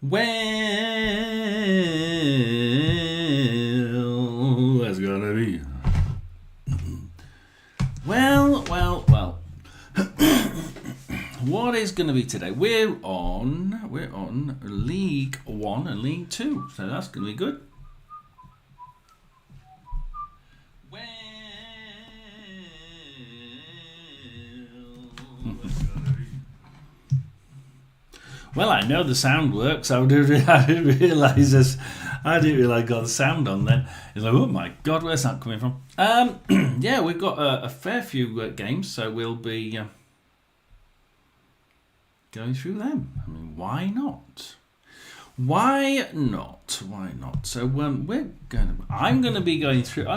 Well, that's gonna be. Well. What is going to be today? We're on League 1 and League 2, so that's going to be good. Well, I know the sound works. I didn't realise I got the sound on then. It's like, oh my God, where's that coming from? Yeah, we've got a fair few games, so we'll be going through them. I mean, why not? Why not? So I'm going to be going through.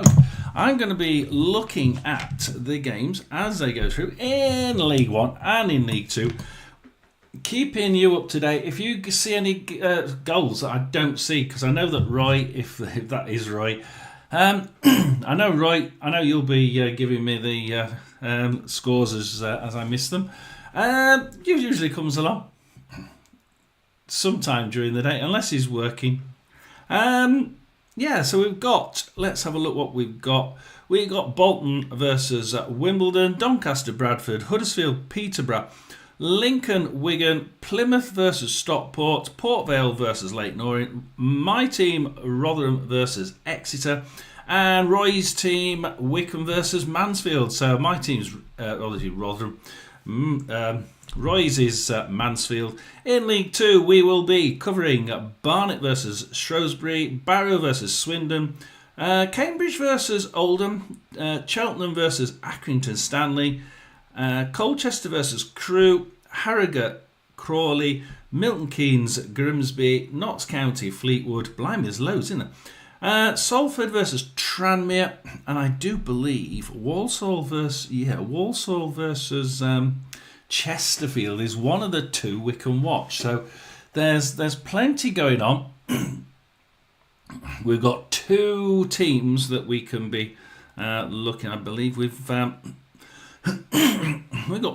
I'm going to be looking at the games as they go through in League 1 and in League 2. Keeping you up to date. If you see any goals that I don't see, because I know that Roy, if that is Roy, I know Roy. I know you'll be giving me the scores as I miss them. He usually comes along sometime during the day, unless he's working. Yeah. So we've got. Let's have a look what we've got. We've got Bolton versus Wimbledon, Doncaster, Bradford, Huddersfield, Peterborough, Lincoln, Wigan, Plymouth versus Stockport, Port Vale versus Leyton Orient, my team Rotherham versus Exeter, and Roy's team Wycombe versus Mansfield. So my team's obviously Rotherham, Roy's is Mansfield. In League 2 we will be covering Barnet versus Shrewsbury, Barrow versus Swindon, Cambridge versus Oldham, Cheltenham versus Accrington Stanley, Colchester versus Crewe, Harrogate, Crawley, Milton Keynes, Grimsby, Notts County, Fleetwood. Blimey, there's loads, isn't there? Salford versus Tranmere, and I do believe Walsall versus Chesterfield is one of the two we can watch. So there's plenty going on. We've got two teams that we can be looking. I believe we've got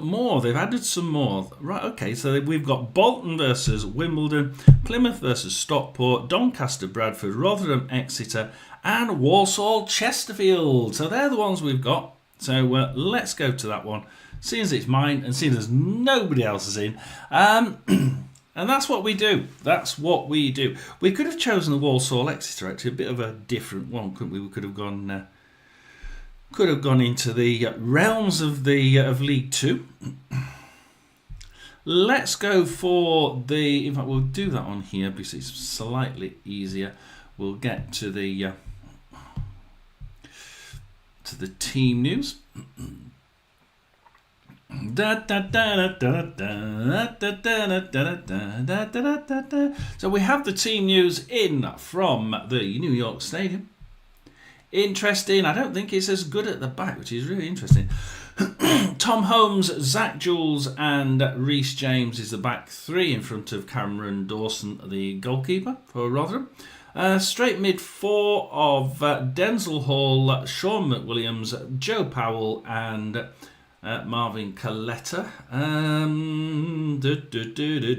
more. They've added some more. Right, okay, so we've got Bolton versus Wimbledon, Plymouth versus Stockport, Doncaster, Bradford, Rotherham, Exeter, and Walsall, Chesterfield. So they're the ones we've got. So let's go to that one. Seeing as it's mine and seeing as nobody else is in. And that's what we do. We could have chosen the Walsall, Exeter, actually. A bit of a different one, couldn't we? We could have gone... into the realms of League 2. Let's go for the. In fact, we'll do that on here because it's slightly easier. We'll get to the team news. So we have the team news in from the New York Stadium. Interesting. I don't think it's as good at the back, which is really interesting. Tom Holmes, Zach Jules, and Reece James is the back three in front of Cameron Dawson, the goalkeeper for Rotherham. Straight mid four of Denzel Hall, Sean McWilliams, Joe Powell, and Marvin Coletta.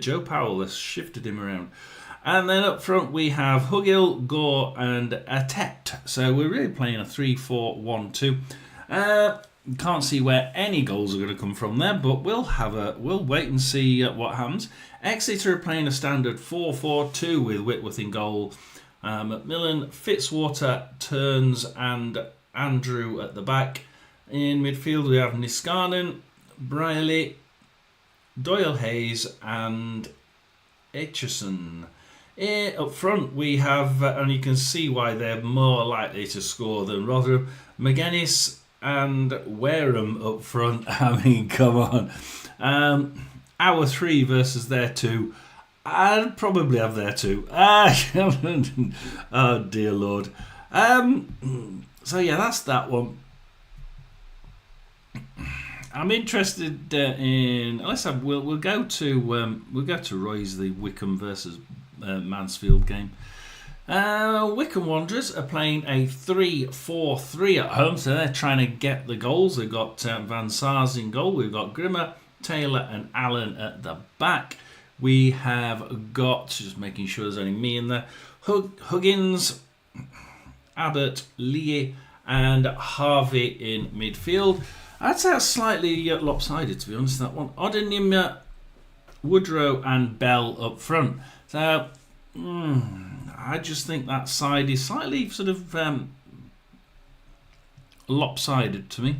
Joe Powell has shifted him around. And then up front we have Hugill, Gore, and Atet. So we're really playing a 3-4-1-2. Can't see where any goals are going to come from there, but we'll wait and see what happens. Exeter are playing a standard 4-4-2 with Whitworth in goal, Macmillan, Fitzwater, Turns, and Andrew at the back. In midfield we have Niskanen, Brierley, Doyle Hayes, and Aitchison. Up front we have, and you can see why they're more likely to score than Rotherham, McGuinness and Wareham up front. I mean, come on. Our three versus their two. I'd probably have their two. Oh dear Lord. So yeah, that's that one. I'm interested in. We'll go to Roy's the Wycombe versus Mansfield game. Wycombe Wanderers are playing a 3-4-3 at home, so they're trying to get the goals. They've got Van Sars in goal. We've got Grimmer, Taylor, and Allen at the back. We have got, just making sure there's only me in there, Huggins, Abbott, Lee, and Harvey in midfield. I'd say that's slightly lopsided, to be honest, that one. Odenim, Woodrow, and Bell up front. So, I just think that side is slightly sort of lopsided to me.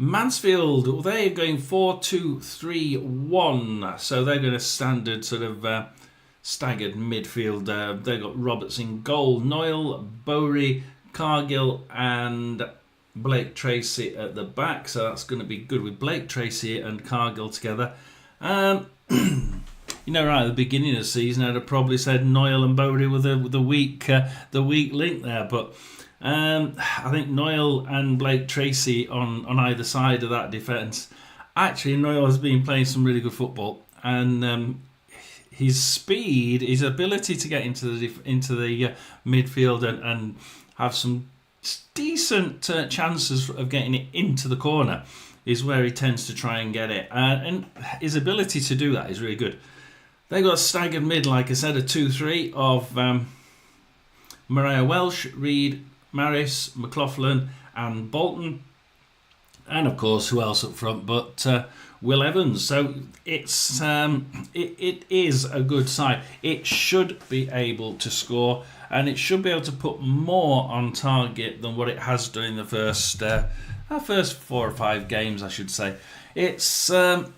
Mansfield, they're going 4-2-3-1. So they're going to standard sort of staggered midfield. They've got Roberts in goal, Noyle, Bowry, Cargill, and Blake Tracy at the back. So that's going to be good with Blake Tracy and Cargill together. Right at the beginning of the season, I'd have probably said Noyle and Bowry were the weak link there. But I think Noyle and Blake Tracy on either side of that defence. Actually, Noyle has been playing some really good football, and his speed, his ability to get into the midfield and have some decent chances of getting it into the corner is where he tends to try and get it. And his ability to do that is really good. They got a staggered mid, like I said, a 2-3 of Mariah Welsh, Reid, Maris, McLaughlin, and Bolton. And of course, who else up front but Will Evans. So it's it is a good side. It should be able to score, and it should be able to put more on target than what it has done in the first 4 or 5 games, I should say. It's so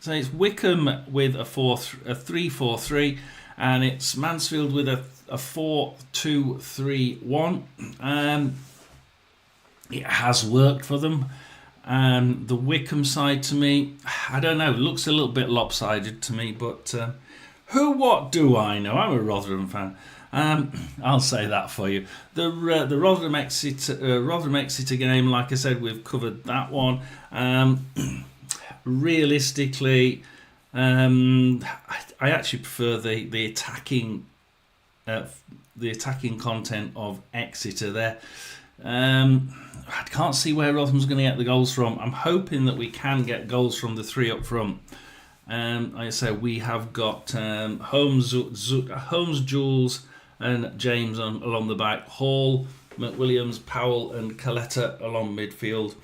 it's Wycombe with a 3-4-3, and it's Mansfield with a 4-2-3-1. It has worked for them. The Wycombe side, to me, I don't know, looks a little bit lopsided to me, but what do I know? I'm a Rotherham fan. I'll say that for you. The Rotherham Exeter game, like I said, we've covered that one. Realistically, I actually prefer the attacking content of Exeter there. I can't see where Rotherham's going to get the goals from. I'm hoping that we can get goals from the 3 up front. Like I say, we have got Holmes, Jules, and James along the back. Hall, McWilliams, Powell, and Coletta along midfield.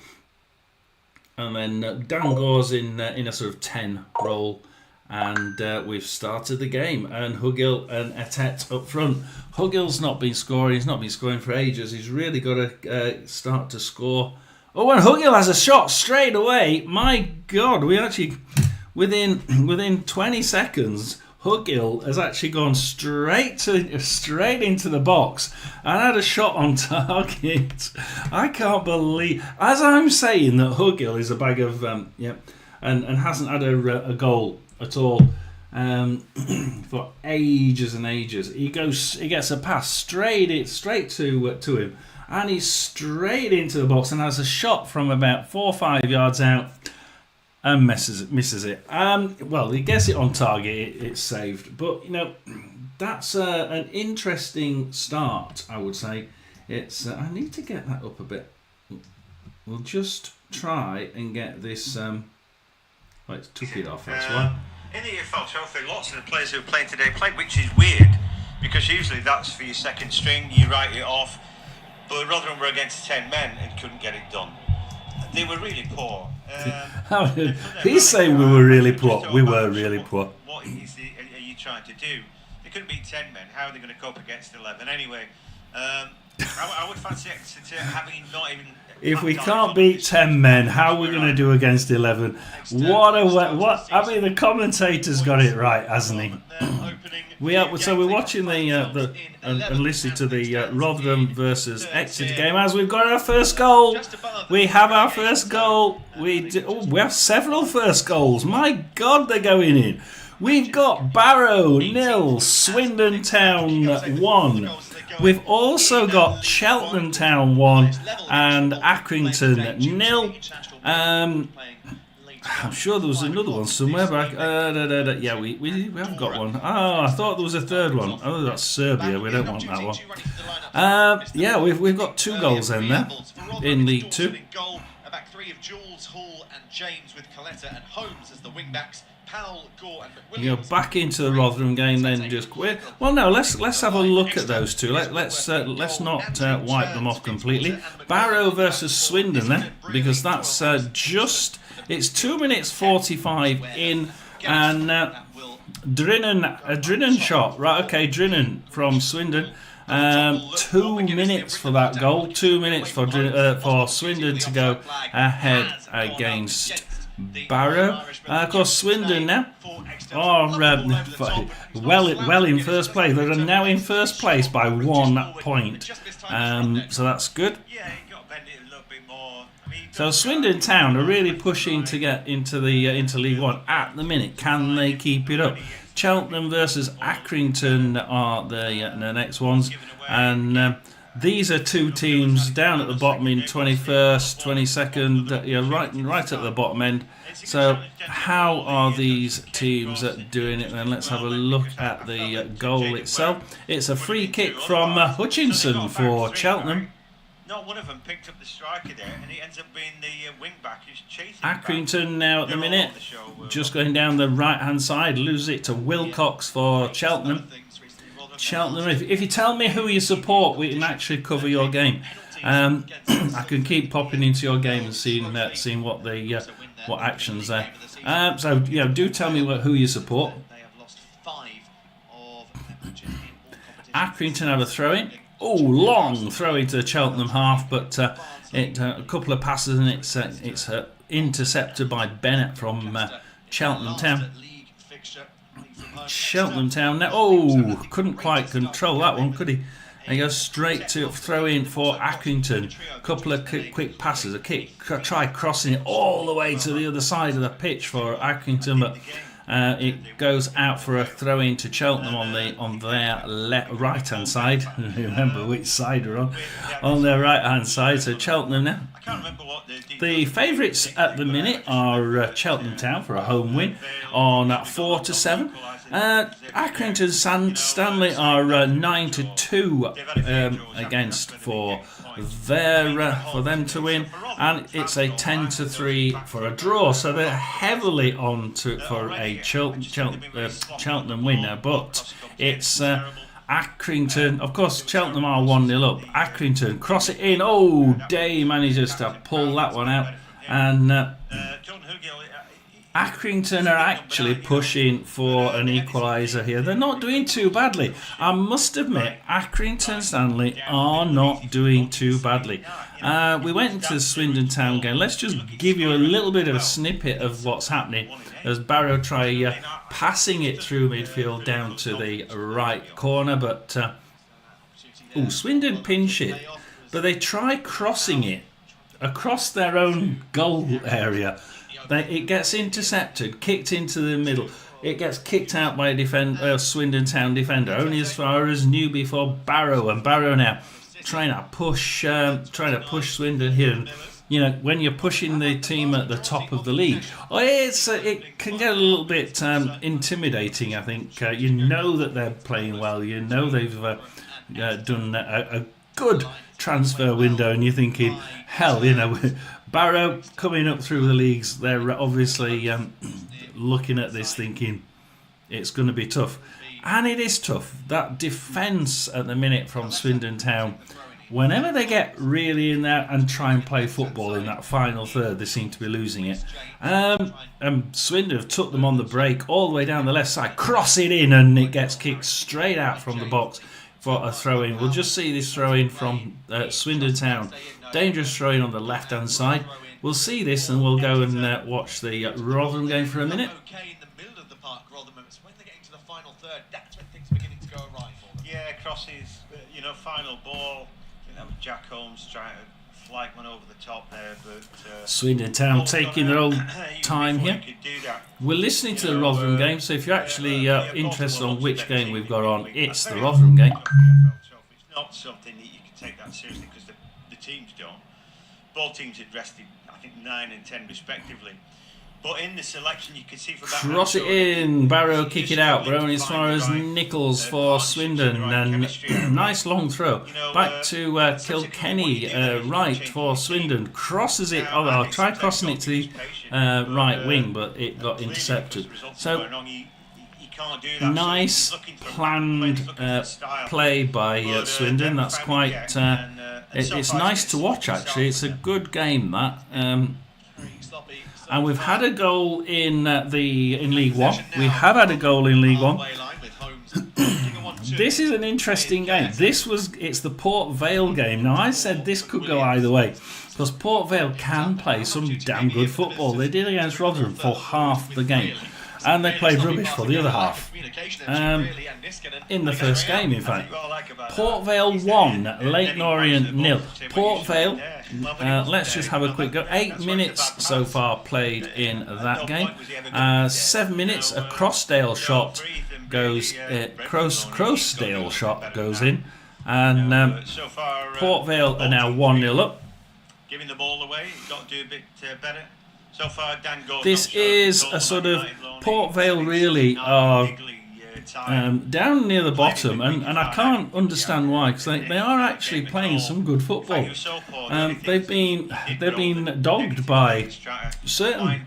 And then Dan Gore's in a sort of 10 role. And we've started the game. And Hugill and Etet up front. Hugill's not been scoring. He's not been scoring for ages. He's really got to start to score. Oh, and Hugill has a shot straight away. My God, we actually, within 20 seconds, Hugill has actually gone straight into the box and had a shot on target. I can't believe, as I'm saying, that Hugill is a bag of and hasn't had a goal at all for ages and ages. He gets a pass straight to him, and he's straight into the box and has a shot from about 4 or 5 yards out and misses it. Well, he gets it on target. It's saved, but that's an interesting start, I would say. It's I need to get that up a bit. We'll just try and get this. It took it off, that's why. In the EFL Trophy, lots of the players who are playing today played, which is weird, because usually that's for your second string, you write it off. But Rotherham were against 10 men and couldn't get it done. They were really poor. He's saying we were really poor. We were really poor. What are you trying to do? They couldn't beat 10 men. How are they going to cope against 11? Anyway, I would fancy Exeter having not even... If we can't beat 10 men, how are we going to do against 11? What? I mean, the commentator's got it right, hasn't he? So we're watching and listening to the Rotherham versus Exeter game as we've got our first goal. We have our first goal. We have several first goals. My God, they're going in. We've got Barrow 0, Swindon Town 1. We've also got Cheltenham Town 1 and Accrington 0. I'm sure there was another one somewhere, but yeah, we have got one. Oh, I thought there was a third one. Oh, that's Serbia. We don't want that one. Yeah, we've got 2 goals in there in League 2. A back three of Jules, Hall, and James with Coletta and Holmes as the wing backs. Powell, Gore, and You McWilliams. go back into the Rotherham game, then just quit. Well, no, let's have a look at those two. Let's not wipe them off completely. Barrow versus Swindon then, because that's it's 2 minutes 45 in, and Drinan shot. Right, okay, Drinan from Swindon. 2 minutes for that goal. 2 minutes for Swindon to go ahead against Barrow. Of course, Swindon now are well in first place. They're now in first place by 1 point. So that's good. So Swindon Town are really pushing to get into League One at the minute. Can they keep it up? Cheltenham versus Accrington are the next ones, and these are 2 teams down at the bottom in 21st, 22nd, right at the bottom end. So how are these teams doing it then? Let's have a look at the goal itself. It's a free kick from Hutchinson for Cheltenham. Not one of them picked up the striker there, and it ends up being the wing back who's chasing. Accrington now at the minute, just going down the right hand side, lose it to Wilcox for Cheltenham. Cheltenham, if you tell me who you support, we can actually cover your game. I can keep popping into your game and seeing what what actions there. So do tell me who you support. Accrington have a throw in. Oh, long throw into the Cheltenham half, but a couple of passes and it's intercepted by Bennett from Cheltenham Town. Cheltenham Town now. Couldn't quite control that one, could he? And he goes straight to throw in for Accrington. A couple of quick passes, try crossing it all the way to the other side of the pitch for Accrington, but it goes out for a throw in to Cheltenham on their right hand side. Remember which side we're on their right hand side. So Cheltenham now. The favourites at the minute are Cheltenham Town for a home win on 4-7. Accrington Stanley are 9-2 against for them to win, and it's a 10-3 for a draw. So they're heavily on for a Cheltenham winner, but it's Accrington. Of course, Cheltenham are 1-0 up. Accrington cross it in. Day manages to pull that one out, and Accrington are actually pushing for an equaliser here. They're not doing too badly. I must admit, Accrington Stanley are not doing too badly. We went into the Swindon Town game. Let's just give you a little bit of a snippet of what's happening as Barrow try passing it through midfield down to the right corner, but Swindon pinch it, but they try crossing it across their own goal area. It gets intercepted, kicked into the middle. It gets kicked out by a Swindon Town defender, only as far as Newby for Barrow, and Barrow now trying to push Swindon here. And, when you're pushing the team at the top of the league, it can get a little bit intimidating. I think you know that they're playing well. You know they've done a good transfer window, and you're thinking, hell, Barrow coming up through the leagues, they're obviously looking at this thinking it's going to be tough. And it is tough. That defence at the minute from Swindon Town, whenever they get really in there and try and play football in that final third, they seem to be losing it. Swindon have took them on the break all the way down the left side, cross it in, and it gets kicked straight out from the box for a throw-in. We'll just see this throw-in from Swindon Town. Dangerous throw-in on the left-hand side. We'll see this and we'll go and watch the Rotherham game for a minute. Yeah, crosses, final ball. I think that was Jack Holmes trying to flag one over the top there, but Swindon Town taking their own time here. We're listening to the Rotherham game, so if you're actually interested on which game we've got on, it's the Rotherham game. not something that you can take that seriously because the teams don't. Both teams had rested, I think, 9 and 10 respectively. But in the selection, you can see for that. Cross it in, Barrow kick it out, Baroni as far as Nichols for Swindon, and nice long throw. Back to Kilkenny, right for Swindon, crosses it, tried crossing it to the right wing, but it got intercepted. So, nice planned play by Swindon, that's quite, it's nice to watch actually, it's a good game that. And we've had a goal in League One. We have had a goal in League One. This is an interesting game. It's the Port Vale game. Now I said this could go either way because Port Vale can play some damn good football. They did against Rotherham for half the game, and they played rubbish for the other half. In the first game, in fact. Port Vale 1, Leyton Orient 0. Port Vale, let's just have a quick go. 8 minutes so far played in that game. 7 minutes, a Crossdale shot goes, Crossdale shot goes in. And Port Vale are now 1-0 up. Giving the ball away, got to do a bit better. So far, Dan Gordon. This is a sort of Port Vale really are down near the bottom, and I can't understand why, because they are actually playing some good football. They've been dogged by certain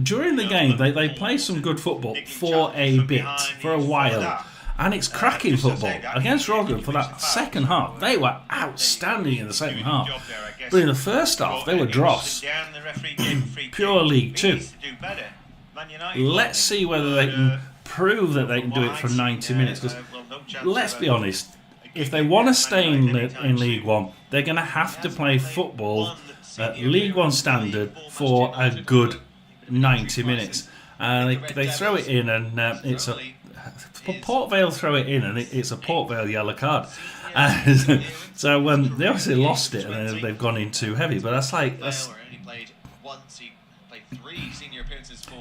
during the game. They play some good football for a bit, for a while. And it's cracking football. Against Rotherham for that second half, they were outstanding in the second half. But in the first half, they were dross. Pure League 2. Let's see whether they can prove that they can do it for 90 minutes. Because let's be honest, if they want to stay in League 1, they're going to have to play football at League 1 standard for a good 90 minutes. They throw it in, and it's a... Port Vale throw it in, and it's a Port Vale yellow card. So they obviously lost it, and they've gone in too heavy. But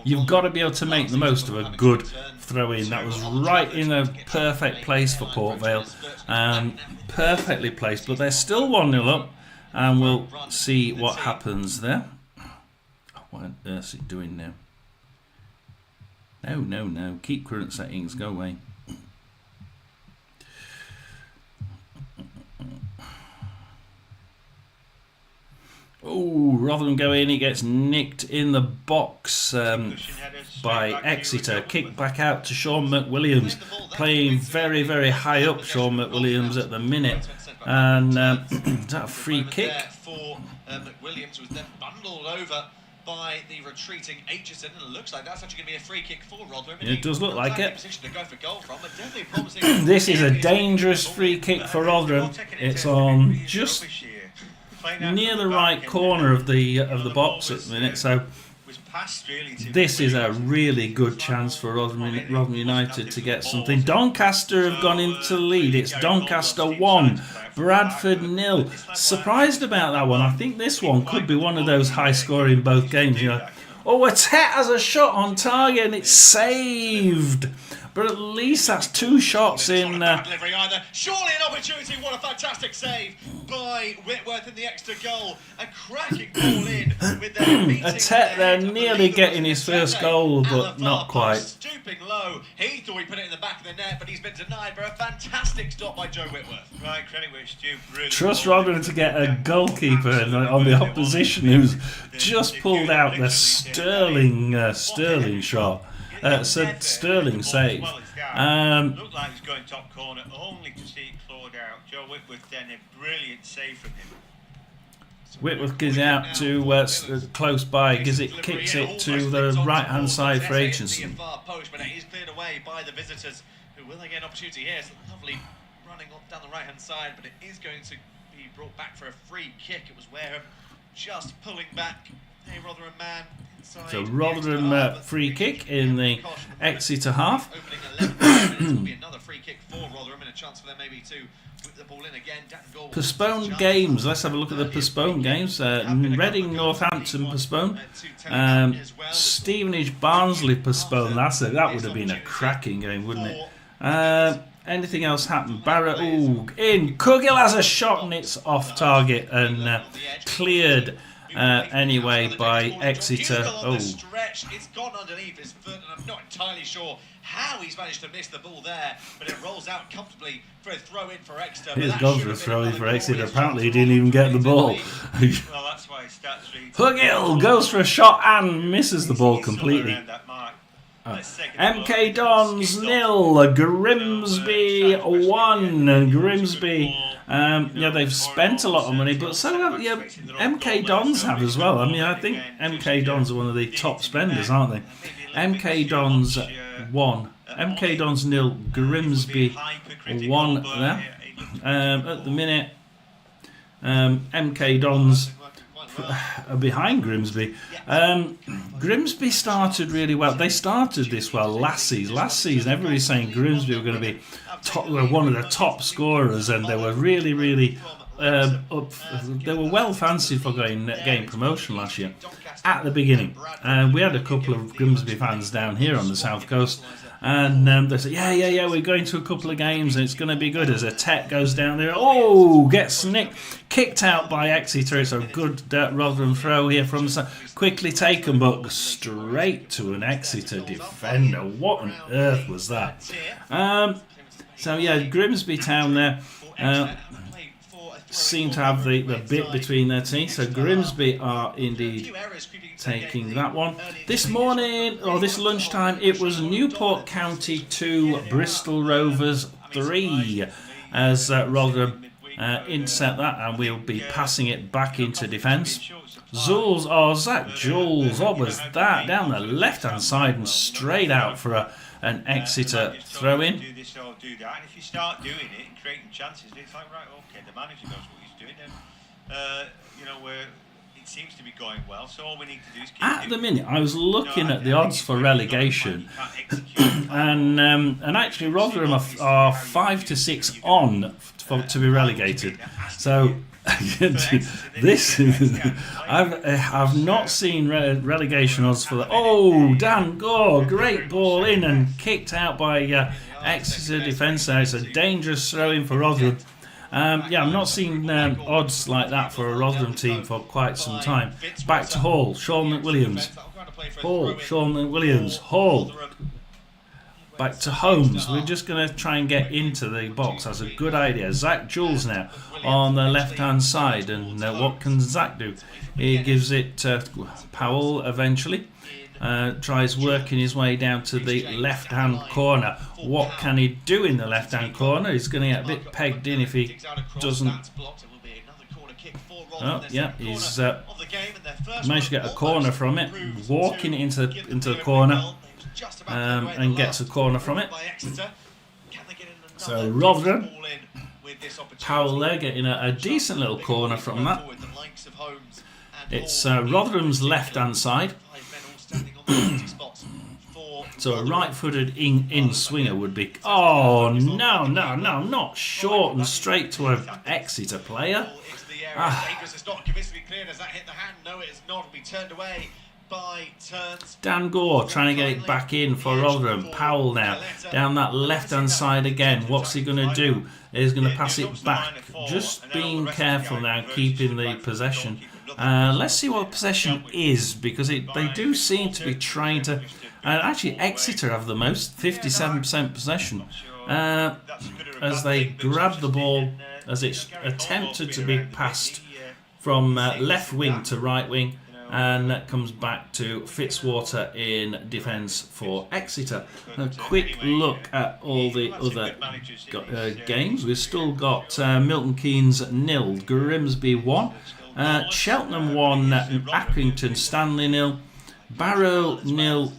you've got to be able to make the most of a good throw in. That was right in a perfect place for Port Vale, perfectly placed. But they're still 1-0 up, and we'll see what happens there. What on earth is it doing now? No. Keep current settings. Go away. Oh, Rotherham go in. He gets nicked in the box by Exeter. Kick back out to Sean McWilliams. Playing very, very high up, Sean McWilliams at the minute. And is that a free kick? For McWilliams, was then bundled over by the retreating Aitchison, and it looks like that's actually going to be a free kick for Rotherham. It does look like it. This is a dangerous free kick for Rotherham. It's on just near the right corner of the box at the minute, so this is a really good chance for Rotherham United to get something. Doncaster have gone into the lead. It's Doncaster 1, Bradford 0. Surprised about that one. I think this one could be one of those high scoring both games. Atet has a shot on target and it's saved. But at least that's 2 shots in. Delivery either. Surely an opportunity. What a fantastic save by Whitworth in the extra goal. A cracking ball in with their Atet there nearly getting his first goal, but not quite. Stooping low. He thought he put it in the back of the net, but he's been denied by a fantastic stop by Joe Whitworth. Right, credit where it's due. Trust Rotherham to get a goalkeeper on the opposition who's just pulled out the sterling shot. Sterling save. Looked like he's going top corner, only to see it clawed out. Joe Whitworth then a brilliant save from him. Whitworth gives it out to close by, kicks it to the right hand side for Aitchison. But it is cleared away by the visitors, who will get an opportunity here. It's lovely running down the right hand side, but it is going to be brought back for a free kick. It was Wareham just pulling back a Rotherham man. So Rotherham free kick in the Exeter half. Another free kick for Rotherham and a chance for them maybe to whip the ball in again. Postponed games. Let's have a look at the postponed games. Reading Northampton postponed. Stevenage Barnsley postponed. That would have been a cracking game, wouldn't it? Anything else happened? Barrett, in. Kugil has a shot and it's off target and cleared anyway by Exeter. It's gone underneath his foot, and I'm not entirely sure how he's managed to miss the ball there, but it rolls out comfortably for a throw in for Exeter. He's gone for a throw in for Exeter. Apparently, he didn't even get the ball. Well, that's why stats read. Kugil goes for a shot and misses the ball completely. MK Dons 0, Grimsby 1, and Grimsby. They've spent a lot of money, but so have MK Dons have as well. I mean, I think MK Dons are one of the top spenders, aren't they? MK Dons 1, MK Dons 0, Grimsby 1 there. At the minute, MK Dons are behind Grimsby. Grimsby started really well. They started this well last season. Last season, everybody's saying Grimsby were going to be one of the top scorers, and they were really up. They were well fancied for getting promotion last year at the beginning. We had a couple of Grimsby fans down here on the south coast. And they said, yeah, we're going to a couple of games and it's going to be good. As a Tech goes down there, gets kicked out by Exeter. It's a good Rotherham throw here from the quickly taken, but straight to an Exeter defender. What on earth was that? Grimsby Town there seem to have the bit between their teeth. So Grimsby are indeed taking that one. This morning, or this lunchtime, it was Newport County 2, Bristol Rovers 3, as Rotherham intercept that, and we'll be passing it back into defence. Zach Jules, what was that? Down the left-hand side and straight out for an Exeter throw-in. Do this or do that, and if you start doing it and creating chances, it's like, right, okay, the manager knows what he's doing, and it seems to be going well. So all we need to do is keep at the minute, I was looking at the odds for relegation, and actually Rotherham are 5 to 6 on to be relegated. So this I've not seen relegation odds for that. Dan Gore, great ball in and kicked out by Exeter defence there. It's a dangerous throw in for Rotherham. I've not seen odds like that for a Rotherham team for quite some time. Back to Hall, Sean McWilliams. Hall. Back to Holmes. We're just going to try and get into the box. That's a good idea. Zach Jules now on the left-hand side. And what can Zach do? He gives it to Powell eventually. Tries working his way down to the left-hand corner. What can he do in the left-hand corner? He's going to get a bit pegged in if he doesn't. He's managed to get a corner from it. Walking into the corner. And gets a corner from it. So Rotherham, Powell there getting a decent little corner from that. It's Rotherham's left-hand side. So a right-footed in swinger would be... no, not short and straight to an Exeter player. Dan Gore trying to get it back in for Rotherham. Powell now down that left-hand side again. What's he going to do? He's going to pass it back. Just being careful now, keeping the possession. Let's see what possession is, because they do seem to be trying to... actually, Exeter have the most, 57% possession. As they grab the ball, as it's attempted to be passed from left wing to right wing. And that comes back to Fitzwater in defence for Exeter. A quick look at all the other games. We've still got Milton Keynes 0, Grimsby 1, Cheltenham 1, Accrington Stanley 0, Barrow 0,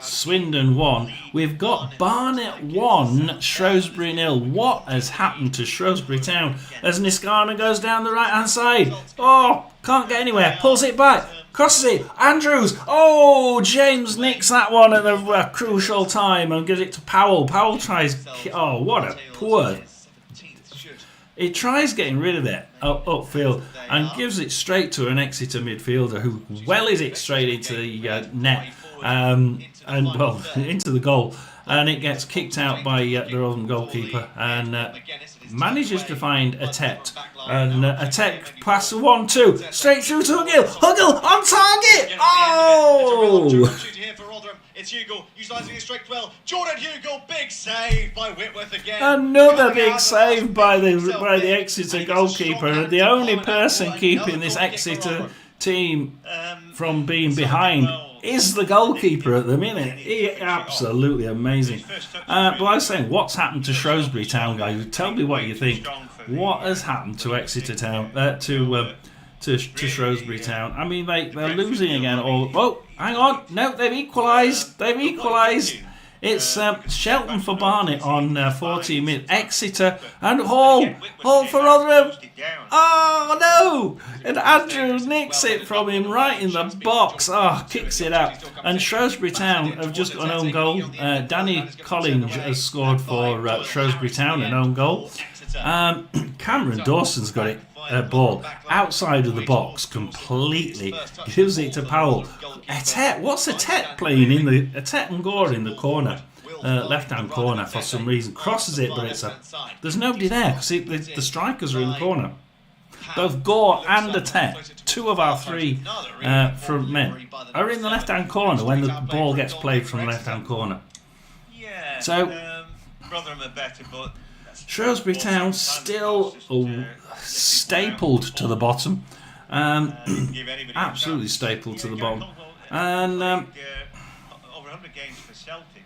Swindon 1. We've got Barnet 1, Shrewsbury 0. What has happened to Shrewsbury Town as Niskana goes down the right hand side? Can't get anywhere. Pulls it back. Crosses it. Andrews. James nicks that one at the crucial time and gives it to Powell. Powell tries... what a poor... He tries getting rid of it upfield and gives it straight to an Exeter midfielder who wellies it straight into the net. Into the goal. and it gets kicked out by the Rotherham goalkeeper, and manages to find Atet, and Atet pass 1-2 straight through to Hugill on target. Oh! It's Hugo utilising his strength well. Jordan Hugo, big save by Whitworth again. Another big save by the Exeter goalkeeper, and the only person keeping this Exeter team from being behind is the goalkeeper at the minute. Absolutely amazing. But I was saying, what's happened to Shrewsbury Town, guys? Tell me what you think. What has happened to Exeter Town? To Shrewsbury Town. I mean, they're losing again. Oh, hang on. No, they've equalised. They've equalised. It's Shelton for Barnet on 14 minutes. Exeter and Hall for Rotherham. Oh, no. And Andrew nicks it from him right in the box. Oh, kicks it out. And Shrewsbury Town have just got an own goal. Danny Collins has scored for Shrewsbury Town, an own goal. Cameron Dawson's got it. Ball outside of the box completely, gives it to Powell. Atet, what's Atet playing in the Atet and Gore in the corner, left hand corner for some reason, crosses it, but there's nobody there because the strikers are in the corner. Both Gore and Atet, two of our three front men, are in the left hand corner when the ball gets played from the left hand corner. So Rotherham are better, but Shrewsbury Town still stapled to the bottom. Absolutely stapled to the bottom. And over 100 games for Celtic,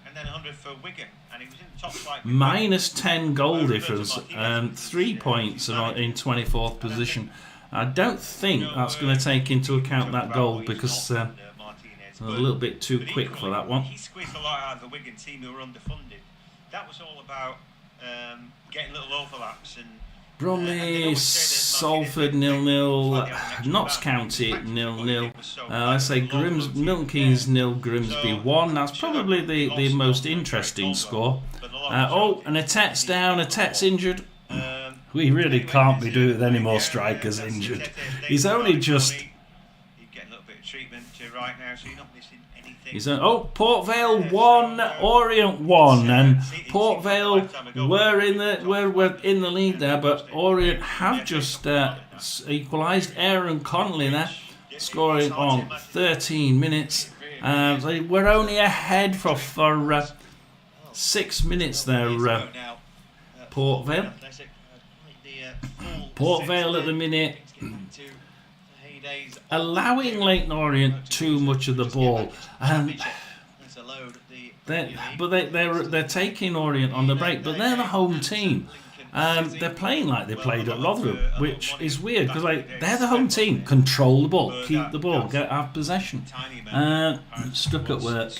and then 100 for Wigan, and he was in the top flight. Minus 10 goal difference, 3 points in 24th position. I don't think that's going to take into account that goal because a little bit too quick for that one. He squeezed a lot out of the Wigan team who were underfunded. That was all about getting little overlaps and Bromley, Salford 0-0, Notts County 0-0. I say Milton Keynes 0, Grimsby 1. That's probably the most interesting score. And Atet's down, Atet's injured. We really can't be doing with any more strikers injured. He's only just... He's getting a little bit of treatment right now, so you're not missing anything. Port Vale 1, Orient 1, and Port Vale were in the lead there, but Orient have just equalised. Aaron Connolly there, scoring on 13 minutes. They were only ahead for 6 minutes there. Port Vale. Port Vale at the minute allowing Leyton Orient too much of the ball, they're taking Orient on the break, but they're the home team. They're playing like they played at Rotherham, which is weird because they're the home team. Control the ball, keep the ball, have possession. Stuck at work.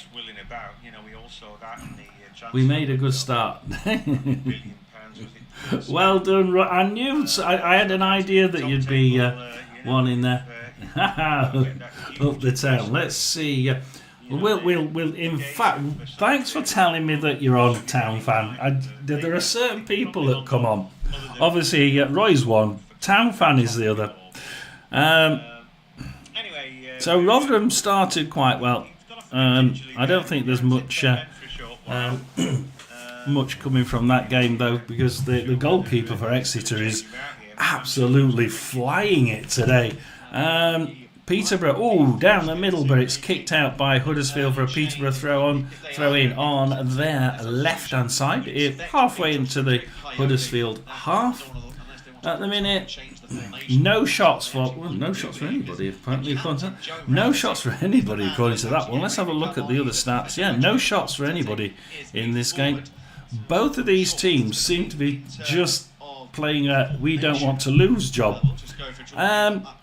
We made a good start. Well done. I knew. I had an idea that you'd be one in there. Up the town. Let's see. We'll. In fact, thanks for telling me that you're on Town Fan. There are certain people that come on. Obviously, Roy's one. Town Fan is the other. So Rotherham started quite well. I don't think there's much coming from that game though, because the goalkeeper for Exeter is absolutely flying it today. Peterborough, down the middle, but it's kicked out by Huddersfield for a Peterborough throw in on their left hand side, halfway into the Huddersfield half. At the minute, no shots for anybody. Apparently, no shots for anybody according to that one. Let's have a look at the other stats. Yeah, no shots for anybody in this game. Both of these teams seem to be just playing a we don't want to lose job,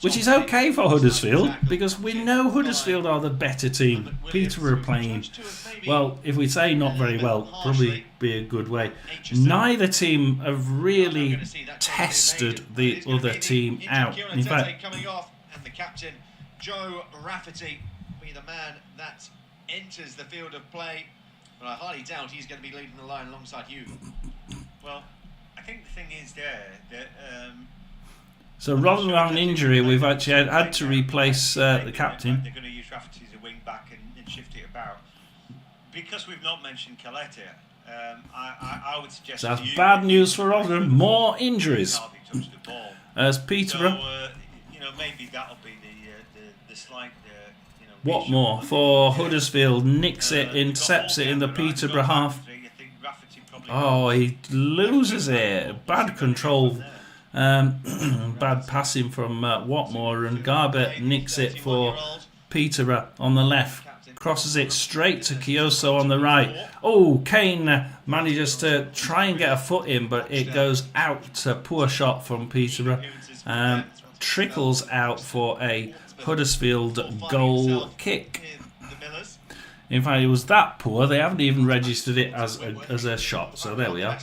which is okay for Huddersfield because we know Huddersfield are the better team. Peterborough are playing, well, if we say not very well, probably be a good way. Neither team have really tested the other team out. In fact, coming off, and the captain Joe Rafferty be the man that enters the field of play, but I highly doubt he's going to be leading the line alongside you. Well, I think the thing is there that so rather than have an injury, we've actually had to replace the captain. They're going to use Rafferty as a wing back and shift it about. because we've not mentioned Colette here, I would suggest. So that's bad news for Rotherham. More injuries hardly touched the ball. as Peterborough. So, maybe that'll be the slight. Watmore for Huddersfield nicks it, intercepts it in the Peterborough half. Oh, he loses it. Bad control. Bad passing from Watmore, and Garbett nicks it for Peterborough on the left. Crosses it straight to Kioso on the right. Oh, Kane manages to try and get a foot in, but it goes out. A poor shot from Peterborough. Trickles out for a Huddersfield goal kick. In fact, it was that poor, they haven't even registered it as a shot. So there we are.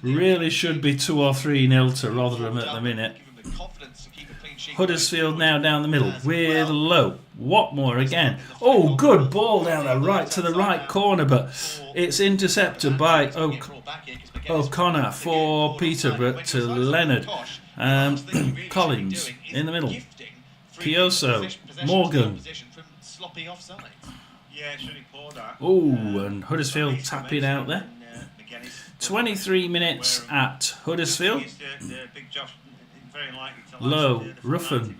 Really should be 2 or 3-0 to Rotherham at the minute. Huddersfield now down the middle with Lowe. Watmore again. Oh, good ball down the right to the right corner, but it's intercepted by O'Connor for Peterborough to Leonard. Collins in the middle. Kioso. Morgan. Oh, and Huddersfield tapping out there. 23 minutes at Huddersfield. Low, Ruffin.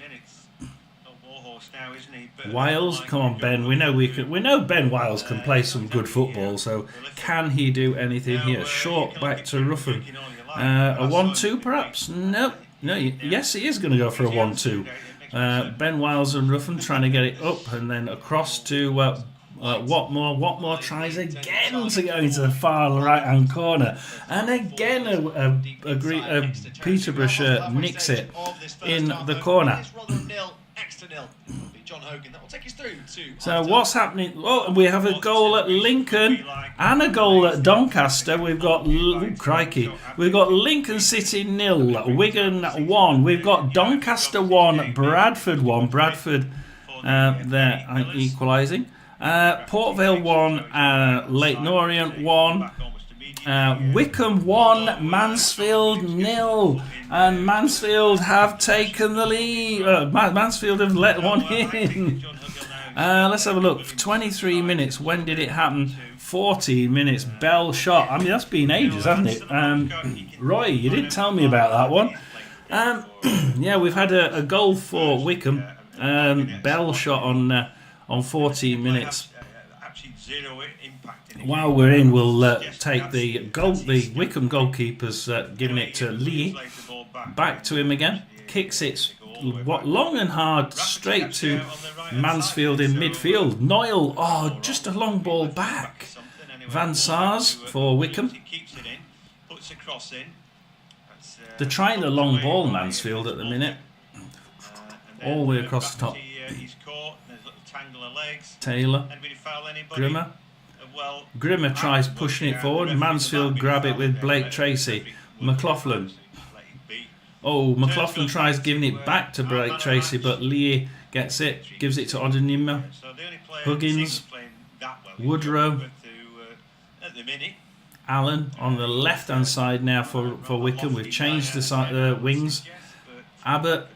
Wiles, come on Ben. We know Ben Wiles can play some good football. So can he do anything here? Short back to Ruffin. A 1-2 perhaps? No. Yes, he is going to go for a 1-2. Ben Wiles and Ruffin trying to get it up and then across to Watmore. Watmore tries again to go into the far right-hand corner, and again a Peterborough shirt nicks it in the corner. So what's happening? Oh, we have a goal at Lincoln and a goal at Doncaster. We've got crikey. We've got Lincoln City 0, Wigan 1. We've got Doncaster 1, Bradford 1. Bradford there equalising. Port Vale 1, Leyton Orient 1, Wycombe 1, Mansfield 0, and Mansfield have taken the lead. Mansfield have let one in. Let's have a look. 23 minutes. When did it happen? 14 minutes. Bell shot. I mean, that's been ages, hasn't it? Roy, you didn't tell me about that one. Yeah, we've had a goal for Wycombe. Bell shot on 14 minutes. While we're in, we'll take the Wycombe goalkeeper's giving it to Lee. Back to him again. Kicks it long and hard straight to Mansfield in midfield. Noyle, just a long ball back. Van Sars for Wycombe. They're trying the long ball, Mansfield, at the minute. All the way across the top. Taylor. Grimmer. Grimmer tries pushing it forward. Mansfield grab it with Blake Tracy. McLaughlin. Oh, McLaughlin tries giving it back to Blake Tracy, but Lee gets it, gives it to Odenima. Huggins. Woodrow. Allen on the left-hand side now for Wycombe. We've changed the wings. Abbott.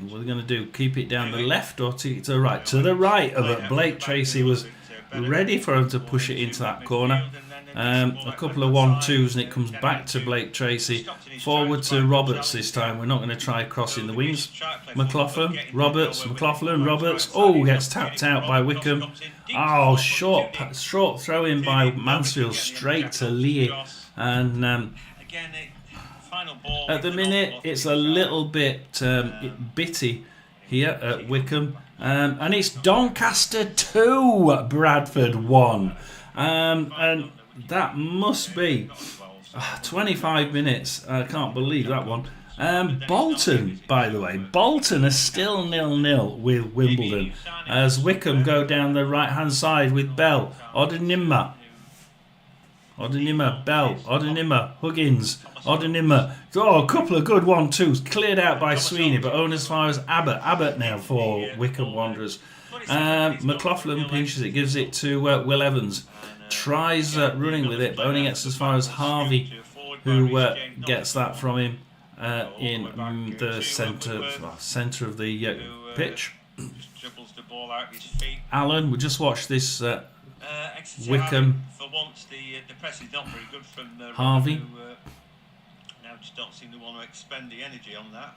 What are we going to do? Keep it down the left or to the right? To the right. But Blake Tracy was ready for him to push it into that corner. A couple of 1-2s and it comes back to Blake Tracy. Forward to Roberts this time. We're not going to try crossing the wings. McLaughlin, Roberts, McLaughlin, Roberts. Oh, gets tapped out by Wycombe. Oh, short throw in by Mansfield straight to Lee. And at the minute, it's a little bit bitty here at Wycombe. And it's Doncaster 2, Bradford 1. And that must be 25 minutes. I can't believe that one. Bolton, by the way. Bolton are still 0-0 with Wimbledon. As Wycombe go down the right-hand side with Bell. Odenima, Bell, Odenima, Huggins, Odenima. Oh, a couple of good 1-2s. Cleared out by Sweeney, but only as far as Abbott. Abbott now for Wycombe Wanderers. McLaughlin pinches it, gives it to Will Evans. Tries running with it, but only gets as far as Harvey, who gets that from him. in the centre of the pitch. Just dribbles the ball out of his feet. Alan, we just watched this Exeter Wickham. For once, the press is not very good from Harvey. Who, now just don't seem to want to expend the energy on that.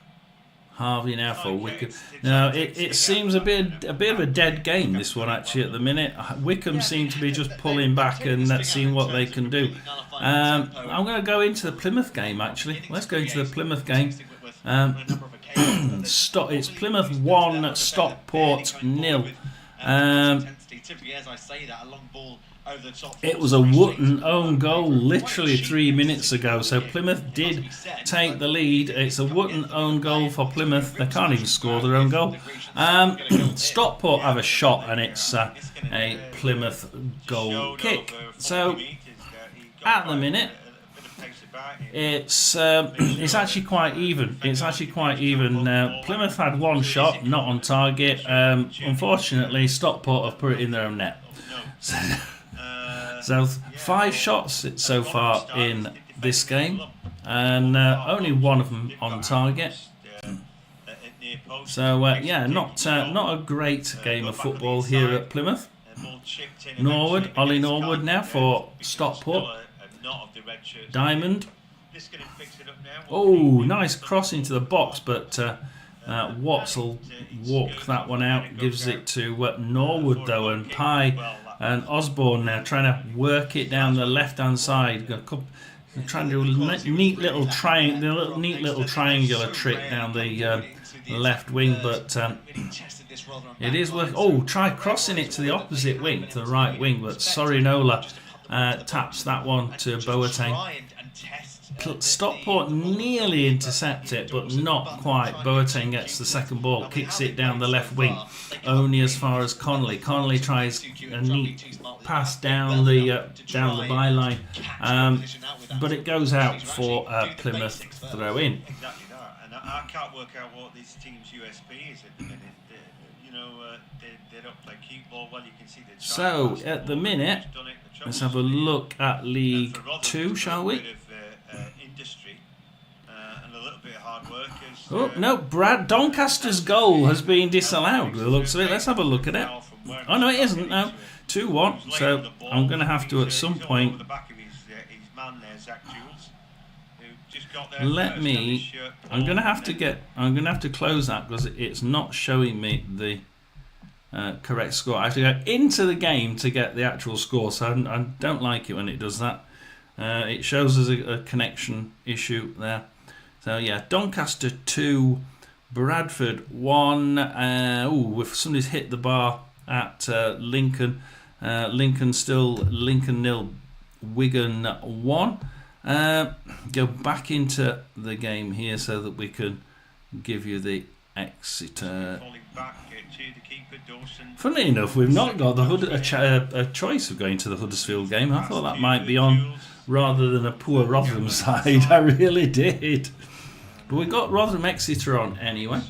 Harvey now for Wickham. Now it seems a bit of a dead game, this one actually at the minute. Wickham seem to be just pulling back and seeing what they can do. I'm going to go into the Plymouth game actually. Let's go into the Plymouth game. It's Plymouth 1, Stockport 0. It was a Wootton own goal literally 3 minutes ago, so Plymouth did take the lead. It's a Wootton own goal for Plymouth. They can't even score their own goal. Stockport have a shot and it's a Plymouth goal kick. So at the minute it's actually quite even. It's actually quite even. Plymouth had one shot, not on target. Unfortunately, Stockport have put it in their own net. So 5 shots so far in this game, and only one of them on target. So yeah, not a great game of football here at Plymouth. Norwood, Ollie Norwood now for Stockport. Diamond. Oh, nice cross into the box, but Watts will walk that one out. Gives it to Norwood though, and Pye and Osborne now trying to work it down the left-hand side. Trying to do a neat little triangular trick down the left wing, but it is work. Oh, try crossing it to the opposite wing, to the right wing, but Sorinola taps that one to Boateng. Stockport nearly intercept it, but not quite. Boateng gets the second ball, kicks it down the left wing, only as far as Connolly. Connolly tries a neat pass down the byline, but it goes out for Plymouth throw in. Exactly that, and I can't work out what this team's USP is at the minute. They don't play cute ball well. You can see the. So at the minute, let's have a look at League 2, shall we? Industry and a little bit of hard work. Oh no, Brad Doncaster's goal has been disallowed. With the looks of it, let's have a look at it. Oh no, it isn't. No, 2-1. So I'm going to have to at some point. Let me. I'm going to have to close that because it's not showing me the correct score. I have to go into the game to get the actual score. So I don't like it when it does that. It shows us a connection issue there. So yeah, Doncaster 2, Bradford 1. Somebody's hit the bar at Lincoln. Lincoln 0, Wigan 1. Go back into the game here so that we can give you the Exeter. Funnily enough, we've not got a choice of going to the Huddersfield game. I thought that might be on rather than a poor Rotherham side. I really did. But we got Rotherham Exeter on anyway.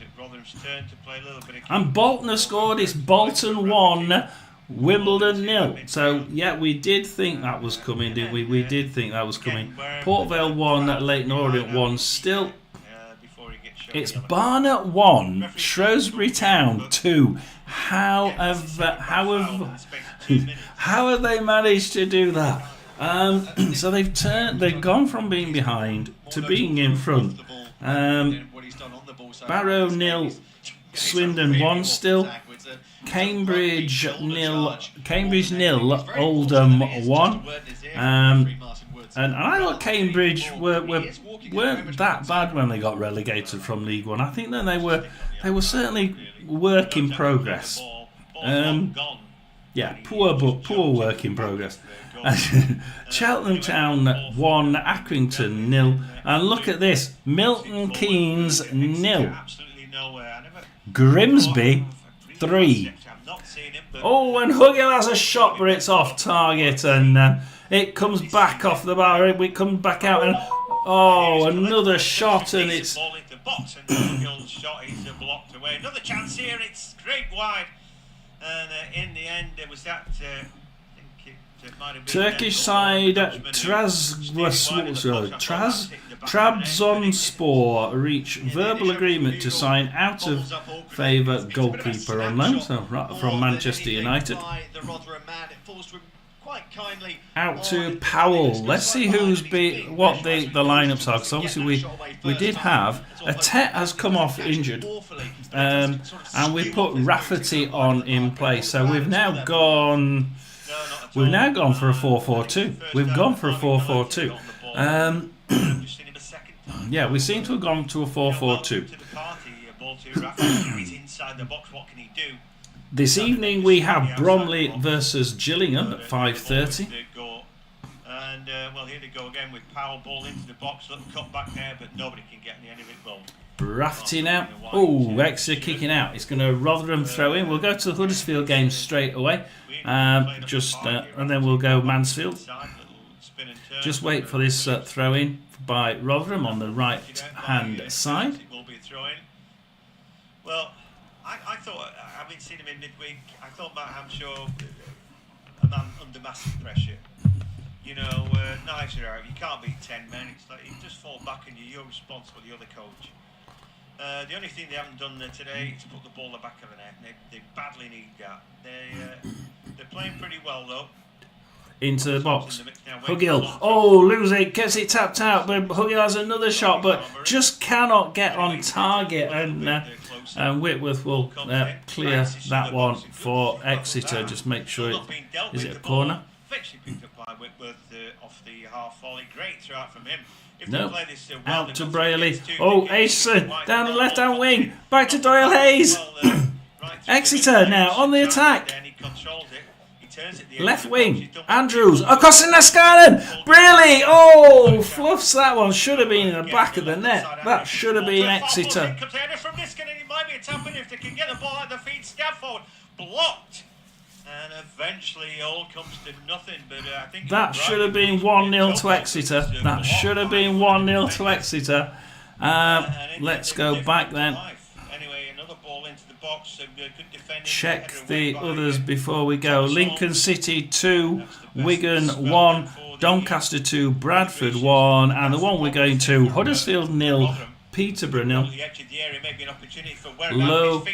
And Bolton has scored. It's Bolton 1, Wimbledon 0. So yeah, we did think that was coming, didn't we? We did think that was coming. Port Vale 1, Leighton Orient 1. Still, it's Barnet 1, Shrewsbury Town 2. How have they managed to do that? So they've gone from being behind to being in front. Barrow 0, Swindon 1 still. Cambridge 0, Oldham 1. And I thought Cambridge weren't that bad when they got relegated from League One. I think that they were certainly work in progress. Yeah, poor work in progress. Cheltenham Town 1, Accrington 0. And look at this, Milton Keynes 0. Grimsby 3. Oh, and Hugill has a shot, but it's off target, and it comes back off the bar. It comes back out, and another shot, and it's. Hugill's shot is blocked away. Another chance here. It's straight wide, and in the end, it was that. I think it Turkish side Trabzonspor reach verbal agreement to sign out of favour goalkeeper on loan, so right from Manchester United. Out to Powell. Let's see what the lineups are. Because obviously we did have Tet has come off injured, and we put Rafferty on in place. So we've now gone for a 4-4-2. We've gone for a 4-4-2. Yeah, we seem to have gone to a 4-4-2. This evening we have Bromley versus Gillingham at 5:30. And well, here they go again with Powell, ball into the box, little cut back there, but nobody can get any of it. Ball. Rafferty now. Oh, Exeter kicking out. It's going to Rotherham throw in. We'll go to the Huddersfield game straight away. And then we'll go Mansfield. Just wait for this throw in by Rotherham on the right hand side. It will be a throw in. Well, I thought, having seen him in midweek, I thought Matt Hamshaw, a man under massive pressure. You know, knives are out. You can't beat 10 men. It's like you just fall back and you're responsible, the other coach. The only thing they haven't done today is put the ball in the back of the net. They badly need that. They're playing pretty well though. Into the box. Hugill. Oh, lose it. Gets it tapped out. But Hugill has another shot, but just cannot get on target. And Whitworth will clear that one for Exeter. Just make sure is it a corner? Picked up by Whitworth off the half volley. Great throw out from him. No. Out to Brayley. Oh, Aitchison down the left hand wing. Back to Doyle Hayes. Exeter now on the attack. Left wing. Andrews. Across in Naskanen. Brayley. Oh, fluffs that one. Should have been in the back of the net. That should have been Exeter. If they can get the ball at the feet, scaffold blocked. And eventually it all comes to nothing. But I think that should have been 1-0 to Exeter. That should have been 1-0 to Exeter. Let's go back then. Anyway, another ball into the box. Check the others before we go. Lincoln City 2, Wigan 1, Doncaster 2, Bradford 1, and the one we're going to Huddersfield 0, Peterborough 0. Low.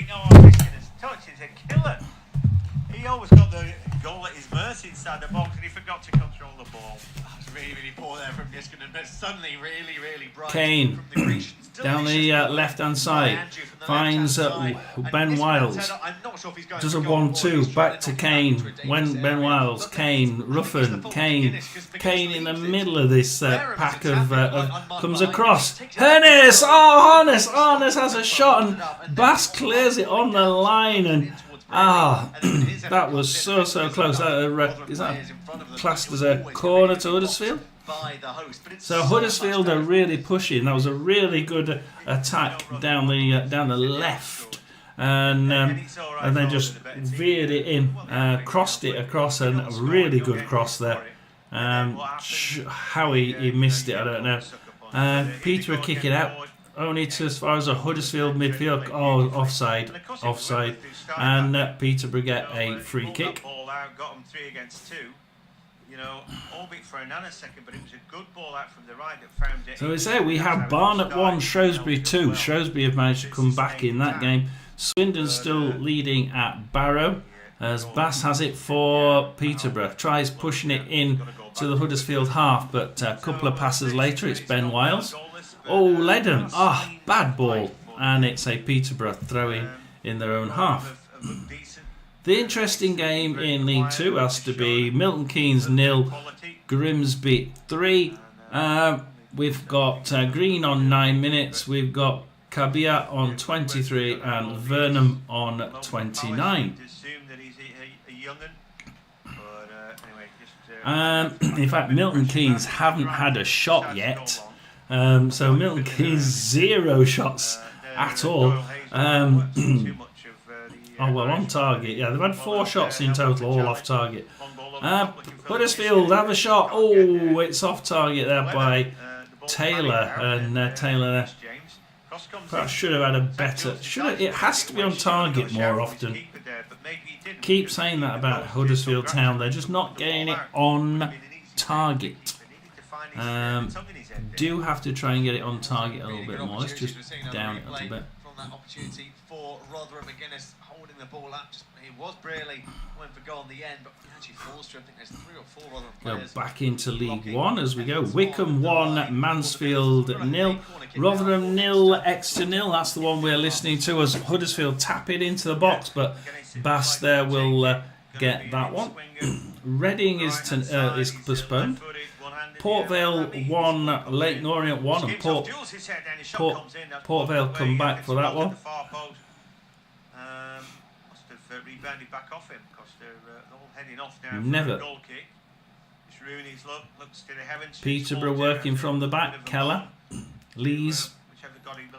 He always got the goal at his mercy inside the box and he forgot to control the ball. That was really poor there from Niskanen, but suddenly really bright. Kane down the left hand side finds Ben Wiles. Does a 1-2 back to Kane. When Ben Wiles, Kane, Ruffin, Kane in the middle of this pack of comes across. Harness! Oh, Harness has a shot and Bass clears it on the line and. That was so close. Is that classed as a corner to Huddersfield? So Huddersfield are really pushing. That was a really good attack down the left, and they just veered it in, crossed it across, and a really good cross there. How he missed it, I don't know. Peter kick it out. Only to as far as a Huddersfield midfield. Oh, offside. And Peterborough get a free kick. Got them 3 against 2. You know, albeit for a nanosecond, but it was a good ball out from the right that found it. So we say we have Barnet 1, Shrewsbury 2. Shrewsbury have managed to come back in that game. Swindon still leading at Barrow as Bass has it for Peterborough. Tries pushing it in to the Huddersfield half, but a couple of passes later it's Ben Wiles. Oh, Ledham. Bad ball. And it's a Peterborough throwing in their own half. The interesting game in League 2 has to be Milton Keynes 0, Grimsby 3. We've got Green on 9 minutes. We've got Kabia on 23 and Vernham on 29. In fact, Milton Keynes haven't had a shot yet. So Milton Keynes 0 shots at all. On target. Yeah, they've had 4 shots in total, all off target. Huddersfield have a shot. Oh, it's off target there by Taylor, and Taylor perhaps should have had a better. It has to be on target more often. there, but maybe he didn't. Keep saying that about Huddersfield Town. They're just not getting it on target. Do have to try and get it on target a little bit more. Let's just down it a little bit. From that opportunity for Rotherham, McGuinness holding the ball up. He was Brearley, went for goal in the end, but he actually falls to him. I think there's 3 or 4 Rotherham players. Go back into League One as we go. Wickham 1, Mansfield 0, Rotherham 0, Exeter 0. That's the one we're listening to as Huddersfield tap it into the box, but Bass there will get that one. Reading is postponed. Port Vale 1, Leighton Orient 1, and Port Vale come back for that one. Rebounded back off him because they're all heading off now. Never. Goal kick. Rooney's looks to the heavens. Peterborough working from the back. Keller, Lees,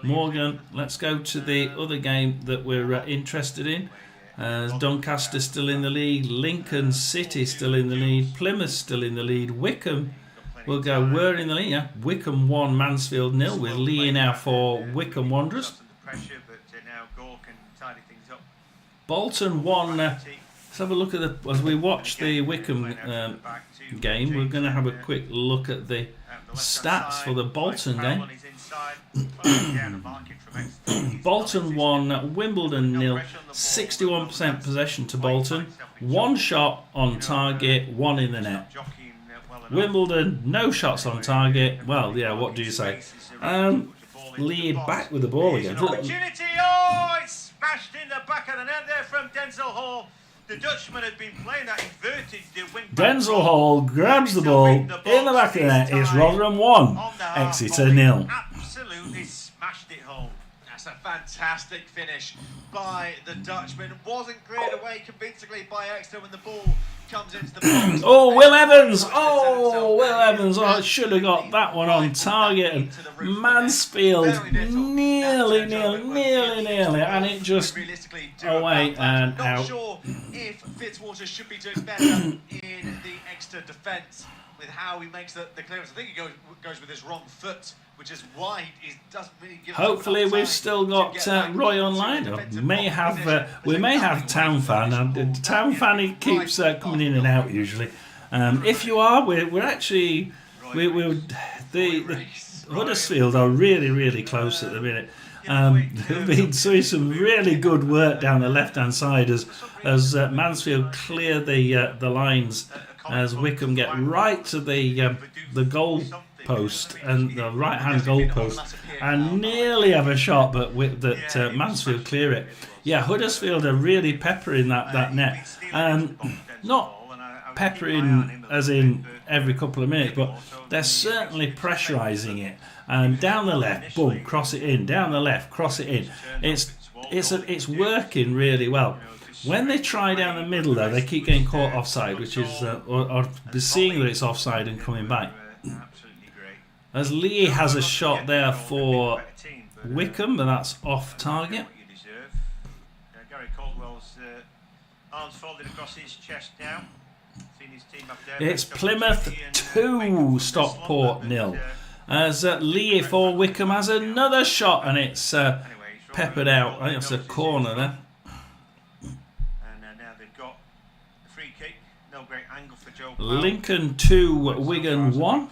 Morgan. Let's go to the other game that we're interested in. Doncaster still in the lead. Lincoln City still in the lead. Plymouth still in the lead. Wickham will go. We're in the lead. Yeah. Wickham 1, Mansfield 0 with Lee now for Wickham Wanderers. Bolton 1. Let's have a look at as we watch the Wickham game. We're going to have a quick look at the stats for the Bolton game. Bolton 1, Wimbledon 0. 61% possession to Bolton. 1 shot on target, 1 in the net. Wimbledon, no shots on target. Well, yeah, what do you say? Lee back with the ball again. Opportunity! Oh, it's smashed in the back of the net there from Denzel Hall. The Dutchman had been playing that inverted wing. Denzel Hall grabs the ball in the back of the net. It's Rotherham 1, Exeter 0. Absolutely smashed it home. That's a fantastic finish by the Dutchman. Wasn't cleared away convincingly by Exeter when the ball comes into the box. Oh, Will Evans! Oh, Will Evans! Oh, should have got that one on target. And Mansfield nearly, and it just away and out. Not sure if Fitzwater should be doing better in the Exeter defence with how he makes the clearance. I think he goes with his wrong foot, which is why he doesn't really give. Hopefully, we've still got Roy online. We may have Town Fan, and Town Fan he keeps coming in and out usually. If you are, we're actually the Huddersfield are really close at the minute. They've been doing some really good work down the left-hand side as Mansfield clear the lines. As Wickham get right to the goal post and the right-hand goal post and nearly have a shot, but Mansfield clear it. Yeah, Huddersfield are really peppering that net. Not peppering as in every couple of minutes, but they're certainly pressurising it. And down the left, boom, cross it in. Down the left, cross it in. It's working really well. When they try down the middle, though, they keep getting caught offside, which is or seeing that it's offside and coming back. As Lee has a shot there for Wickham, but that's off target. Gary Caldwell's arms folded across his chest now. It's Plymouth 2, Stockport 0. As Lee for Wickham has another shot, and it's peppered out. I think it's a corner there. Lincoln 2, Wigan 1,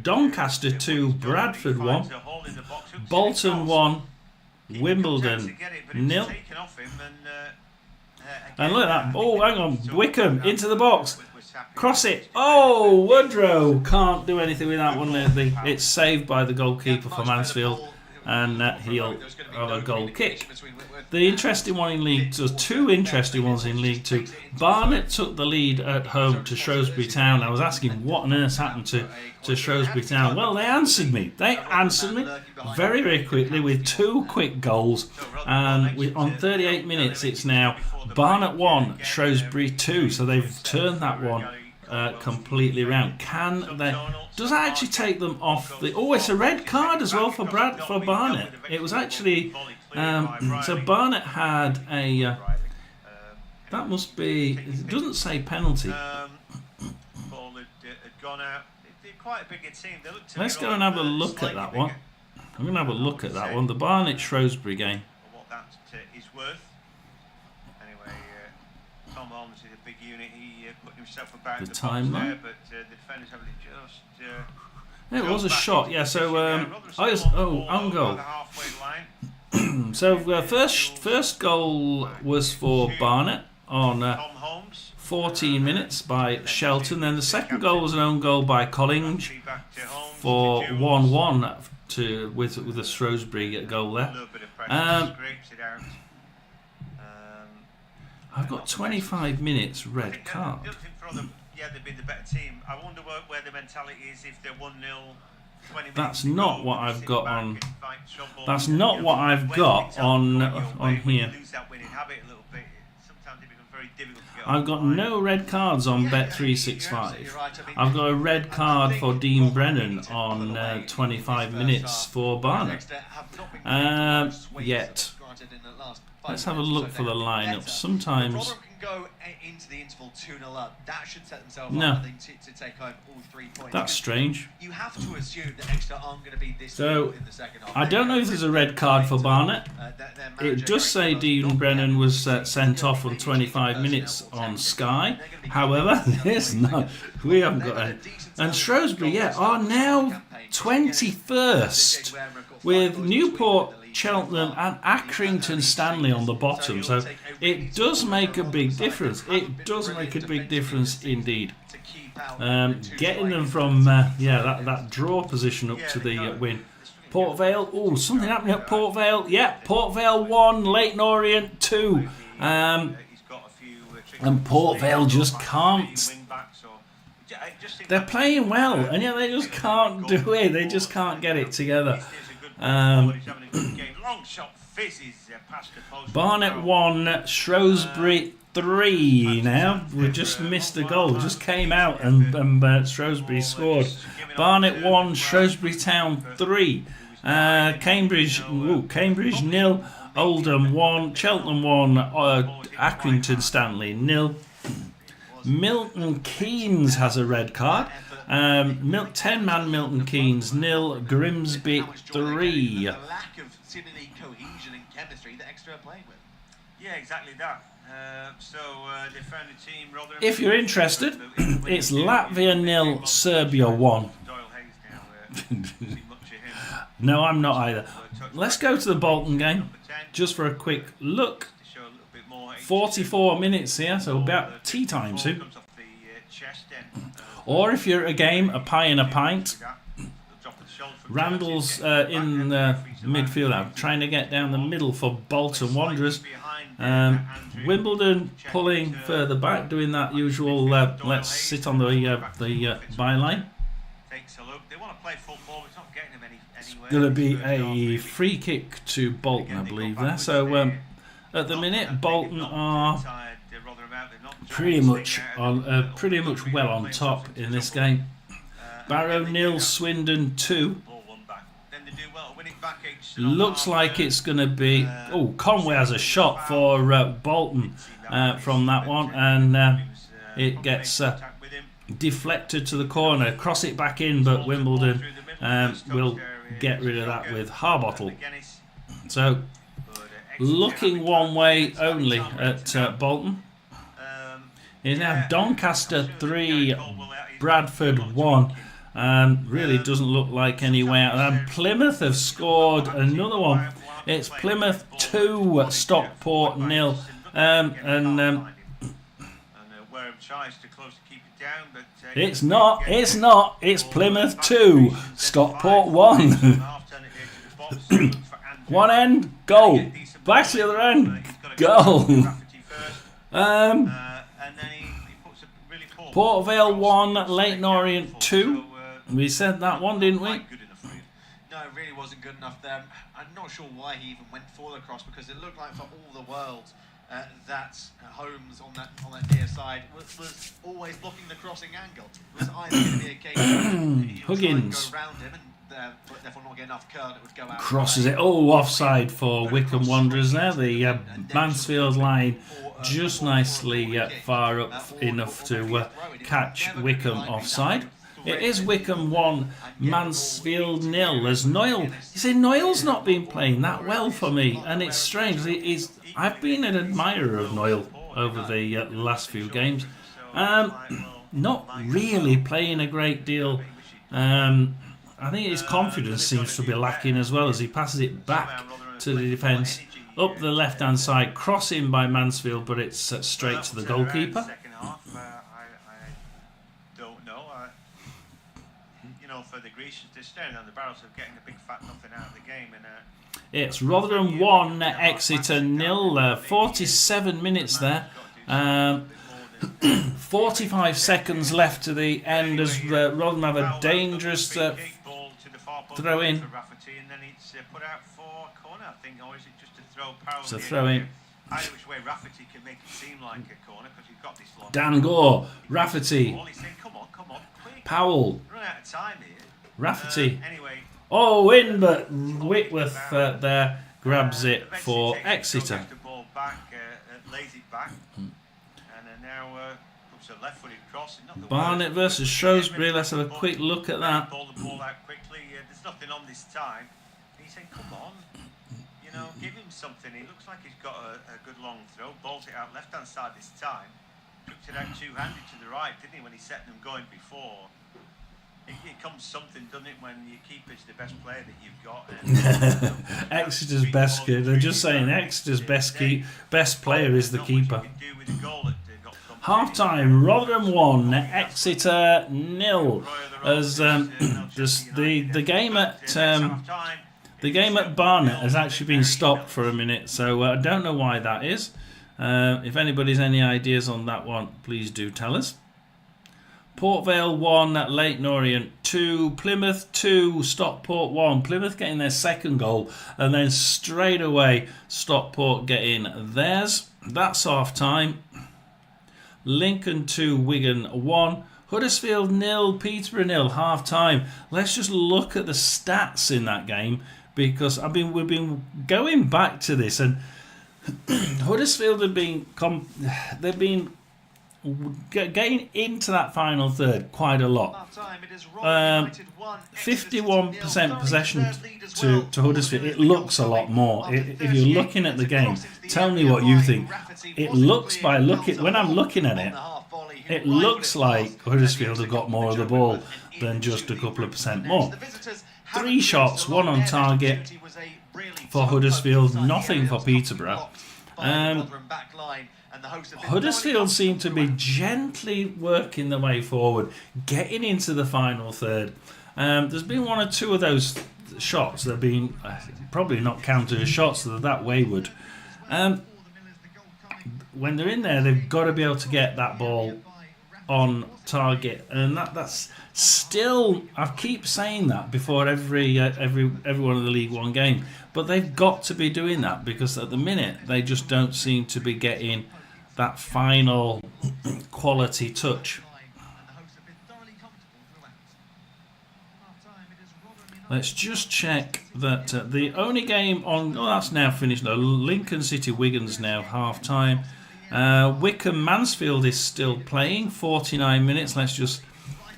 Doncaster 2, Bradford 1, Bolton 1, Wimbledon 0. And look at that. Oh, hang on. Wickham into the box. Cross it. Oh, Woodrow can't do anything with that one. It's saved by the goalkeeper for Mansfield, and he'll have a goal kick. The interesting one in League 2, two interesting ones in League 2. Barnet took the lead at home to Shrewsbury Town. I was asking what on earth happened to Shrewsbury Town. Well, they answered me. They answered me very quickly with 2 quick goals. And on 38 minutes, it's now Barnet 1, Shrewsbury 2. So they've turned that one completely round. Does that actually take them off the? Oh, it's a red card as well for Barnet. It was actually so Barnet had a. That must be. It doesn't say penalty. Ball had gone out. They're quite a bigger team. Let's go and have a look at that one. I'm going to have a look at that one. The Barnet Shrewsbury game. What that is worth. Anyway, Tom Holmes is a big unit. He put himself about The the box timeline. there, but the defenders haven't just. It was a shot, yeah. So own goal. So first goal was for Barnet on 14 minutes by Shelton. Then the second goal was an own goal by Collins for 1-1 with a Shrewsbury goal there. I've got 25 minutes red card. Yeah, they've been the better team. I wonder where the mentality is if they're 1-0. That's not what I've got on. That's not what I've got on here. I've got no red cards on Bet365. I've got a red card for Dean Brennan on 25 minutes for Barnet. Yet. Let's have a look for the lineup. Sometimes. Go into the interval 2-0 up. That should set themselves No. up, I think, to take home all 3 points. That's strange. You have to assume that Exeter aren't going to be this So, in the second half. I don't know if there's a red card for Barnet. It does say Dean Brennan was sent off on 25 minutes on Sky. However, there's not. We haven't got any. And Shrewsbury, are now 21st with Newport, Cheltenham and Accrington Stanley on the bottom. So it does make a big difference. It does make a big difference indeed. Getting them from that draw position up to the win. Port Vale, something happening at Port Vale. Yeah, Port Vale 1, Leyton Orient 2. And Port Vale just can't. They're playing well, and yet they just can't do it. They just can't get it together. Barnet 1, Shrewsbury 3 now. We just missed a goal. Just came out and Shrewsbury scored. Barnet 1, Shrewsbury Town 3. Cambridge 0, Oldham 1, Cheltenham 1, Accrington Stanley 0. Milton Keynes has a red card. 10-man Milton Keynes 0, Grimsby 3. lack of seemingly cohesion and chemistry that Exeter are playing with. Yeah, exactly that. They found a team. If you're interested, it's Latvia 0, Serbia 1. No, I'm not either. Let's go to the Bolton game just for a quick look. 44 minutes here, so about tea time soon. Or if you're at a game, a pie and a pint. Randall's in the midfield now, trying to get down the middle for Bolton Wanderers. Wimbledon pulling further back, doing that usual let's sit on the byline. It's going to be a free kick to Bolton, I believe there. So at the minute, Bolton are pretty much well on top in this game. Barrow 0, Swindon 2. Looks like it's going to be. Conway has a shot for Bolton from that one, and it gets deflected to the corner. Cross it back in, but Wimbledon will get rid of that with Harbottle. So, looking one way only at Bolton. It's now Doncaster 3, Bradford 1. Really doesn't look like any way out. And Plymouth have scored another one. It's Plymouth 2, Stockport 0. It's not. It's Plymouth 2, Stockport 1. One end, goal. Back to the other end, goal. Port Vale 1, Leyton Orient 2. We said that one, didn't we? No, it really wasn't good enough there. I'm not sure why he even went for the cross, because it looked like for all the world that Holmes on that near side was always blocking the crossing angle. It was either going to be a case of Huggins go around him and therefore not get enough curl, it would go out. Crosses it. Offside for Wycombe Wanderers there. The Mansfield line just nicely far up enough to catch Wycombe offside. It is Wycombe 1, Mansfield 0. As Noyle, you see, Noyle's not been playing that well for me, and it's strange. I've been an admirer of Noyle over the last few games. Not really playing a great deal. I think his confidence seems to be lacking as well as he passes it back to the defence. Up the left-hand side, crossing by Mansfield, but it's straight to the goalkeeper. Second half, I don't know. You know, for the Grecians, they're staring on the barrels of getting a big fat nothing out of the game. And it's Rotherham 1, Exeter 0. 47 minutes there. 45 seconds left to the end as Rotherham have a dangerous throw in. And then it's put out for corner, I think, or is it just a throw? It's a throw in. Either which way, Rafferty can make it seem like a corner because you've got this long. Dan Gore, Rafferty, He's saying, come on, quick. Powell, Run out of time here. Rafferty. Anyway. Oh, in, but Whitworth there grabs it for Exeter. The ball back, lays it back, and now puts a left-footed cross. Barnet versus Shrewsbury. Let's have a quick look at that. Ball the ball out quickly. There's nothing on this time. He's saying, "Come on, you know, give him something." He looks like he's got a good long throw. Balls it out left-hand side this time. Chucked it out two-handed to the right, didn't he? When he set them going before. It comes something, doesn't it, when your keeper's the best player that you've got. And, Exeter's best keeper. They're just saying Exeter's best player is the keeper. Half time, Rotherham 1, Exeter 0. As the game at Barnet has actually been stopped for a minute, so I don't know why that is. If anybody's any ideas on that one, please do tell us. Port Vale 1, Leyton Orient 2, Plymouth 2, Stockport 1. Plymouth getting their second goal, and then straight away Stockport getting theirs. That's half time. Lincoln 2, Wigan 1, Huddersfield 0, Peterborough 0, half time. Let's just look at the stats in that game because we've been going back to this, and Huddersfield have been getting into that final third quite a lot. 51% possession to Huddersfield. It looks a lot more. If you're looking at the game, tell me what you think. It looks when I'm looking at it, it looks like Huddersfield have got more of the ball than just a couple of percent more. 3 shots, 1 on target for Huddersfield, nothing for Peterborough. Huddersfield seem to be gently working their way forward, getting into the final third. There's been 1 or 2 of those shots that have been probably not counted as shots, they're that wayward. When they're in there, they've got to be able to get that ball on target, and that's still, I keep saying that before every one of the League One game, but they've got to be doing that because at the minute they just don't seem to be getting that final quality touch. Let's just check that the only game on... Oh, that's now finished. No, Lincoln City Wigan's now half-time. Wycombe Mansfield is still playing, 49 minutes. Let's just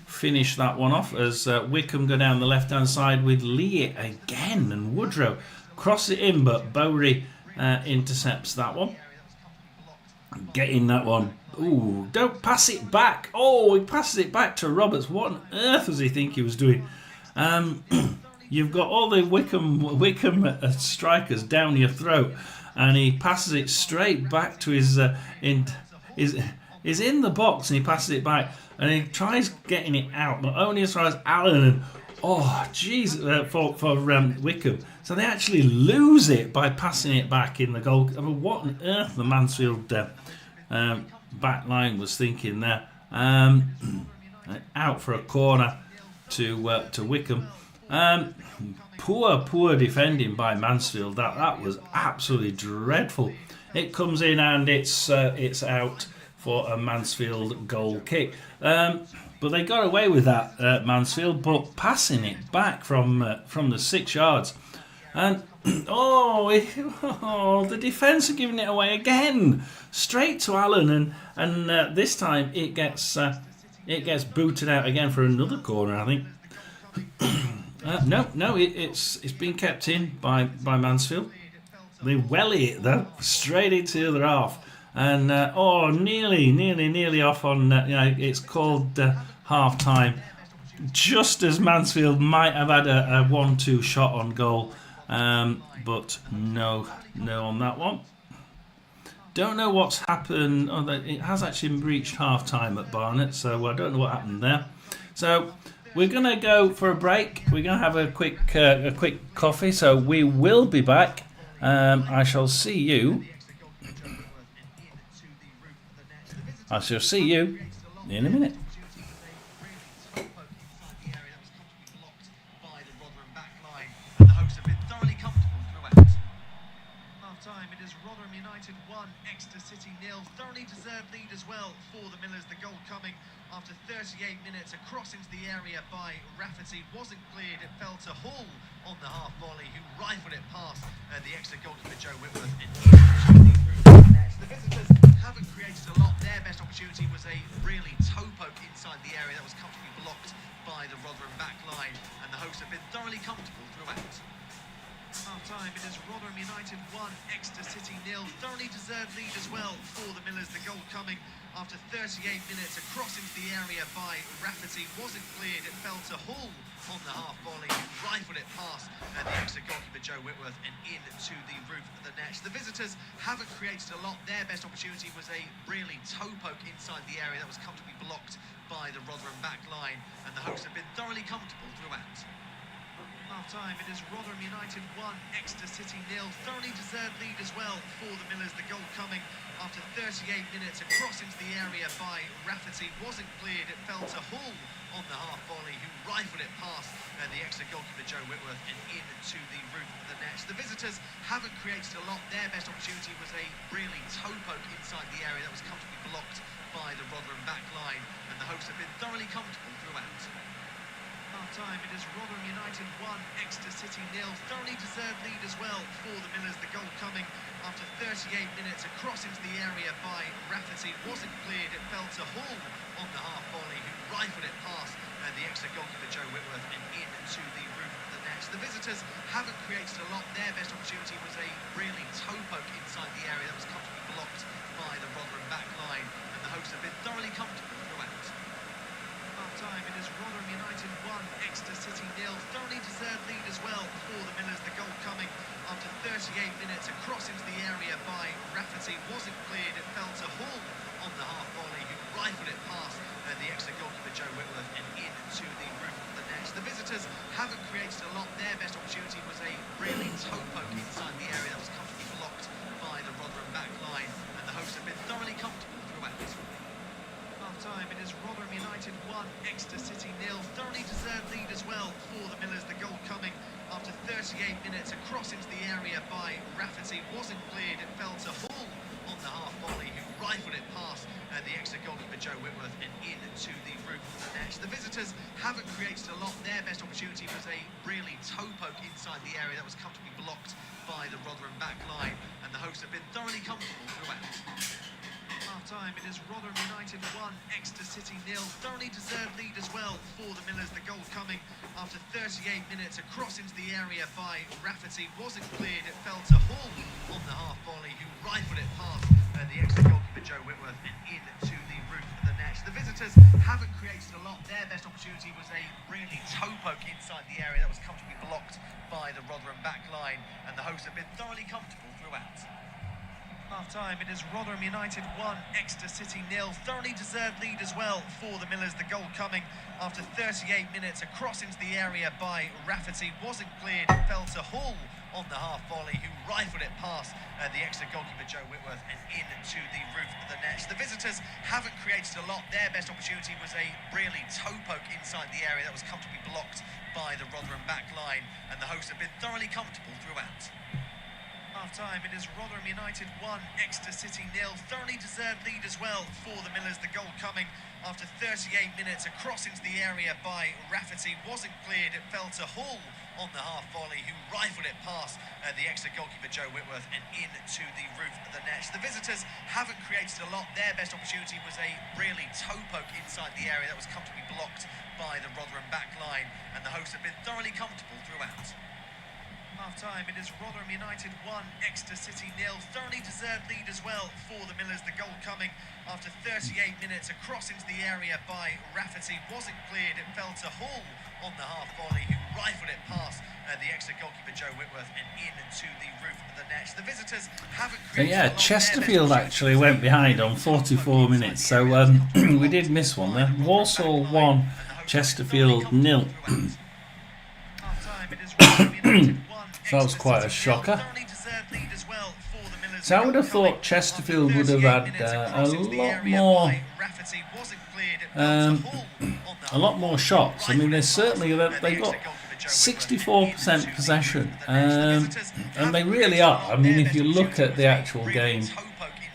finish that one off as Wycombe go down the left-hand side with Lee again, and Woodrow cross it in, but Bowry intercepts that one. Getting that one. Ooh, don't pass it back. Oh, he passes it back to Roberts. What on earth does he think he was doing? You've got all the Wycombe strikers down your throat, and he passes it straight back to his is in the box, and he passes it back, and he tries getting it out, but only as far as Allen, and oh jeez, for Wycombe. So they actually lose it by passing it back in the goal. I mean, what on earth the Mansfield back line was thinking there. Out for a corner to Wycombe. Poor defending by Mansfield. That was absolutely dreadful. It comes in and it's out for a Mansfield goal kick. But they got away with that, Mansfield, but passing it back from the 6 yards. And the defence are giving it away again, straight to Allen, and this time it gets booted out again for another corner, I think. It's been kept in by Mansfield. They welly it though, straight into the other half. And nearly off on. It's called half time. Just as Mansfield might have had a 1-2 shot on goal, but no on that one. Don't know what's happened. Oh, it has actually reached half time at Barnet, so I don't know what happened there. So we're going to go for a break. We're going to have a quick coffee. So we will be back. I shall see you in a minute. Time. It is Rotherham United 1, Exeter City 0. Thoroughly deserved lead as well for the Millers. The goal coming after 38 minutes. A cross into the area by Rafferty wasn't cleared. It fell to Hull on the half volley, who rifled it past the Exeter goalkeeper Joe Whitworth. And the visitors haven't created a lot. Their best opportunity was a really toe poke inside the area that was comfortably blocked by the Rotherham back line, and the hosts have been thoroughly comfortable throughout. Half time, it is Rotherham United 1, Exeter City 0. Thoroughly deserved lead as well for the Millers. The goal coming after 38 minutes. A cross into the area by Rafferty wasn't cleared. It fell to Hull on the half volley, who rifled it past the Exeter goalkeeper Joe Whitworth and into the roof of the net. The visitors haven't created a lot. Their best opportunity was a really toe poke inside the area that was comfortably blocked by the Rotherham back line, and the hosts have been thoroughly comfortable throughout. Half time, it is Rotherham United 1, Exeter City 0. Thoroughly deserved lead as well for the Millers. The goal coming after 38 minutes. A cross into the area by Rafferty wasn't cleared. It fell to Hull on the half volley, who rifled it past the Exeter goalkeeper Joe Whitworth and into the roof of the net. The visitors haven't created a lot. Their best opportunity was a really toe poke inside the area that was comfortably blocked by the Rotherham back line, and the hosts have been thoroughly comfortable throughout. Time. It is Rotherham United 1, Exeter City 0. Thoroughly deserved lead as well for the Millers. The goal coming after 38 minutes. A cross into the area by Rafferty wasn't cleared. It fell to Hull on the half volley, who rifled it past the Exeter goalkeeper Joe Whitworth and into the roof of the net. The visitors haven't created a lot. Their best opportunity was a really toe poke inside the area that was comfortably blocked by the Rotherham back line, and the hosts have been thoroughly comfortable throughout. Time. It is Rotherham United 1, Exeter City 0. Thoroughly deserved lead as well for the Millers. The goal coming after 38 minutes. A cross into the area by Rafferty wasn't cleared. It fell to Hull on the half volley, who rifled it past the Exeter goalkeeper Joe Whitworth and into the roof of the net. The visitors haven't created a lot. Their best opportunity was a really toe poke inside the area that was comfortably blocked by the Rotherham back line, and the hosts have been thoroughly comfortable throughout. Time. It is Rotherham United 1, Exeter City 0. Thoroughly deserved lead as well for the Millers. The goal coming after 38 minutes. A cross into the area by Rafferty wasn't cleared. It fell to Hull on the half volley, who rifled it past the Exeter goalkeeper Joe Whitworth and into the roof of the net. The visitors haven't created a lot. Their best opportunity was a really toe poke inside the area that was comfortably blocked by the Rotherham back line, and the hosts have been thoroughly comfortable throughout. Time. It is Rotherham United 1, Exeter City 0. Thoroughly deserved lead as well for the Millers. The goal coming after 38 minutes. A cross into the area by Rafferty wasn't cleared. It fell to Hull on the half volley, who rifled it past the Exeter goalkeeper Joe Whitworth and into the roof of the net. The visitors haven't created a lot. Their best opportunity was a really toe poke inside the area that was comfortably blocked by the Rotherham back line, and the hosts have been thoroughly comfortable throughout. Half time, it is Rotherham United 1, Exeter City 0. Thoroughly deserved lead as well for the Millers. The goal coming after 38 minutes. A cross into the area by Rafferty wasn't cleared. It fell to Hull on the half volley, who rifled it past the Exeter goalkeeper Joe Whitworth and into the roof of the net. The visitors haven't created a lot. Their best opportunity was a really toe poke inside the area that was comfortably blocked by the Rotherham back line, and the hosts have been thoroughly comfortable throughout. Half time, it is Rotherham United 1, Exeter City 0. Thoroughly deserved lead as well for the Millers. The goal coming after 38 minutes. A cross into the area by Rafferty wasn't cleared. It fell to Hull on the half volley, who rifled it past the Exeter goalkeeper Joe Whitworth and into the roof of the net. The visitors haven't created a lot. Their best opportunity was a really toe poke inside the area that was comfortably blocked by the Rotherham back line, and the hosts have been thoroughly comfortable throughout. Half-time, it is Rotherham United 1, Exeter City 0. Thoroughly deserved lead as well for the Millers. The goal coming after 38 minutes. A cross into the area by Rafferty wasn't cleared. It fell to Hall on the half volley, who rifled it past the Exeter goalkeeper Joe Whitworth and into the roof of the net. The visitors haven't created. Yeah, Chesterfield actually went behind on 44 minutes, so we did miss one there. Walsall 1, Chesterfield 0. So that was quite a shocker. So I would have thought Chesterfield would have had a lot more shots. I mean, they got 64% possession, and they really are. I mean, if you look at the actual game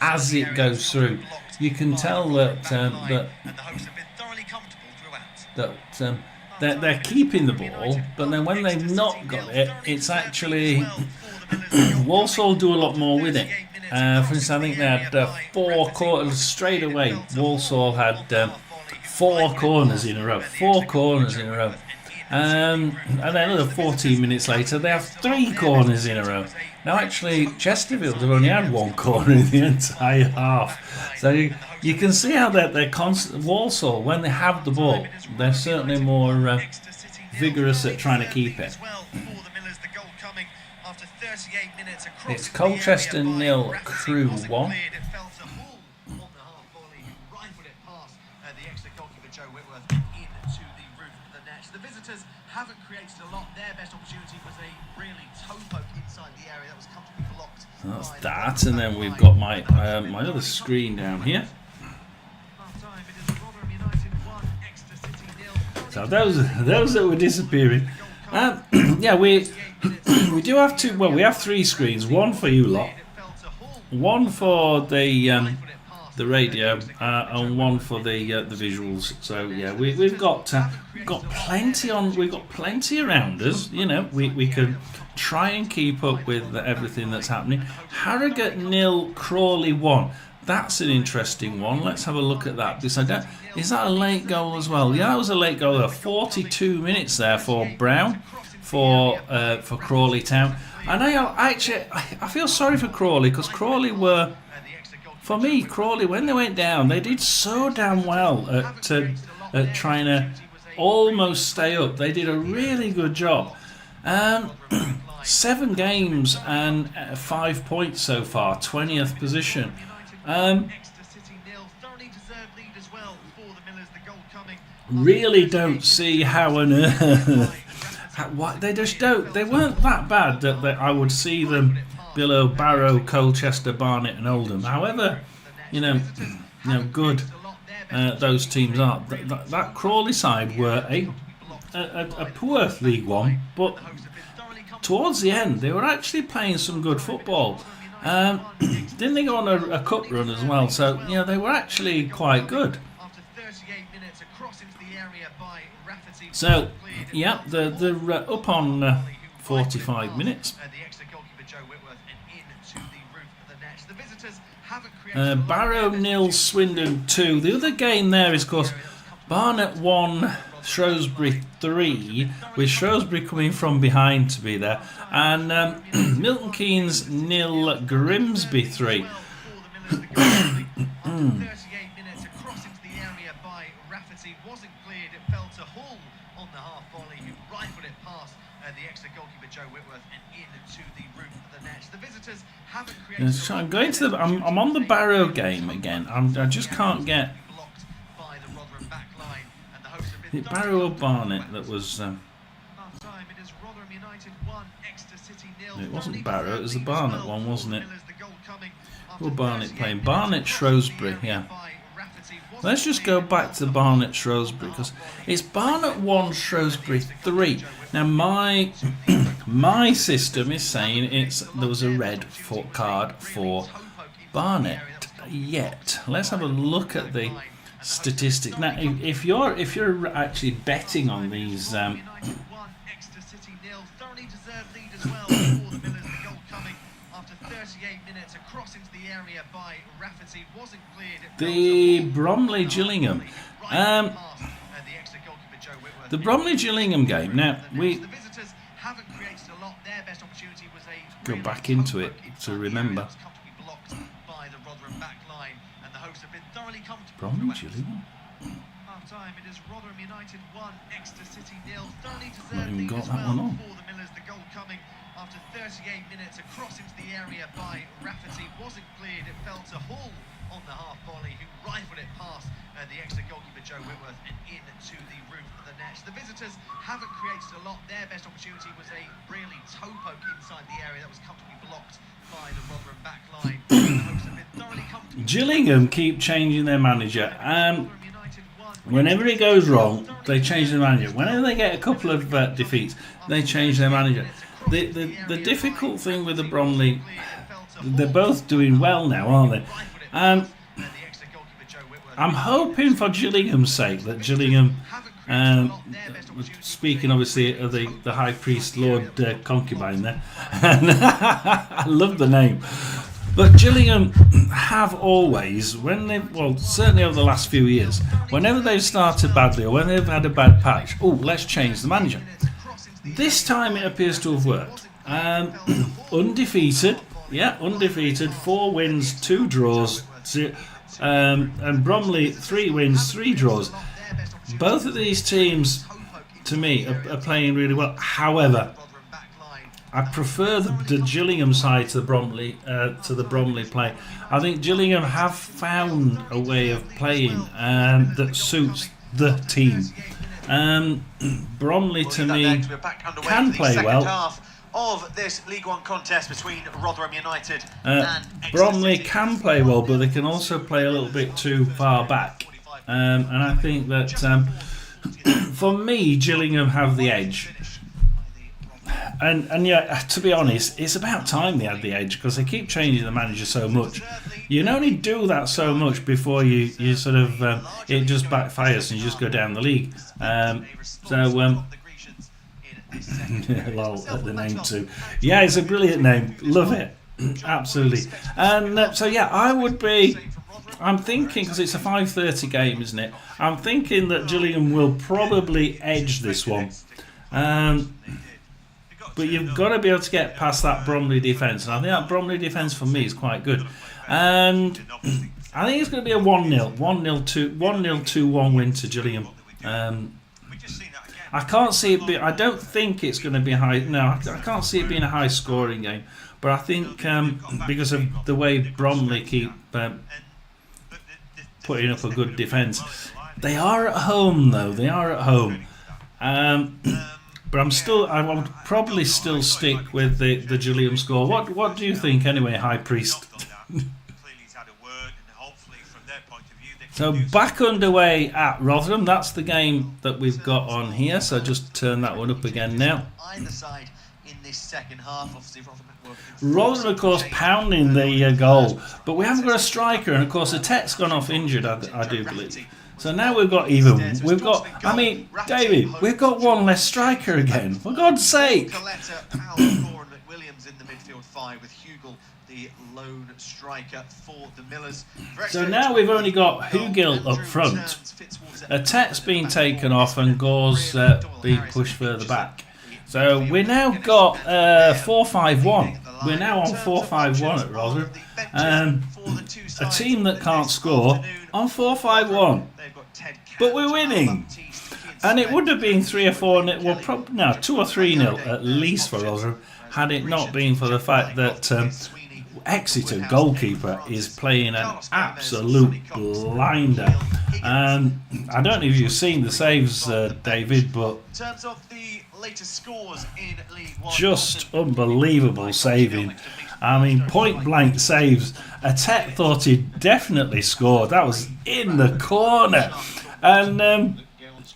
as it goes through, you can tell that they're keeping the ball, but then when they've not got it, it's actually Walsall do a lot more with it. For instance, I think they had 4 corners straight away. Walsall had 4 corners in a row. 4 corners in a row. And then another 14 minutes later, they have 3 corners in a row. Now, actually, Chesterfield have only had 1 corner in the entire half. So you can see how they're constant. Walsall, when they have the ball, they're certainly more vigorous at trying to keep it. It's Colchester 0, Crewe 1. The visitors haven't created a lot. Their best opportunity was a really toe poke inside the area that was comfortably blocked. That's that, and then we've got my my other screen down here. So those that were disappearing. Yeah, we do have 2. Well, we have 3 screens. One for you lot, one for the radio, and one for the visuals. So yeah, we've got plenty on. We've got plenty around us. You know, we can try and keep up with everything that's happening. Harrogate 0, Crawley 1. That's an interesting one. Let's have a look at that. Because is that a late goal as well? Yeah, that was a late goal. 42 minutes there for Brown for Crawley Town. And I feel sorry for Crawley, because Crawley were. For me, Crawley, when they went down, they did so damn well at trying to almost stay up. They did a really good job. 7 games and 5 points so far, 20th position. Really don't see how on earth. They just don't. They weren't that bad that I would see them below Barrow, Colchester, Barnet and Oldham. However, you know good those teams are. That Crawley side were a poor League One, but towards the end they were actually playing some good football. Didn't they go on a cup run as well? So they were actually quite good. So yeah, they're up on 45 minutes. Barrow 0, Swindon 2. The other game there is, of course, Barnet 1, Shrewsbury 3, with Shrewsbury coming from behind to be there, and Milton Keynes 0, Grimsby 3. I'm going to I'm on the Barrow game again. I just can't get the Barrow or Barnet that was. It wasn't Barrow. It was the Barnet one, wasn't it? Who were Barnet playing? Barnet Shrewsbury. Yeah. Let's just go back to Barnet Shrewsbury, because it's Barnet 1, Shrewsbury 3. Now my system is saying there was a red card for Barnet. Yet let's have a look at the statistics. Now, if you're actually betting on these. The Bromley Gillingham. The Bromley Gillingham game. Now the visitors haven't created a lot. Their best opportunity go back into it to remember. Bromley, Gillingham. Half-time, it is Rotherham United 1, Exeter City 0. Thoroughly Not even deserved lead got as that well one on. for the Millers. The goal coming after 38 minutes. A cross into the area by Rafferty wasn't cleared. It fell to Hall on the half volley, who rifled it past the Exeter goalkeeper Joe Whitworth and into the roof of the net. The visitors haven't created a lot. Their best opportunity was a really toe poke inside the area that was comfortably blocked by the Rotherham back line. The hosts have been thoroughly comfortable. Gillingham keep changing their manager. Whenever it goes wrong, they change the manager. Whenever they get a couple of defeats, they change their manager. The difficult thing with the Bromley, they're both doing well now, aren't they? I'm hoping for Gillingham's sake that Gillingham, speaking obviously of the High Priest Lord Concubine there, I love the name. But Gillingham have always, certainly over the last few years, whenever they've started badly or when they've had a bad patch, let's change the manager. This time it appears to have worked. Undefeated, 4 wins, 2 draws, and Bromley 3 wins, 3 draws. Both of these teams, to me, are playing really well. However, I prefer the Gillingham side to the Bromley play. I think Gillingham have found a way of playing that suits the team. Bromley, to me, can play well. Of this League One contest between Rotherham United and Bromley can play well, but they can also play a little bit too far back. And I think that for me, Gillingham have the edge. And yeah, to be honest, it's about time they had the edge because they keep changing the manager so much. You can only do that so much before you sort of it just backfires and you just go down the league. Lol at the name too. Yeah, it's a brilliant name. Love it. Absolutely. And I'm thinking, because it's a 5:30 game, isn't it? I'm thinking that Gillingham will probably edge this one. But you've got to be able to get past that Bromley defence. And I think that Bromley defence for me is quite good. And I think it's going to be a 1-0. 2-1 win to Gillingham. I can't see it I don't think it's going to be high. No, I can't see it being a high scoring game. But I think because of the way Bromley keep putting up a good defence. They are at home though. They are at home. But I would probably still stick with the Gillingham score. What do you think anyway, High Priest? So back underway at Rotherham. That's the game that we've got on here. So just turn that one up again now. Rotherham, of course, pounding the goal. But we haven't got a striker. And, of course, the Tet's gone off injured, I do believe. So now we've got David, we've got one less striker again. For God's sake. So now we've only got Hugill up front. Tet's been taken off and Gore's being pushed further back. So we've now got 4-5-1. We're now on 4-5-1 at Rotherham. A team that can't score on 4-5-1. But we're winning. And it would have been 3 or 4 nil, well, 2 or 3 nil at least for Rotherham, had it not been for the fact that Exeter goalkeeper is playing an absolute blinder. I don't know if you've seen the saves, David, but just unbelievable saving. I mean, point blank saves. Tet thought he'd definitely scored. That was in the corner. And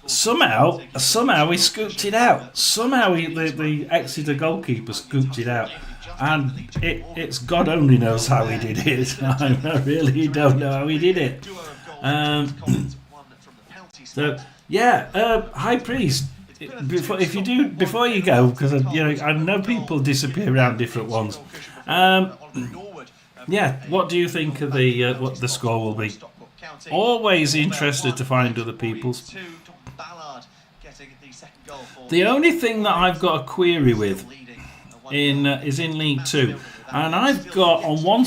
somehow he scooped it out. Somehow the Exeter goalkeeper scooped it out. And it's God only knows how he did it. I really don't know how he did it. High Priest. Before you go, because I know people disappear around different ones. What do you think of what the score will be? Always interested to find other people's. The only thing that I've got a query with is in League Two, and I've got on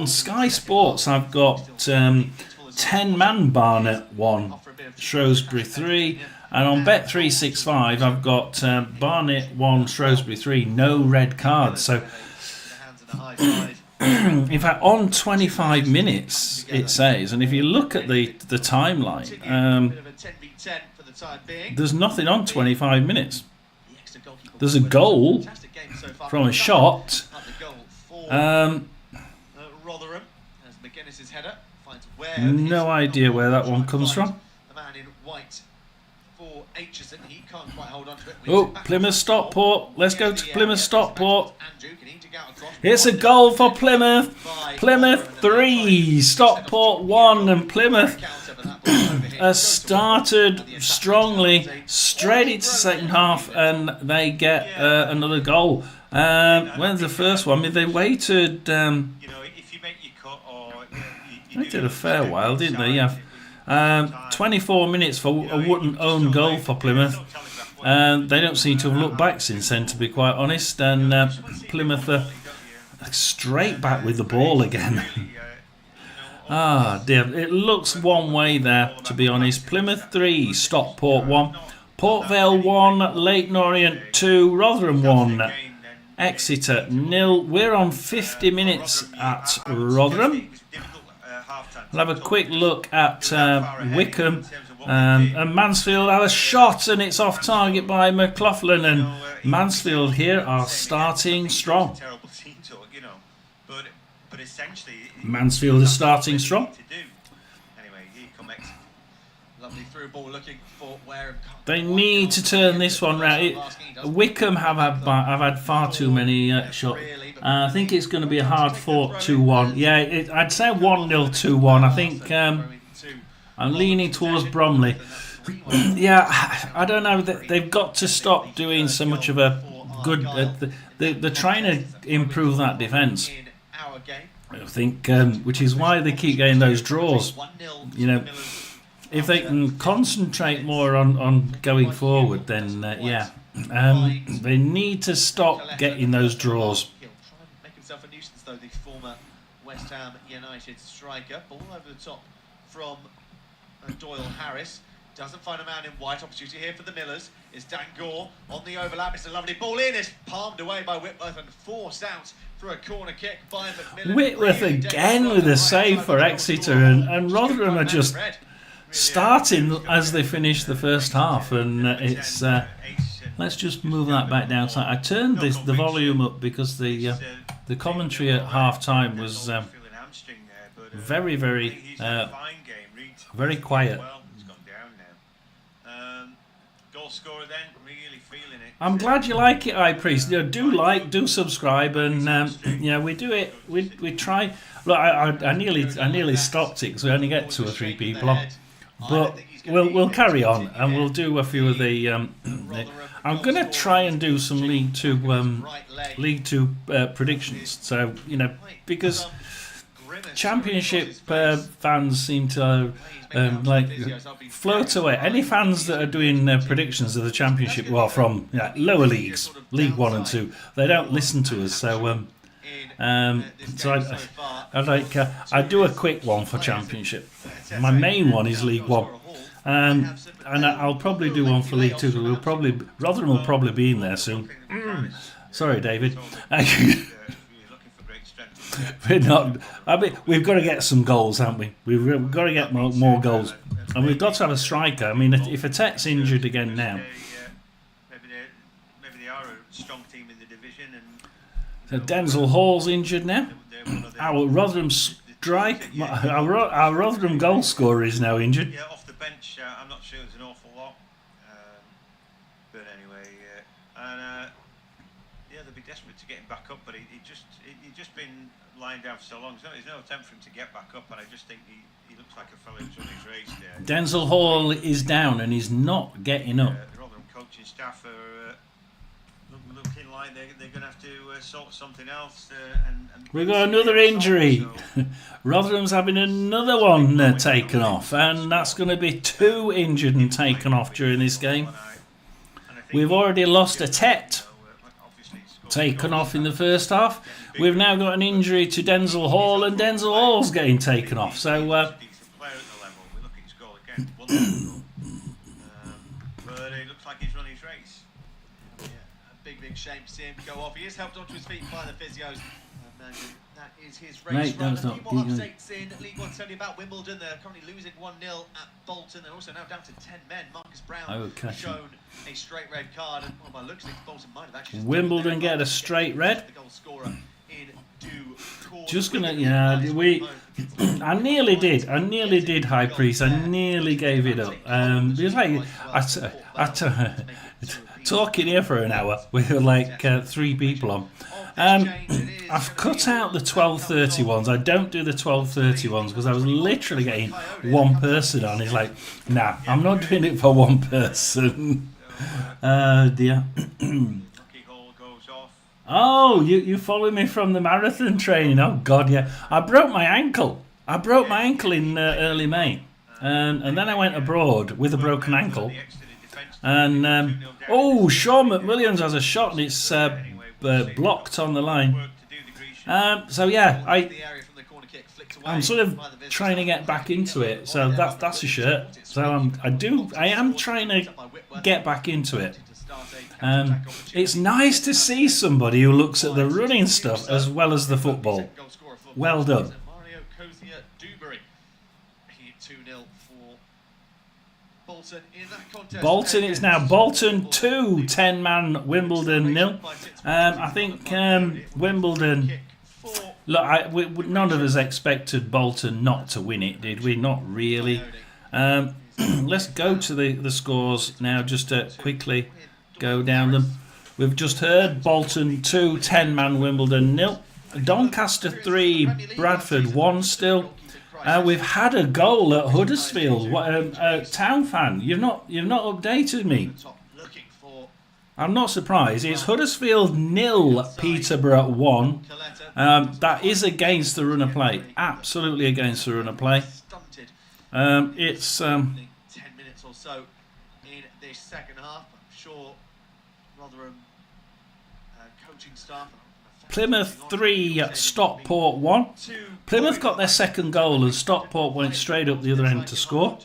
Sky Sports I've got 10-man Barnet 1, Shrewsbury 3, and on Bet365 I've got Barnet 1, Shrewsbury 3, no red cards. So in fact, on 25 minutes it says, and if you look at the timeline, there's nothing on 25 minutes. There's a goal from a shot. No idea where that one comes from. Oh, Plymouth Stockport. Let's go to Plymouth Stockport. It's a goal for Plymouth. Plymouth 3, Stockport 1, and Plymouth has started strongly straight into second half, and they get another goal. When's the first one? I mean, they waited. They did a fair while, didn't they? Yeah. 24 minutes for a wooden own goal for Plymouth. They don't seem to have looked back since then, to be quite honest. And Plymouth are straight back with the ball again. Ah, dear. It looks one way there, to be honest. Plymouth 3, Stockport 1, Port Vale 1, Leyton Orient 2, Rotherham 1, Exeter 0. We're on 50 minutes at Rotherham. I'll have a quick look at Wickham. And Mansfield have a shot, and it's off target by McLaughlin. And Mansfield here are starting strong. Mansfield is starting strong. They need to turn this one round. Wickham have had far too many shots. I think it's going to be a hard fought 2-1. Yeah, I'd say 1-0, 2-1. I think I'm leaning towards Bromley. Yeah, I don't know. They've got to stop doing so much of a good. They're trying to improve that defence. I think, which is why they keep getting those draws. You know, if they can concentrate more on going forward, then yeah, they need to stop getting those draws. Make himself a nuisance though, the former West Ham United striker. Ball over the top from Doyle Harris. Doesn't find a man in white. Opportunity here for the Millers. It's Dan Gore on the overlap. It's a lovely ball in. It's palmed away by Whitworth and forced out through a corner kick by McMillan. Whitworth again with a save for Exeter, and Rotherham are just starting as they finish the first half, and it's let's just move that back down. So I turned the volume up because the commentary at half time was very very quiet. I'm glad you like it, High Priest. You know, do subscribe, and we do it. We try. Look, I nearly stopped it because we only get 2 or 3 people on, but we'll carry on, and we'll do a few of the. I'm going to try and do some League Two predictions. So because Championship fans seem to float away. Any fans that are doing predictions of the Championship, well, from lower leagues, League 1 and 2, they don't listen to us. So, I do a quick one for Championship. My main one is League 1, and I'll probably do one for League 2. Rotherham will probably be in there soon. Sorry, David. We're not. I mean, we've got to get some goals, haven't we? We've got to get more goals, and we've got to have a striker. I mean, if Atet's injured again now, maybe they are a strong team in the division. So Denzel Hall's injured now. Our Rotherham our Rotherham goal scorer is now injured. Yeah, off the bench. I'm not sure there's an awful lot, but anyway, they'll be desperate to get him back up, but he's just been lying down for so long. There's no attempt for him to get back up, and I just think he looks like a fellow who's on his race there. Denzel Hall is down, and he's not getting up. The Rotherham coaching staff are looking like they're going to have to sort something else. And We've got another injury. Rotherham's having another one taken off, and that's going to be 2 injured and taken off during this game. We've already lost Atet. taken off in the first half. We've now got an injury to Denzel Hall, and Denzel Hall's getting taken off. So, But it looks like he's running his race. Yeah, a big shame to see him go off. He is helped onto his feet by the physios. That is his race Mate, run. that's A not few more big, updates in League One. Tell you about Wimbledon. They're currently losing 1-0 at Bolton. They're also now down to 10 men. Marcus Brown shown a straight red card, and by looks like Bolton might have actually Wimbledon get a straight red. The goal scorer in due course. Just gonna, I nearly did, High Priest. I nearly gave it up. Because talking here for an hour with like 3 people on. I've cut out the 12:30 ones. I don't do the 12:30 ones because I was literally getting one person on. He's like, nah, I'm not doing it for one person. Dear. Oh, you follow me from the marathon training? Oh God, yeah. I broke my ankle. In early May, and then I went abroad with a broken ankle. And Sean McWilliams has a shot, and it's blocked on the line. So yeah, I'm sort of trying to get back into it. So that's a shirt. So I am trying to get back into it. It's nice to see somebody who looks at the running stuff as well as the football. Well done. Bolton is now Bolton 2, 10-man Wimbledon 0. I think Wimbledon. Look, none of us expected Bolton not to win it, did we? Not really. Let's go to the scores now, just to quickly go down them. We've just heard Bolton 2, 10-man Wimbledon 0. Doncaster 3, Bradford 1 still. We've had a goal at Huddersfield. Town fan, you've not updated me. I'm not surprised. It's Huddersfield 0, Peterborough 1. That is against the run of play. Absolutely against the run of play. It's 10 minutes or so in this second half. I'm sure Rotherham coaching staff. Plymouth 3, Stockport 1. Plymouth got their second goal and Stockport went straight up the other end to score.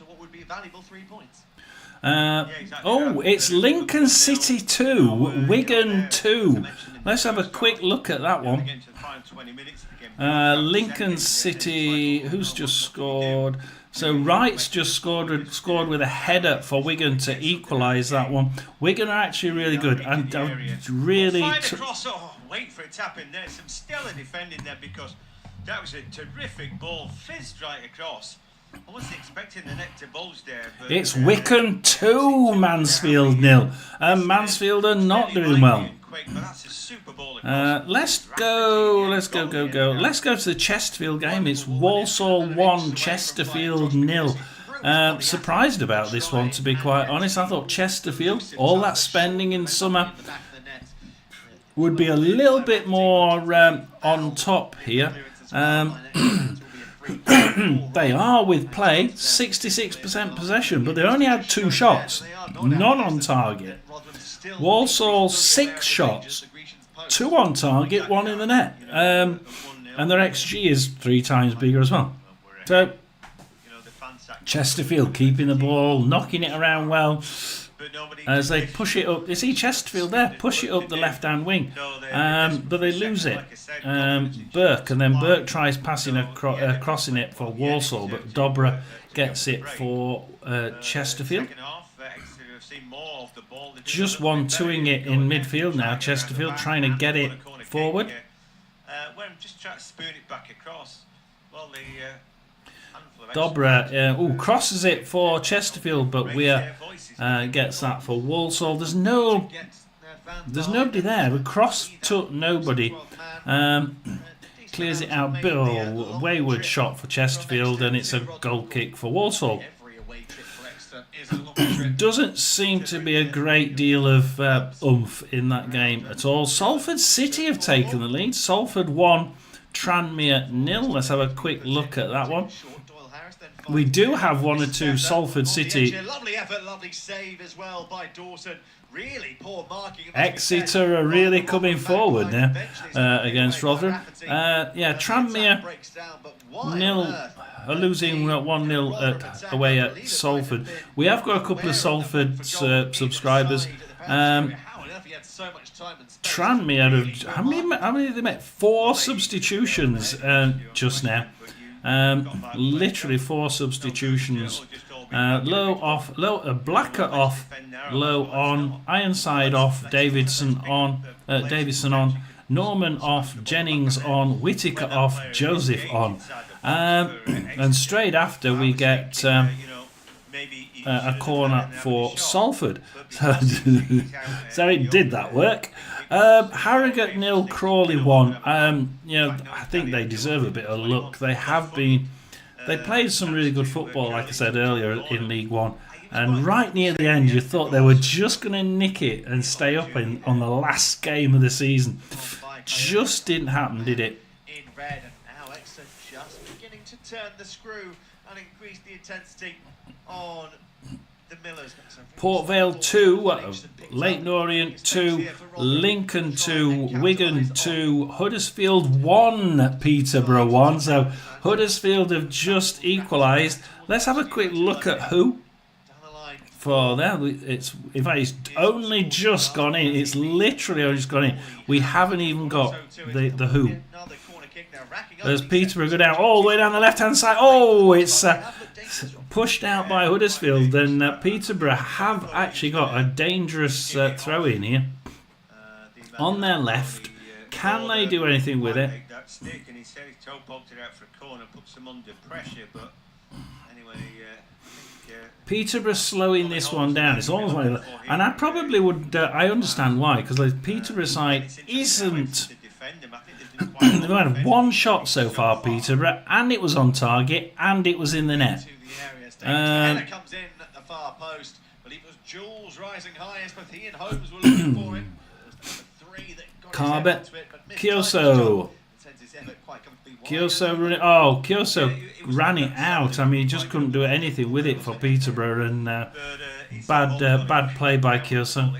It's Lincoln City 2, Wigan 2. Let's have a quick look at that one. Lincoln City, who's just scored? So Wright's just scored with a header for Wigan to equalise that one. Wigan are actually really good, and really. Wait for it to happen. There's some stellar defending there because that was a terrific ball, fizzed right across. I wasn't expecting the net to bulge there. But, it's Wycombe 2, Mansfield 0. And Mansfield are not doing well. Let's go. Let's go to the Chesterfield game. It's Walsall 1, Chesterfield 0. Surprised about this one, to be quite honest. I thought Chesterfield, all that spending in summer, would be a little bit more on top here. They are with play, 66% possession, but they only had 2 shots, none on target. Walsall 6 shots, 2 on target, 1 in the net, and their XG is 3 times bigger as well. So Chesterfield keeping the ball, knocking it around well. As they push it up, you see Chesterfield there, push it up the left-hand wing, but they lose it. Burke, and then Burke tries crossing it for Walsall, but Dobra gets it for Chesterfield. Just 1-2ing it in midfield now. Chesterfield trying to get it forward. Just trying to spoon it back across. Well, Dobra crosses it for Chesterfield, but Weir gets that for Walsall. There's nobody there. The cross took nobody. Clears it out. Wayward shot for Chesterfield, and it's a goal kick for Walsall. Doesn't seem to be a great deal of oomph in that game at all. Salford City have taken the lead. Salford 1, Tranmere 0. Let's have a quick look at that one. we do have one or two Salford City. Lovely effort, lovely save as well by Dawson. Really poor marking. Exeter are really coming forward now against Rotherham. Yeah, Tranmere are losing 1-0 away at Salford. We have got a couple of Salford subscribers. Tranmere, how many have they made? 4 substitutions just now. Literally 4 substitutions. Low off, Blacker off, Low on, Ironside off, Davidson on, Norman off, Jennings on, Whittaker off, Joseph on. And straight after we get a corner for Salford. So it did that work. Harrogate 0, Crawley 1. I think they deserve a bit of luck. They played some really good football, like I said earlier, in League One. And right near the end, you thought they were just going to nick it and stay up on the last game of the season. Just didn't happen, did it? In red, and now Exeter just beginning to turn the screw and increase the intensity on the Millers. Port Vale 2, Leyton Orient 2, Lincoln 2, Wigan 2, Huddersfield 1, Peterborough 1. So Huddersfield have just equalised. Let's have a quick look at who. For them, it's only just gone in. It's literally only just gone in. We haven't even got the who. There's Peterborough go down all the way down the left-hand side. Oh, it's pushed out by Huddersfield. Then Peterborough have actually got a dangerous throw in here on their left. Can they do anything with it? Peterborough slowing this one down. It's almost like, and I probably would. I understand why, because the Peterborough side isn't. They've had one shot so far, Peterborough, and it was on target, and it was in the net. Comes in at the far post. I believe it was Jules rising highest, but he and Holmes were looking for him. Carbet, Kyoso. Kyoso ran it out. I mean, he just couldn't do anything with it for Peterborough, and bad play by Kyoso.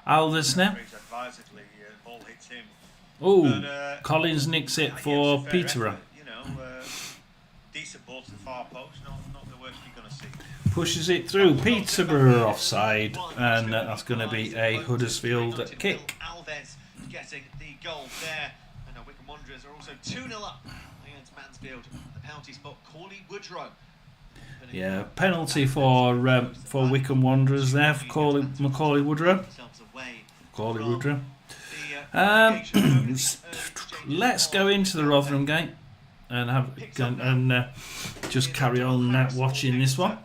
Aldersney. Oh, Collins nicks it for Peterborough. Pushes it through. Peterborough offside, and that's going to be a Huddersfield kick. Alves getting the goal there. And Wycombe Wanderers are also 2-0 up against Mansfield. The penalty spot, Corley Woodrow. Yeah, penalty for Wycombe Wanderers there for Macaulay Woodrow. Corley Woodrow. Let's go into the Rotherham game and just carry on watching this one,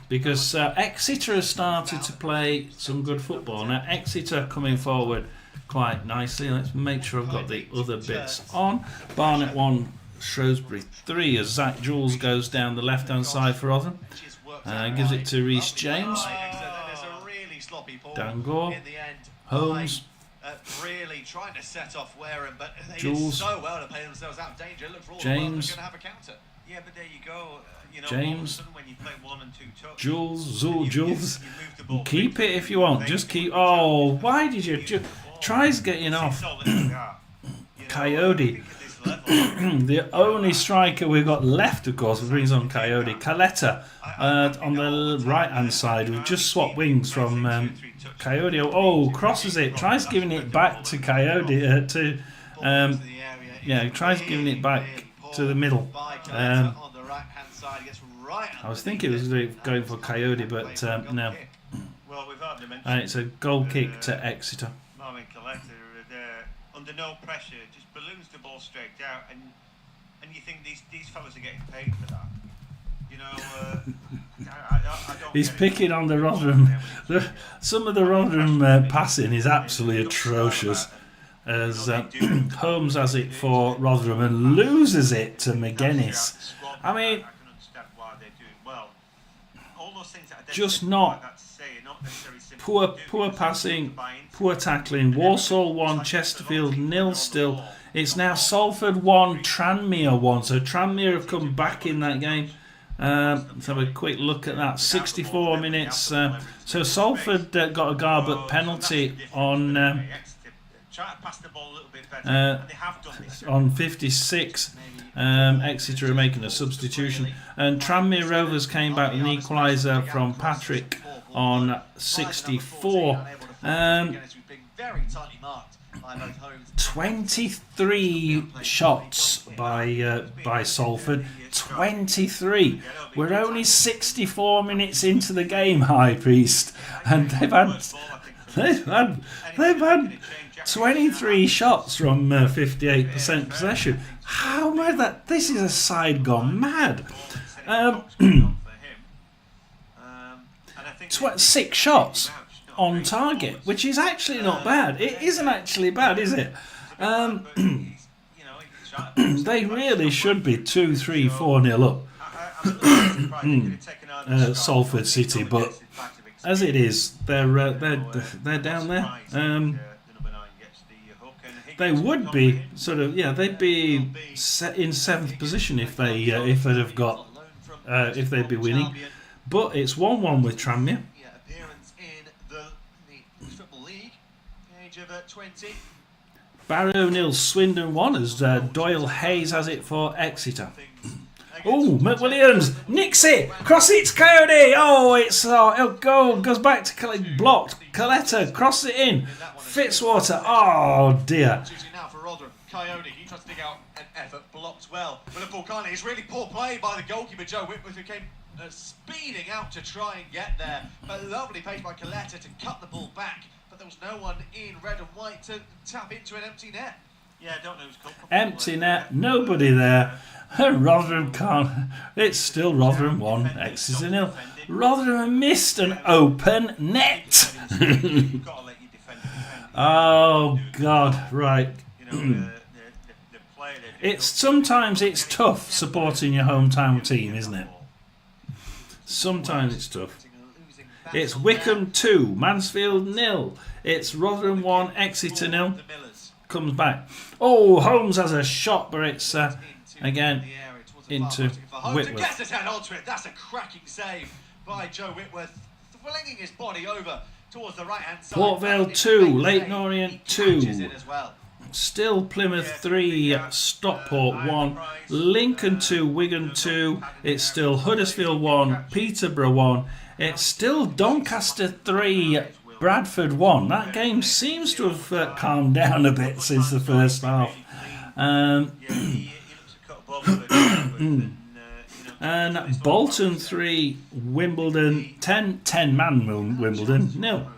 because Exeter has started to play some good football. Now Exeter coming forward quite nicely. Let's make sure I've got the other bits on. Barnet 1, Shrewsbury 3, as Zach Jules goes down the left hand side for Rotherham. Gives it to Reece James. Dan Gore. Holmes. Really trying to set off Wareham, but they Jules. did so well to play themselves out of danger. Look for all James. the going to have a counter. Yeah, but there you go. James. When you play 1 and 2 touch, Jules. Keep it if you want. Just keep. Oh, why did you? Tries getting off. Coyote. The only striker we've got left, of course, brings on Coyote. Caletta on the right hand side. We've just swapped wings from Coyote. Oh, crosses it. Tries giving it back to Coyote. Tries giving it back to the middle. I was thinking it was going for Coyote, but no. And it's a goal kick to Exeter. Marvin Caletta, under no pressure, just balloons the ball straight out, and you think these fellas are getting paid for that. I don't. He's picking on the Rotherham. Some of the Rotherham passing is absolutely atrocious. As Holmes has it for Rotherham and loses it to McGuinness. I mean, I can understand why they're doing well. All those things that I just don't not like that to say, not necessarily simple to do, poor because passing, you buy into poor it. tackling. Walsall 1, Chesterfield 0 still. It's now Salford 1, Tranmere 1. So Tranmere have come back in that game. Let's have a quick look at that. 64 minutes. So Salford got a Garbutt penalty on Try to pass the ball a little bit better, and they have done this. on 56. Exeter are making a substitution, and Tranmere Rovers came back with an equaliser from Patrick on 64. 23 shots by Salford. 23. We're only 64 minutes into the game, High Priest, and they've had 23 shots from 58% possession. How mad that? This is a side gone mad. 6 shots on target, which is actually not bad. It isn't actually bad, is it? They really should be 2-3, 4-0 up. Salford City, but as it is, they're down there. They would be they'd be set in 7th position if they'd have got if they'd be winning. But it's 1-1 with Tranmere. Appearance in the Football League, age of 20. Barrow 0, Swindon 1 as Doyle Hayes has it for Exeter. Oh, McWilliams nicks it, cross it to Coyote. Oh, it's goes back to blocked. Coletta cross it in. Fitzwater. Oh dear. Now for Rotherham. Coyote, he tries to dig out an effort, blocked well. But Liverpool can't. It's really poor play by the goalkeeper Joe Whitworth, who came speeding out to try and get there. But lovely pace by Coletta to cut the ball back. But there was no one in red and white to tap into an empty net. Yeah, I don't know who's come. Empty net, nobody there. Rotherham can't. It's still Rotherham 1, Exeter 0. Rotherham missed an open net. Oh God, right. Sometimes it's tough supporting your hometown team, isn't it? Sometimes it's tough. It's Wickham 2, Mansfield 0. It's Rotherham 1, Exeter 0. Comes back. Oh, Holmes has a shot, but it's again into Whitworth. Gets his head onto it. That's a cracking save by Joe Whitworth, flinging his body over towards the right hand side. Port Vale 2, Leyton Orient 2. Still Plymouth 3, Stockport 1, Lincoln 2, Wigan 2. It's still Huddersfield 1, Peterborough 1. It's still Doncaster 3, Bradford 1. That game seems to have calmed down a bit since the first half. And Bolton 3, Wimbledon 10-man Wimbledon 0.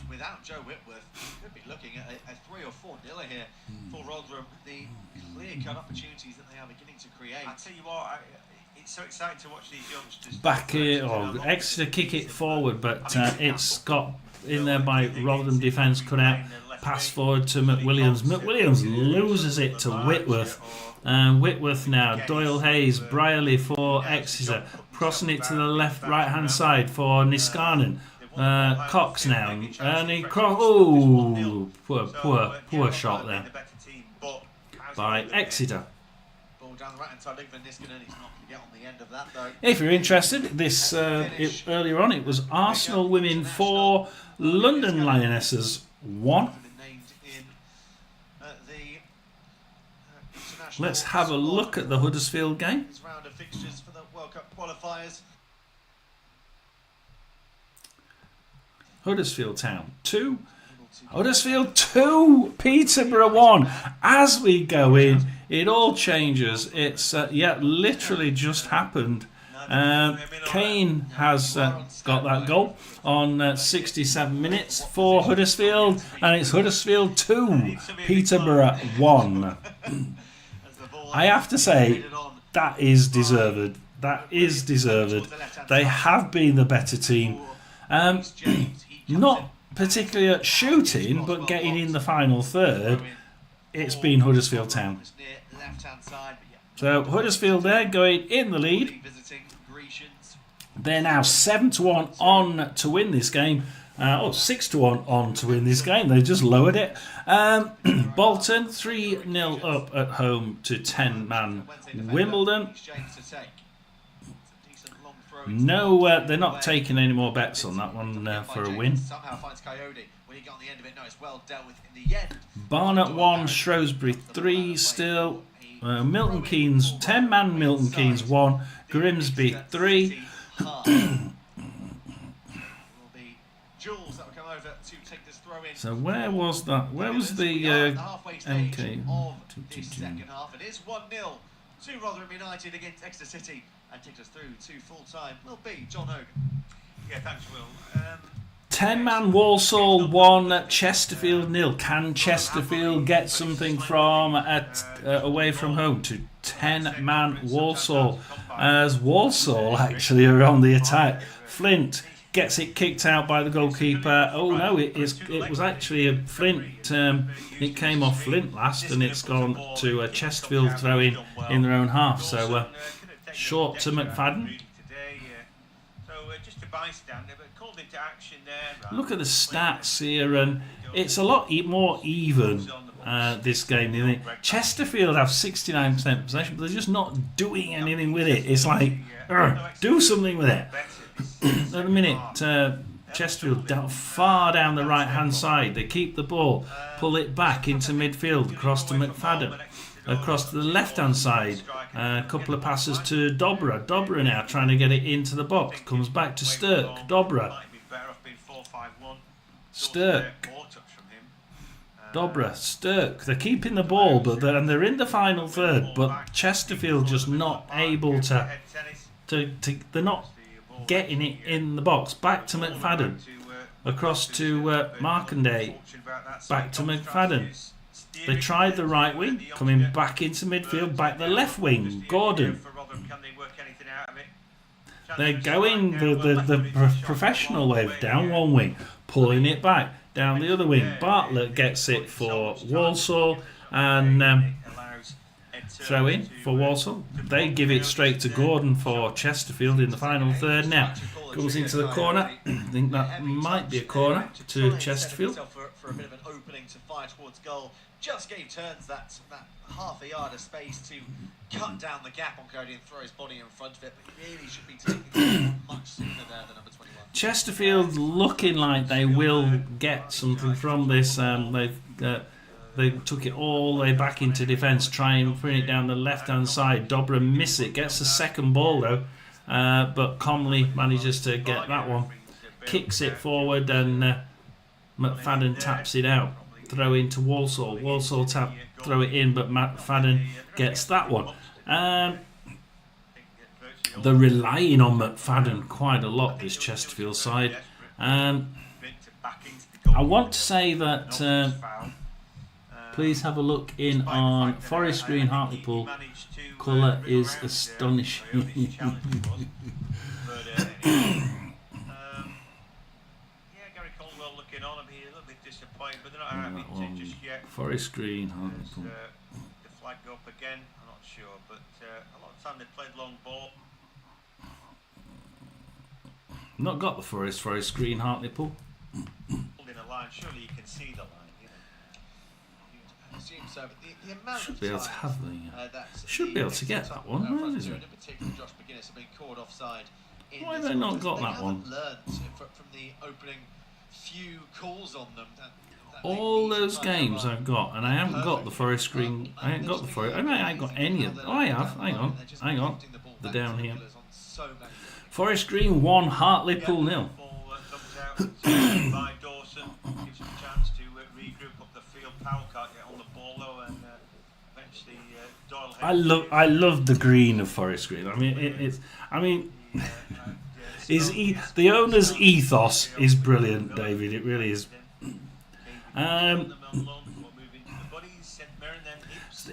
Without Joe Whitworth, could be looking at a 3 or 4-0 here for Rotherham. The clear-cut opportunities that they are beginning to create. I tell you what, it's so exciting to watch these youngsters. Back here, Exeter kick it forward, but it's got in there by Rotherham defence, cut out, pass forward to McWilliams. McWilliams loses it to Whitworth. Whitworth now, Doyle Hayes, Brierley for Exeter, crossing it to the right hand side for Niskanen. Cox now, and he poor shot there by Exeter. If you're interested, this earlier on it was Arsenal Women 4, London Lionesses 1. Let's have a look at the Huddersfield game. Round of fixtures for the World Cup qualifiers. Huddersfield Town 2, Huddersfield 2, Peterborough 1. As we go in, it all changes. It's literally just happened. Kane has got that goal on 67 minutes for Huddersfield, and it's Huddersfield 2, Peterborough 1. I have to say, that is deserved. That is deserved. They have been the better team. Not particularly at shooting, but getting in the final third, it's been Huddersfield Town. So Huddersfield there going in the lead. They're now 7-1 on to win this game. 6-1 on to win this game. They just lowered it. Bolton 3-0 up at home to 10-man Wimbledon. No, they're not taking any more bets on that one for a win. Barnet 1, Shrewsbury 3 still. Milton Keynes, 10-man Milton Keynes 1, Grimsby 3. So where was that? Where was the MK? Second half. It is 1-0 to Rotherham United against Exeter City, and takes us through to full time. Will be John Hogan. Yeah, thanks, Will. 10-man Walsall 1, Chesterfield 0. Can Chesterfield get something from away from home to 10-man Walsall? As Walsall actually are on the attack. Flint gets it kicked out by the goalkeeper. Oh no, it was actually a Flint. It came off Flint last, and it's gone to a Chesterfield throw in their own half. So short to McFadden. Just a bystander, but called into action there. Look at the stats here, and it's a lot more even this game. You think Chesterfield have 69% possession, but they're just not doing anything with it. It's like, do something with it. At the minute, Chesterfield far down the right hand side. They keep the ball, pull it back into midfield, across to McFadden. Across to the left hand side, a couple of passes to Dobra. Dobra now trying to get it into the box. Comes back to Stirk. Dobra. Stirk. Dobra. Stirk. They're keeping the ball, but they're in the final third. But Chesterfield just not able to they're not getting it in the box. Back to McFadden. Across to Markanday. Back to McFadden. They tried the right wing, coming back into midfield, back the left wing, Gordon. They're going the professional way, down one wing, pulling it back, down the other wing. Bartlett gets it for Walsall, and throw in for Walsall. They give it straight to Gordon for Chesterfield in the final third now. Goes into the corner. I think that might be a corner to Chesterfield. For a bit of an opening to fire towards goal. Just gave Turns that half a yard of space to cut down the gap on Cody and throw his body in front of it, but he really should be taking it much sooner there than number 21. Chesterfield looking like they will get something from this. They took it all the way back into defence, trying to bring it down the left hand side. Dobra miss it, gets a second ball though, but Comley manages to get that one. Kicks it forward, and McFadden taps it out. Throw into Walsall. Walsall throw it in, but McFadden gets that one. They're relying on McFadden quite a lot, this Chesterfield side. I want to say that please have a look in on Forest Green Hartlepool. Colour is astonishing. Forest Green, Hartlepool. The flag go up again, I'm not sure, but a lot of time they played long ball. Not got the Forest Green, Hartlepool. Holding a line, surely you can see the line, you know. I assume so, but the amount Should of be able to times, have the. that Should be able to get that one. Where is it? In particular, Josh McGuinness have been caught offside. Why have they not got that one? Learned from the opening few calls on them. All those games I've got, and I haven't got the Forest Green. I haven't got the Forest. I ain't got any of them. Oh, I have. Hang on. They're down here. Forest Green 1, Hartlepool 0. I love the green of Forest Green. I mean, the owner's ethos is brilliant, David. It really is.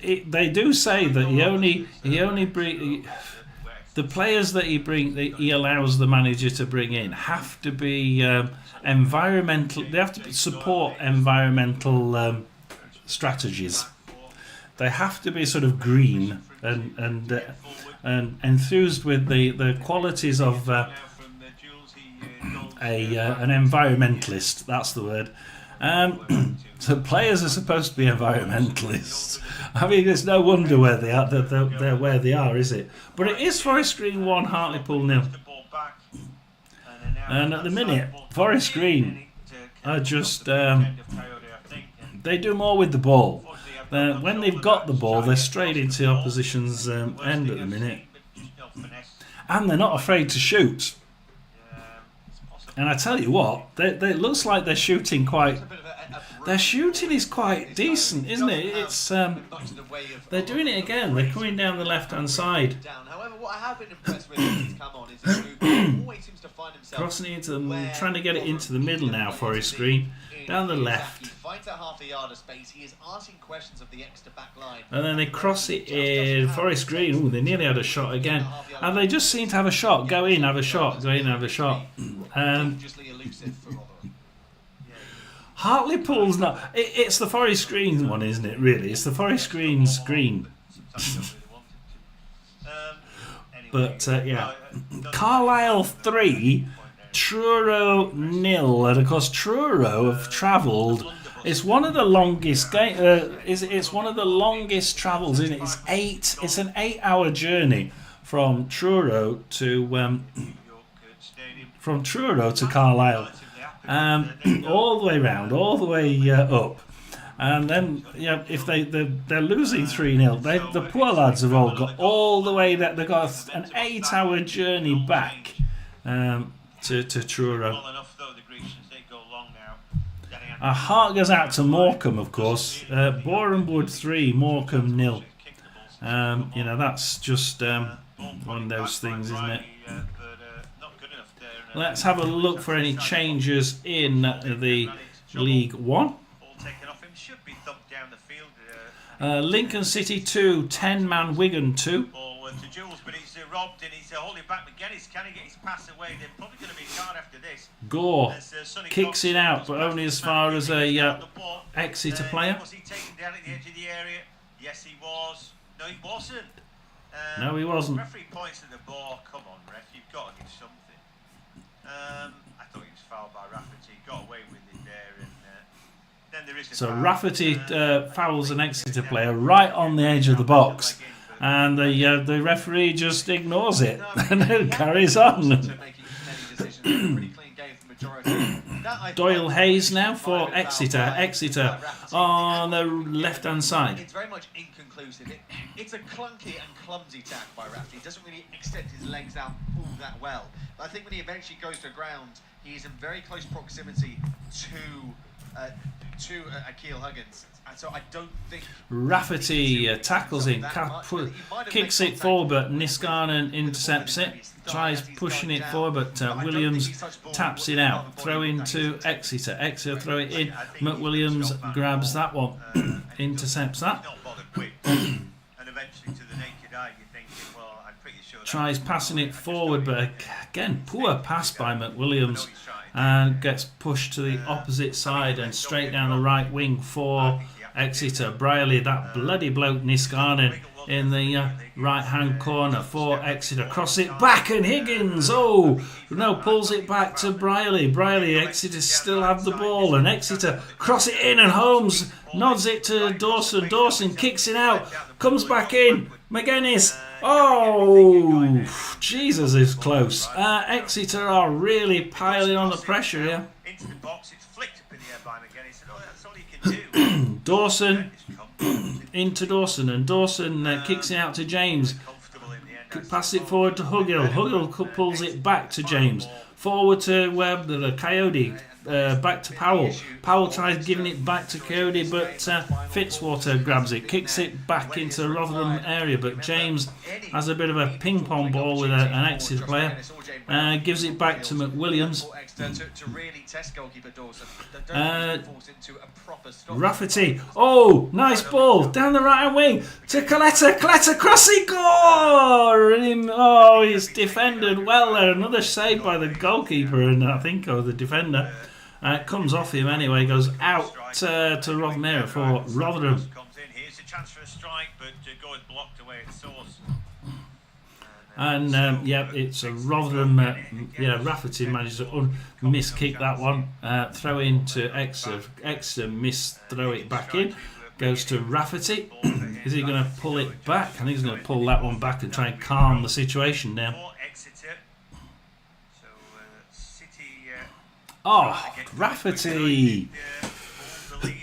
They do say that he only bring the players that he allows the manager to bring in have to be environmental. They have to support environmental strategies. They have to be sort of green and enthused with the qualities of an environmentalist. That's the word. So players are supposed to be environmentalists. I mean, it's no wonder where they are. They're where they are, is it? But it is Forest Green 1, Hartlepool 0. And at the minute, Forest Green are just they do more with the ball. When they've got the ball, they're straight into opposition's end at the minute, and they're not afraid to shoot. And I tell you what, it looks like they're shooting quite. Their shooting is quite decent, isn't it? It's they're doing it again. They're coming down the left-hand side, However, what I have been impressed with since come on is he always seems to find himself crossing into them, trying to get it into the middle now. Forest Green down the left. He finds that half a yard of space. He is asking questions of the Exeter back line. And then they cross it in. Forest Green, ooh, they nearly had a shot again. And they just seem to have a shot. Go in, have a shot. Go in, have a shot. Dangerously elusive for Rotherham. Hartlepool's not. It's the Forest Green one, isn't it, really? It's the Forest Green's green. But, yeah. Carlisle 3, Truro 0. And, of course, Truro have travelled. It's one of the longest it's one of the longest travels, isn't it? It's an 8-hour journey from Truro to Carlisle. All the way round, all the way up. And then, if they're losing 3-0, the poor lads have all got all the way that they've got an 8-hour journey back to Truro. Our heart goes out to Morecambe, of course. Boreham Wood 3, Morecambe 0. That's just one of those things, isn't it? Let's have a look for any changes in the League One. Lincoln City 2, 10-man Wigan 2. Gore kicks it out, but only as far as a Exeter player. Yes, he was. No, he wasn't. No, he wasn't. Referee points at the ball. Come on, ref, you've got to give something. I thought he was fouled by Rafferty. Got away with it there, and then there is. So Rafferty fouls an Exeter player right on the edge of the box, and the referee just ignores it and then carries on. Doyle Hayes now for Exeter. Exeter on the left-hand side. It's very much inconclusive. It's a clunky and clumsy tackle by Rafferty. He doesn't really extend his legs out all that well. But I think when he eventually goes to ground, he's in very close proximity to Akil Huggins. And so I don't think Rafferty tackles him, kicks it forward, but Niskanen intercepts it. Tries pushing it forward, but Williams taps it out. Throw into Exeter. Exeter throw it in. McWilliams grabs that one, intercepts that. Tries passing it forward, but again, poor pass by McWilliams, and gets pushed to the opposite side and straight down the right wing for Exeter. Brierley, that bloody bloke Niskanen, in the right-hand corner for Exeter. Cross it back, and Higgins, pulls it back to Brierley. Exeter still have the ball, and Exeter cross it in, and Holmes nods it to Dawson. Dawson kicks it out, comes back in. McGuinness, Jesus is close. Exeter are really piling on the pressure here. Into the box, it's flicked up in the air by McGuinness. That's all you can do. Dawson into Dawson, and Dawson kicks it out to James. Pass it forward to Hugill. Hugill pulls it back to James. Forward to the Coyote. Back to Powell. Powell tries giving it back to Coyote, but Fitzwater grabs it, kicks it back into the Rotherham area, but James has a bit of a ping pong ball with an Exeter player. Gives it back to McWilliams. Rafferty. Nice ball down the right hand wing to Coletta. Coletta crossing goal. He's defended well there. Another save by the goalkeeper and I think the defender. It comes off him anyway. Goes out to Rotherham for Rotherham. Here's a chance for a strike, but goal is blocked away at source. And yeah, it's a Rotherham. Yeah, Rafferty managed to miss kick that one. Throw in to Exeter. Exeter miss throw it back in. Goes to Rafferty. Is he going to pull it back? I think he's going to pull that one back and try and calm the situation down. Oh, Rafferty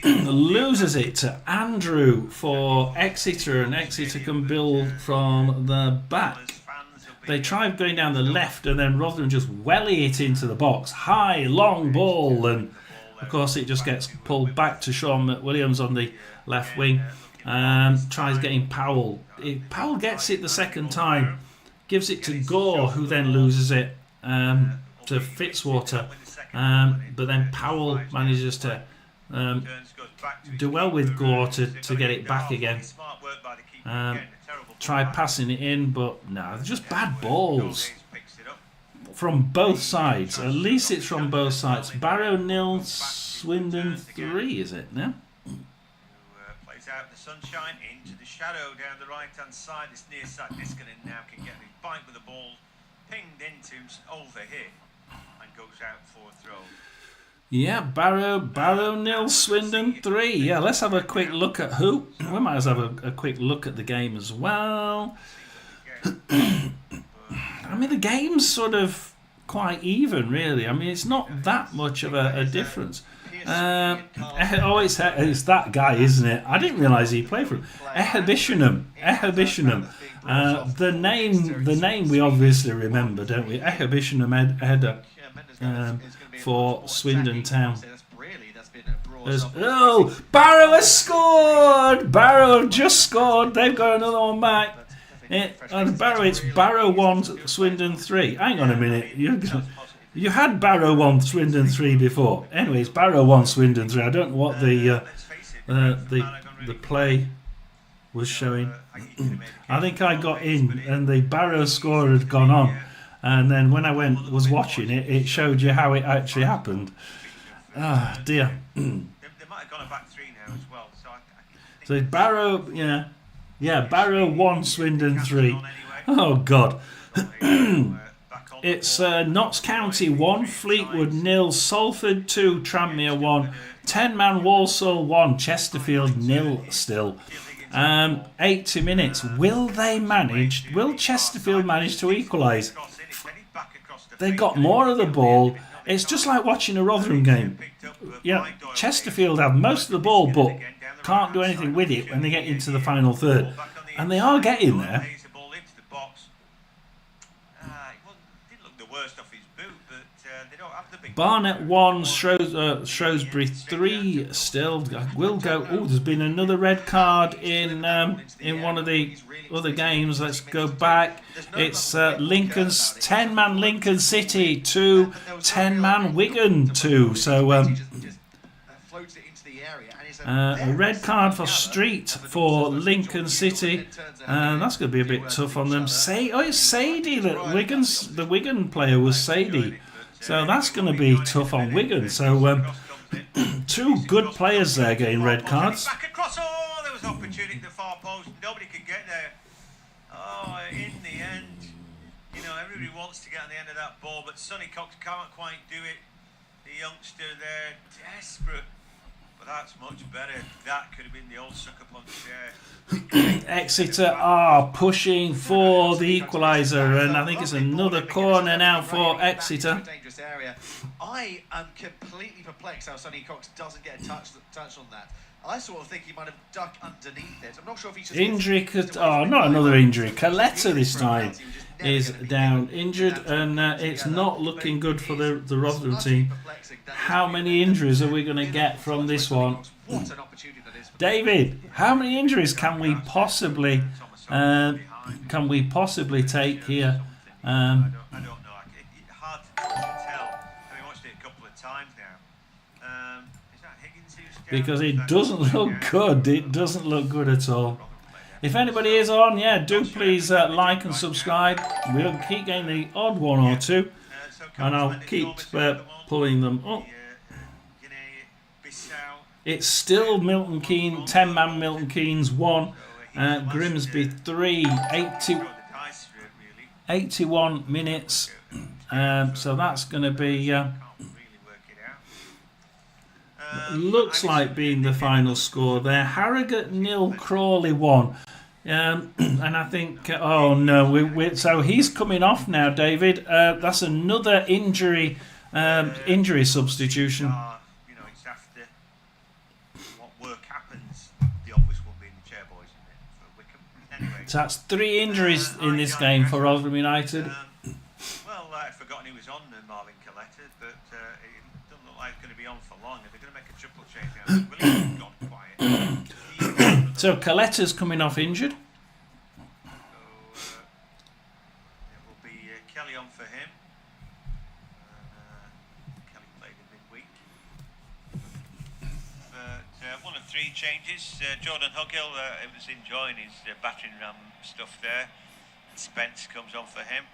loses it to Andrew for Exeter, and Exeter can build from the back. They tried going down the left, and then Rotherham just welly it into the box. High, long ball, and of course it just gets pulled back to Sean McWilliams on the left wing. Tries getting Powell. Powell gets it the second time, gives it to Gore, who then loses it to Fitzwater. But then Powell manages to do well with Gore to get it back again. Try passing it in, but no, they're just bad balls from both sides. At least it's from both sides. Barrow 0, Swindon 3, is it now? Plays out the sunshine into the shadow down the right hand side. This near side Niskanen now can get the bite with the ball pinged into over here and goes out for a throw. Yeah, Barrow 0, Swindon 3. Yeah, let's have a quick look at who. We might as well have a quick look at the game as well. I mean, the game's sort of quite even, really. I mean, it's not that much of a difference. It's that guy, isn't it? I didn't realise he played for him. Ehabishanum. The name we obviously remember, don't we? Ehabishanum header. For Swindon Town. Oh, Barrow has scored! Barrow have just scored. They've got another one back. It's Barrow 1, Swindon 3. Hang on a minute. You had Barrow 1, Swindon 3 before. Anyways, Barrow 1, Swindon 3. I don't know what the play was showing. I think I got in and the Barrow score had gone on. And then when I was watching it, it showed you how it actually happened. Ah, dear. They might have gone a back three now as well. So Barrow, Barrow 1, Swindon 3. Oh, God. It's Notts County 1, Fleetwood 0, Salford 2, Tranmere 1, 10-man Walsall 1, Chesterfield 0 still. 80 minutes. Will Chesterfield manage to equalise? They got more of the ball. It's just like watching a Rotherham game. Yeah, Chesterfield have most of the ball, but can't do anything with it when they get into the final third. And they are getting there. Barnet 1, Shrewsbury 3 still. Will go. Oh, there's been another red card in one of the other games. Let's go back. It's Lincoln's 10-man Lincoln City 2, 10-man Wigan 2. So a red card for Street for Lincoln City. That's going to be a bit tough on them. It's Sadie. The Wigan player was Sadie. So that's going to be tough on Wigan. So two good players there getting red cards. Back across. Oh, there was opportunity at the far post. Nobody could get there. Oh, in the end, everybody wants to get on the end of that ball, but Sonny Cox can't quite do it. The youngster there, desperate. But that's much better. That could have been the old sucker punch there. Exeter are pushing for the equaliser, and I think it's another corner now for Exeter. I am completely perplexed how Sonny Cox doesn't get a touch on that. I sort of think he might have ducked underneath it. I'm not sure if he's just injury. Not another injury. Coletta this time is down injured, and it's not looking good for the Rotherham team. How many injuries are we going to get from this one? David, how many injuries can we possibly take here? I don't know. It's hard to tell. We watched it a couple of times now. Is that Higgins who's down? Because it doesn't look good. It doesn't look good at all. If anybody is on, do please like and subscribe. We'll keep getting the odd one or two, and I'll keep pulling them up. It's still Milton Keynes, 10-man Milton Keynes 1, Grimsby 3, 81 minutes. So that's going to be... Can't really work it out. looks like being the final score there. Harrogate 0, Crawley 1. And I think, oh no, so he's coming off now, David. That's another injury substitution. You know, it's after what work happens. The obvious will be in the chair, boys, isn't it, for Wickham. Anyway, So that's 3 injuries in this game for Rotherham United. well, I'd forgotten he was on Marvin Coletta, but it doesn't look like it's going to be on for long. Are they going to make a triple change now? Williams has gone quiet. So Coletta's coming off injured. So it will be Kelly on for him. Kelly played in midweek. But one of 3 changes. Jordan Huggill was enjoying his battering ram stuff there. Spence comes on for him.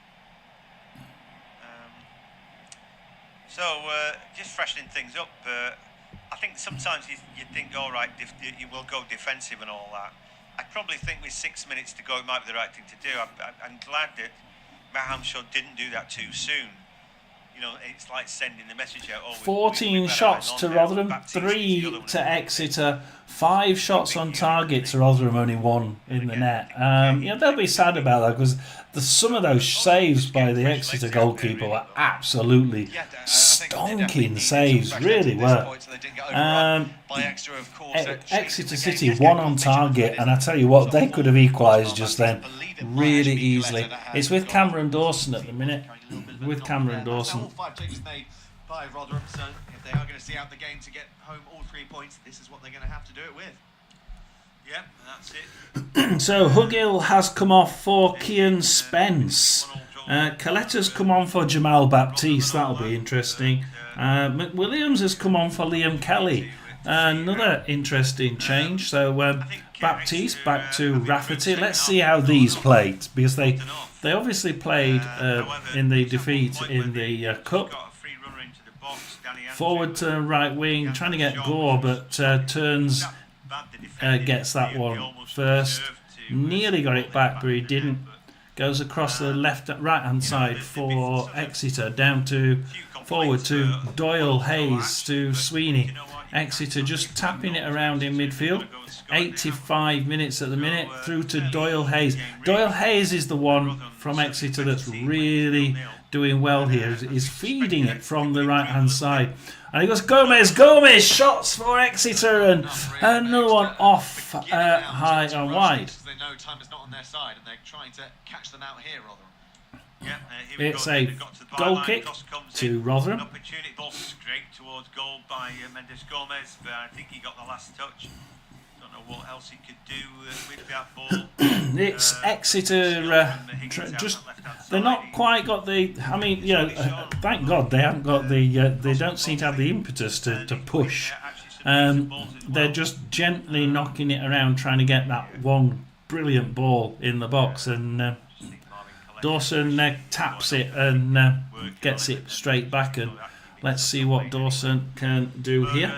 So just freshening things up. I think sometimes you think, all right, you will go defensive and all that. I probably think with 6 minutes to go, it might be the right thing to do. I'm glad that Mahamshad didn't do that too soon. You know, it's like sending the message out. 14 shots to Rotherham, 3 to Exeter, 5 shots on target to Rotherham, only 1 in the net. They'll be sad about that because some of those saves by the Exeter goalkeeper were absolutely stonking saves, really were. Exeter City 1 on target, and I tell you what, they could have equalised just then really easily. It's with Cameron Dawson at the minute. With Cameron Dawson. All 5 changes made by Rotherham, so if they are going to see out the game to get home all 3 points, this is what they're going to have to do it with. Yeah, that's it. So Huggill has come off for Kian Spence. Coletta's come on for Jamal Baptiste. That'll be interesting. McWilliams has come on for Liam Kelly. Another interesting change. So Baptiste back to Rafferty. Let's see how these played, because they obviously played in the defeat in the cup. Forward to right wing, trying to get Gore, but turns gets that one first. Nearly got it back, but he didn't. Goes across the right hand side for Exeter, down to forward to Doyle Hayes to Sweeney. Exeter just tapping it around in midfield. 85 minutes at the minute, through to Doyle Hayes. Doyle Hayes is the one from Exeter that's really doing well here. He's feeding it from the right hand side. And he goes, Gomez, shots for Exeter, and another one off high and wide. They know time is not on their side, and they're trying to catch them out here, Rotherham. It's a goal kick to Rotherham. Opportunity ball straight towards goal by Mendes Gomez, but I think he got the last touch. Don't know what else he could do with that ball. It's Exeter. They're not quite got the. I mean, thank God they haven't got the. They don't seem to have the impetus to push. They're just gently knocking it around, trying to get that one brilliant ball in the box, and Dawson taps it and gets it straight back. And let's see what Dawson can do here.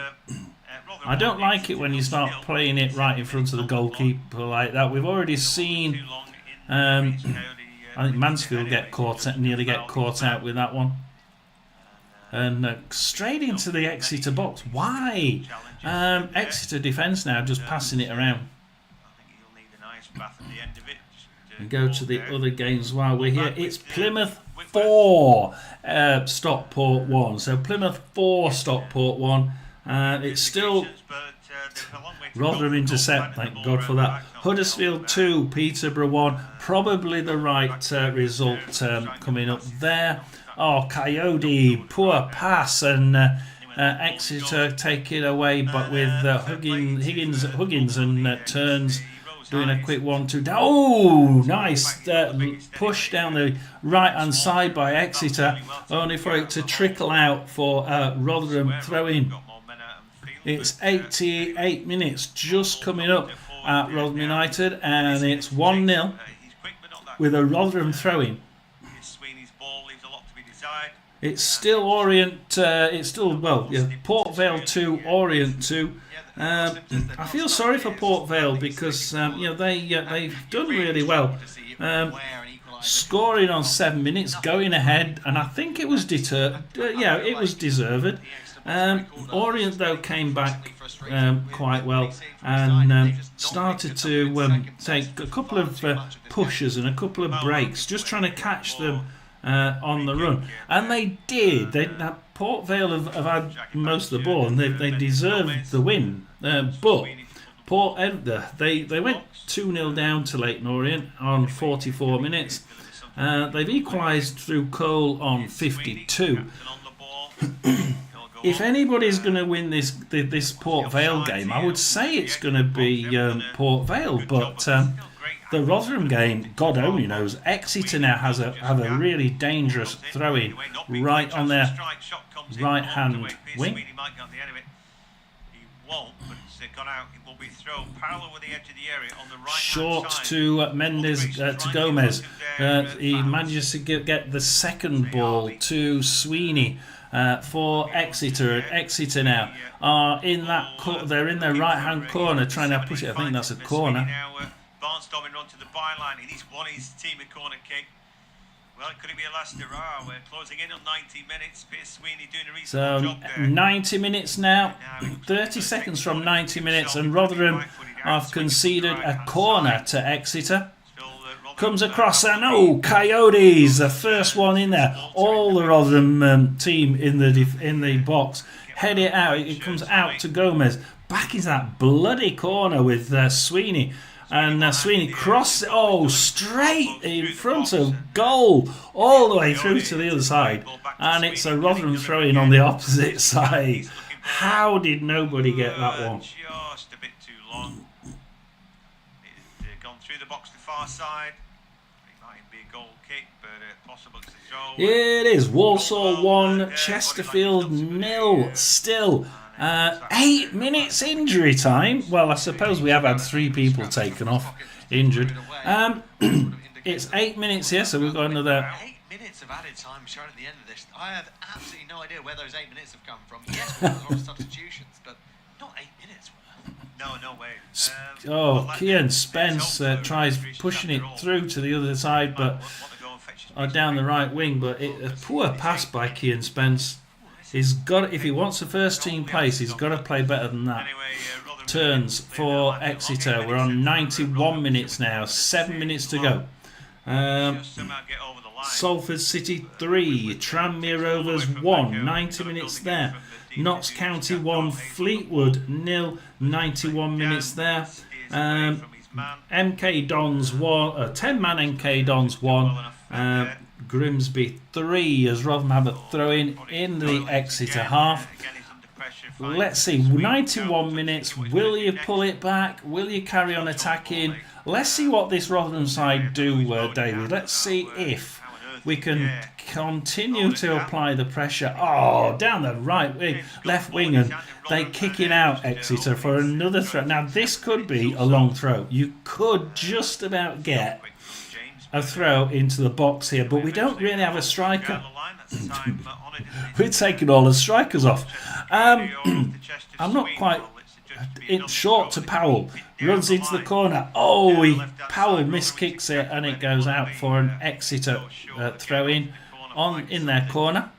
I don't like it when you start playing it right in front of the goalkeeper like that. We've already seen. I think Mansfield nearly get caught out with that one. And straight into the Exeter box. Why? Exeter defence now, just passing it around. And go to the other games while we're here. It's Plymouth 4, Stockport 1. So Plymouth 4, Stockport 1. It's still Rotherham intercept, thank God for that. Huddersfield 2, Peterborough 1. Probably the right result coming up there. Oh, Coyote, poor pass, and Exeter take it away, but with Huggins and Turns doing a quick 1-2. Oh, nice push down the right hand side by Exeter, only for it to trickle out for Rotherham throw-in. It's 88 minutes just coming up at Rotherham United, and it's 1-0 with a Rotherham throw-in. It's still Port Vale 2, Orient 2. I feel sorry for Port Vale because they've done really well. scoring on 7 minutes, going ahead, and I think it was it was deserved. Orient though came back quite well and started to take a couple of pushes and a couple of breaks, just trying to catch them on the run, and they did. Port Vale have had most of the ball, and they deserved the win, but Port they went 2-0 down to Leyton Orient on 44 minutes. They've equalised through Cole on 52. If anybody's going to win this Port Vale game, I would say it's going to be Port Vale, but the Rotherham game, God only knows. Exeter now have a really dangerous throw-in right on their right-hand wing. Short to Mendes, to Gomez. He manages to get the second ball to Sweeney for Exeter. Exeter now are in that they're in their right-hand corner trying to push it. I think that's a corner. Barnstorming onto the byline, and he's won his team a corner kick. Well, could it be a last hurrah? We're closing in on 90 minutes. Pierce Sweeney doing a reasonable job there. 90 minutes now, 30 seconds from 90 minutes, and Rotherham have conceded a corner to Exeter. Comes across, and Coyotes, the first one in there. All the Rotherham team in the box head it out. It comes out to Gomez. Back into that bloody corner with Sweeney. And Sweeney crossed it, straight in front of goal, all the way through to the other side. And it's a Rotherham throw-in on the opposite side. How did nobody get that one? Just a bit too long. It's gone through the box to the far side. It might be a goal kick, but possible to throw. It is Walsall 1, Chesterfield 0 still. 8 minutes injury time. Well, I suppose we have had 3 people taken off injured. It's 8 minutes here, so we've got another 8 minutes of added time shown at the end of this. I have absolutely no idea where those 8 minutes have come from. Yes, there's a lot of substitutions, but not 8 minutes worth. No way. Kian Spence tries pushing it through to the other side, but down the right wing. But a poor pass by Kian Spence. If he wants a first team place, he's got to play better than that. Turns for Exeter. We're on 91 minutes now. 7 minutes to go. Salford City 3, Tranmere Rovers 1. 90 minutes there. Notts County 1, Fleetwood 0. 91 minutes there. MK Dons 1. 10-man MK Dons 1. Grimsby 3 as Rotherham have a throw-in the Exeter half. Let's see, 91 minutes. Will you pull it back? Will you carry on attacking? Let's see what this Rotherham side do, David. Let's see if we can continue to apply the pressure. Down the right wing, left wing, and they kick it out, Exeter, for another throw. Now, this could be a long throw. You could just about get a throw into the box here, but we don't really have a striker. We're taking all the strikers off. I'm not quite short to Powell. Runs into the corner. Powell miskicks it, and it goes out for an Exeter throw-in in their corner.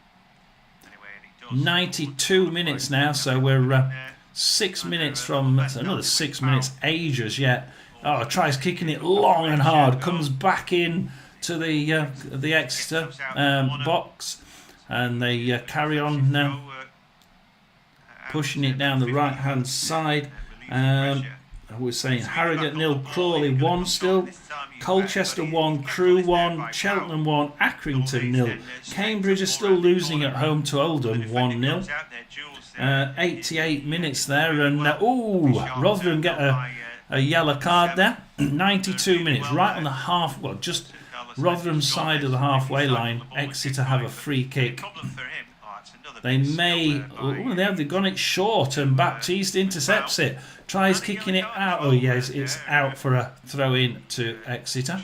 92 minutes now, so we're 6 minutes from another 6 minutes, ages yet. Tries kicking it long and hard, comes back in to the Exeter box, and they carry on now, pushing it down the right hand side. We're saying Harrogate 0, Crawley 1 still, Colchester 1, Crewe 1, Cheltenham 1, Accrington 0. Cambridge are still losing at home to Oldham 1-0. 88 minutes there, and Rotherham get a yellow card there. 92 minutes, right on the half, just Rotherham's side of the halfway line. Exeter have a free kick. They may, they've gone it short, and Baptiste intercepts it. Tries kicking it out. It's out for a throw in to Exeter.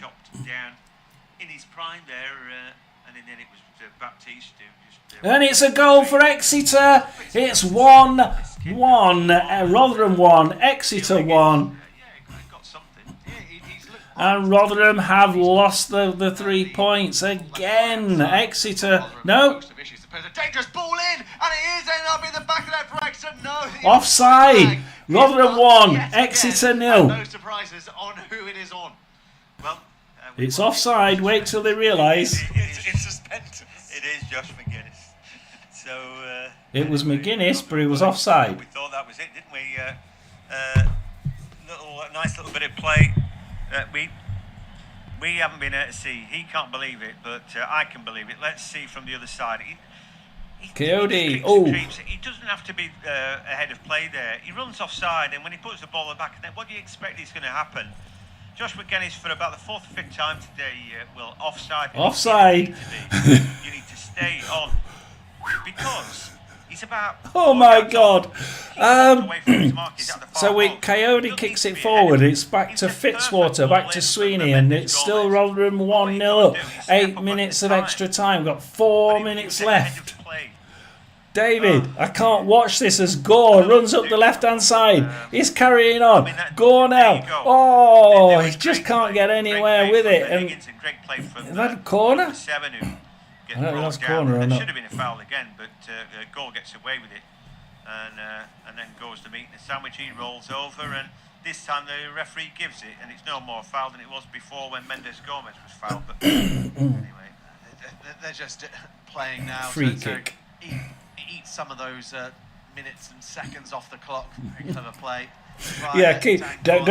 And it's a goal for Exeter. It's 1-1. Rotherham 1, Exeter 1. And Rotherham have lost the 3 points again. Exeter, no. A dangerous ball in, and it is ended up in the back of that for Exeter. No. Offside. Rotherham 1, Exeter 0. No surprises on who it is on. Well, It's offside. Wait till they realise. It's suspense. It is Josh McGuinness. So It was McGuinness, but he was offside. We thought that was it, didn't we? Nice little bit of play. We haven't been able to see. He can't believe it, but I can believe it. Let's see from the other side. Coyote. He doesn't have to be ahead of play there. He runs offside, and when he puts the ball in the back of the net, what do you expect is going to happen? Josh McGuinness, for about the 4th or 5th time today, offside. Offside. You need to stay on because he's about. Oh my God. So Coyote kicks it forward. It's back to Fitzwater, back to Sweeney, and it's still Rotherham 1-0 up. 8 minutes of extra time. Got 4 minutes left. David, I can't watch this as Gore runs up the left-hand side. He's carrying on. Gore now. Oh, he just can't get anywhere with it. And is that a corner? I don't know if that's a corner or not. Should have been a foul again, but Gore gets away with it, and then goes to meet the sandwich. He rolls over, and this time the referee gives it, and it's no more foul than it was before when Mendes Gomez was fouled. But anyway, they're just playing now. Free kick. Eat some of those minutes and seconds off the clock. Very clever play. Yeah, don't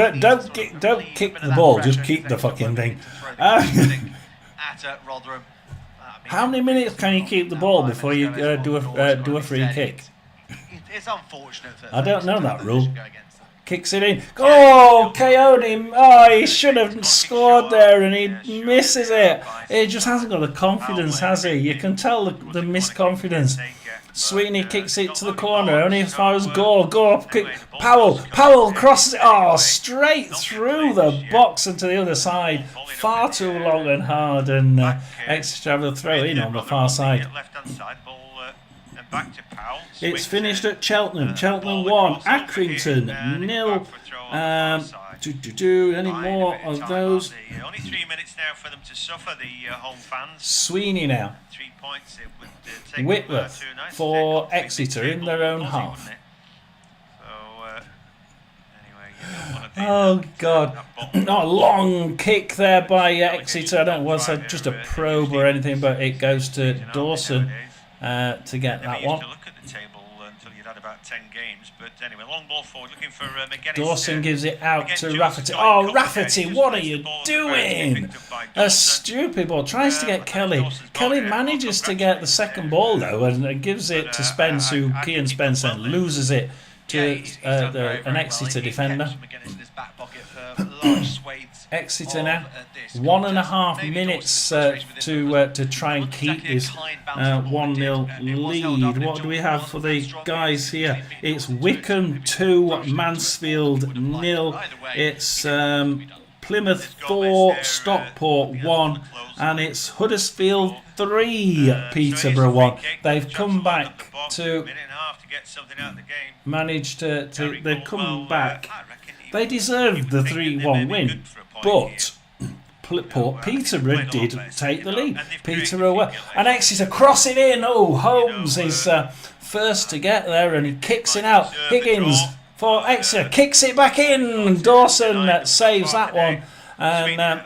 kick the ball. Just keep the fucking thing. At Rotherham. How many minutes can you keep the ball before you do a free kick? It's unfortunate. I don't know that rule. Kicks it in. Oh, Coyote! Oh, he should have scored there, and he misses it. He just hasn't got the confidence, has he? You can tell the misconfidence. Sweeney kicks it to the corner, only as far as Gore. Gore kick. Powell crosses it. Oh, straight through the box and to the other side. Far too long and hard, and Exeter have a throw in on the far side. It's finished at Cheltenham. Cheltenham 1, Accrington 0. Any more of those? Only 3 minutes now for them to suffer, the home fans. Sweeney now. 3 points. It would take Whitworth for Exeter in their own half. Oh God! Not a long kick there by Exeter. I don't know what's just a probe or anything, but it goes to Dawson to get that one. About 10 games, but anyway, long ball forward, looking for McGuinness. Dawson gives it out to Rafferty. Oh, Rafferty, what are you doing? A stupid ball. Tries to get Kelly. Kelly manages to get the second ball, though, and gives it to Spence, who Kean Spence then loses it to an Exeter defender. Exeter now 1.5 minutes to try and keep this 1-0 lead. What do we have for the guys here? It's Wickham 2, Mansfield 0. It's Plymouth 4, Stockport 1, and it's Huddersfield 3, Peterborough 1. They've come back to manage to they've come back. They deserved the 3-1 win, but Peterborough did take the lead. Peterborough and Exeter cross it in. Oh, Holmes is first to get there, and he kicks it out. Higgins for Exeter kicks it back in. Dawson saves that one, and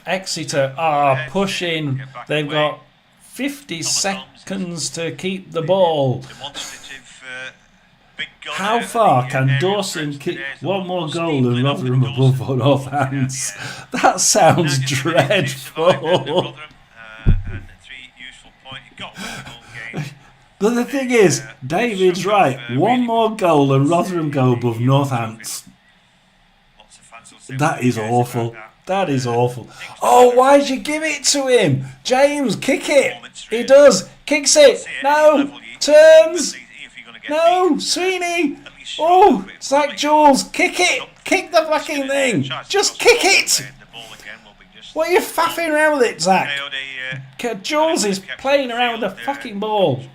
Exeter are pushing. They've got 50 seconds to keep the ball. How far can Dawson kick one more goal and Rotherham above on offhands? That sounds dreadful. But the thing is, David's right. One more goal and Rotherham go above Northants. That is awful. That is awful. Oh, why'd you give it to him? James, kick it. He does. Kicks it. No. Turns. No, Sweeney! Oh, Zach Jules, kick it! Kick the fucking thing! Just kick it! What are you faffing around with it, Zach? Jules is playing around with the fucking ball.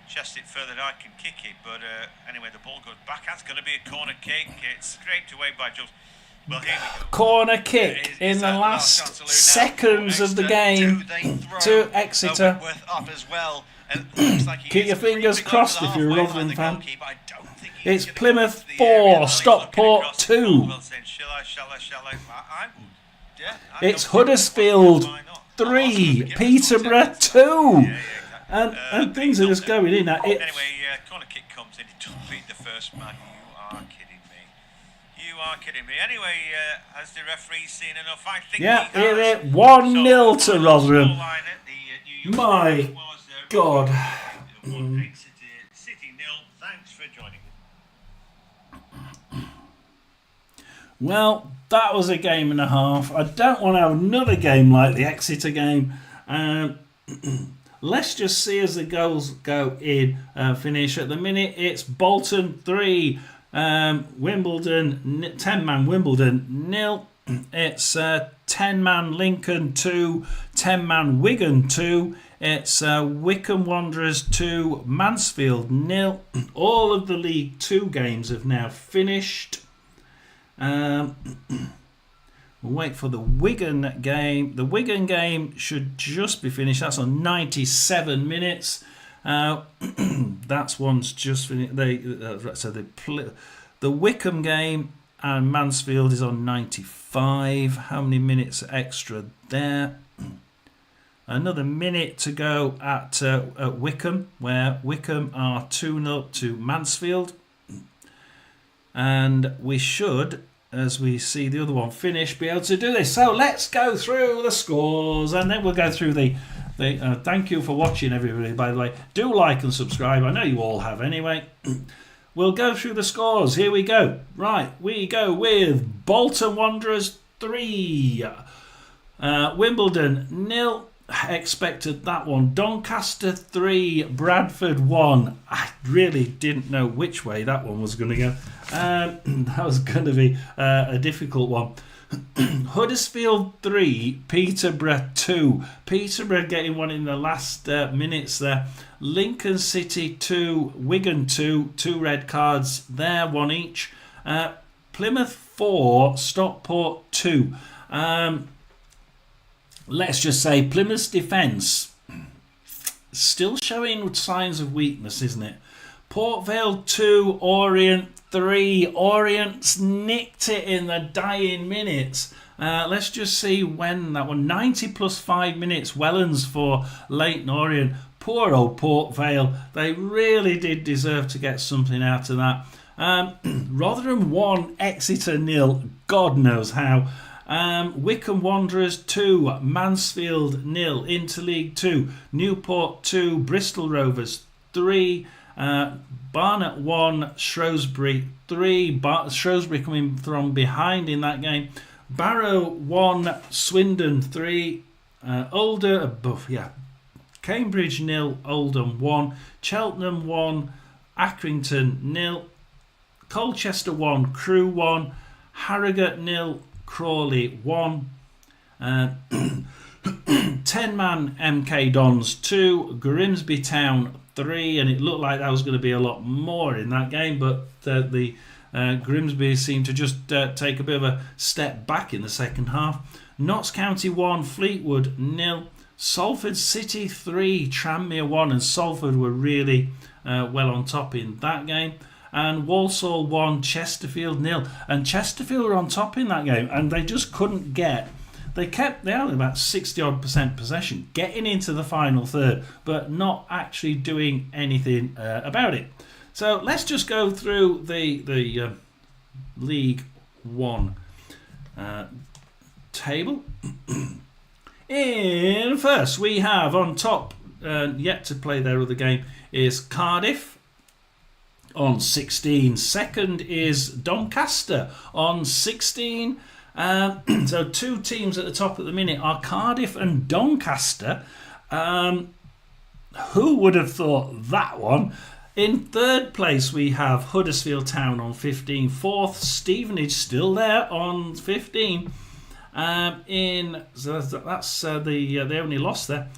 Chest it further, I can kick it, but anyway, the ball goes back. That's going to be a corner kick. It's scraped away by Jules. Well, here we go. Corner kick in the last seconds of the game to Exeter. Wentworth up as well. And it looks like he Keep is your fingers creeping crossed over if the you're a halfway line, Rotherham the fan. goalkeeper. I don't think he's It's gonna get Plymouth into the area. 4, Stockport 2. Well, saying, shall I? It's Huddersfield 3, Peterborough 2. And things are just going in. Anyway, corner kick comes in. He doesn't beat the first man. You are kidding me. Anyway, has the referee seen enough? I think Yeah, he has. 1-0 to Rotherham. Scoreline at the New York My was, God. City 0. Thanks for joining us. Well, that was a game and a half. I don't want to have another game like the Exeter game. Let's just see as the goals go in. Finish at the minute. It's Bolton 3, Wimbledon 10-man Wimbledon 0. It's 10-man Lincoln 2, 10-man Wigan 2. It's Wycombe Wanderers 2, Mansfield 0. All of the League 2 games have now finished. We'll wait for the Wigan game. The Wigan game should just be finished. That's on 97 minutes. That's one's just finished. The Wycombe game and Mansfield is on 95. How many minutes extra there? Another minute to go at Wycombe, where Wycombe are 2-0 to Mansfield. And we should, as we see the other one finish, be able to do this. So let's go through the scores, and then we'll go through the thank you for watching, everybody, by the way. Do like and subscribe. I know you all have anyway. We'll go through the scores. Here we go. Right, we go with Bolton Wanderers 3, Wimbledon 0. Expected that one. Doncaster 3, Bradford 1. I really didn't know which way that one was going to go. That was going to be a difficult one. Huddersfield 3, Peterborough 2. Peterborough getting one in the last minutes there. Lincoln City 2, Wigan 2. 2 red cards there, 1 each. Plymouth 4, Stockport 2. Let's just say Plymouth's defence still showing signs of weakness, isn't it? Port Vale 2, Orient 3. Orient's nicked it in the dying minutes. Let's just see when that one. 90 plus 5 minutes. Wellens for Leighton Orient. Poor old Port Vale. They really did deserve to get something out of that. Rotherham 1, Exeter 0. God knows how. Wycombe Wanderers 2, Mansfield 0, Interleague 2, Newport 2, Bristol Rovers 3, Barnet 1, Shrewsbury 3. Shrewsbury coming from behind in that game. Barrow 1, Swindon 3, Cambridge 0, Oldham 1, Cheltenham 1, Accrington 0, Colchester 1, Crewe 1, Harrogate 0, Crawley 1, 10-man MK Dons 2, Grimsby Town 3, and it looked like that was going to be a lot more in that game, but the Grimsby seemed to just take a bit of a step back in the second half. Notts County 1, Fleetwood 0, Salford City 3, Tranmere 1, and Salford were really well on top in that game. And Walsall 1, Chesterfield 0. And Chesterfield were on top in that game, and they just couldn't get. They had about 60% possession, getting into the final third, but not actually doing anything about it. So let's just go through the League 1 table. In first, we have on top, yet to play their other game, is Cardiff on 16. Second is Doncaster on 16. So 2 teams at the top at the minute are Cardiff and Doncaster. Who would have thought that one? In third place we have Huddersfield Town on 15. Fourth, Stevenage still there on 15. So that's they only lost there.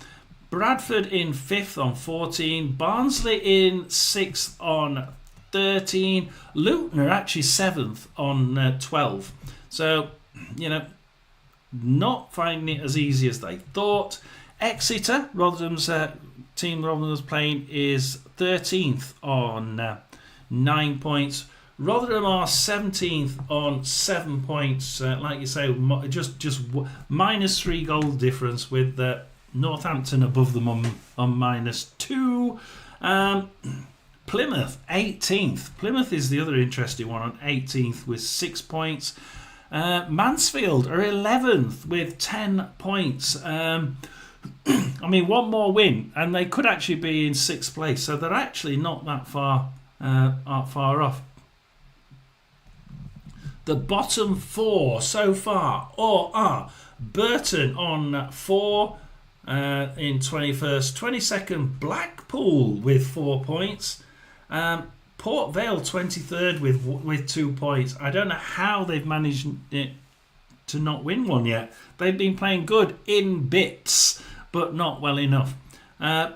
Bradford in 5th on 14. Barnsley in 6th on 13. Luton are actually 7th on 12. So, not finding it as easy as they thought. Exeter, Rotherham's team Rotherham was playing, is 13th on 9 points. Rotherham are 17th on 7 points. Like you say, just -3 goal difference, with Northampton above them on -2. Plymouth 18th. Plymouth is the other interesting one on 18th with 6 points. Mansfield are 11th with 10 points. One more win and they could actually be in 6th place, so they're actually not that far off. The bottom 4 so far are Burton on 4 in 21st, 22nd Blackpool with 4 points, Port Vale 23rd with 2 points. I don't know how they've managed it to not win one yet. They've been playing good in bits, but not well enough.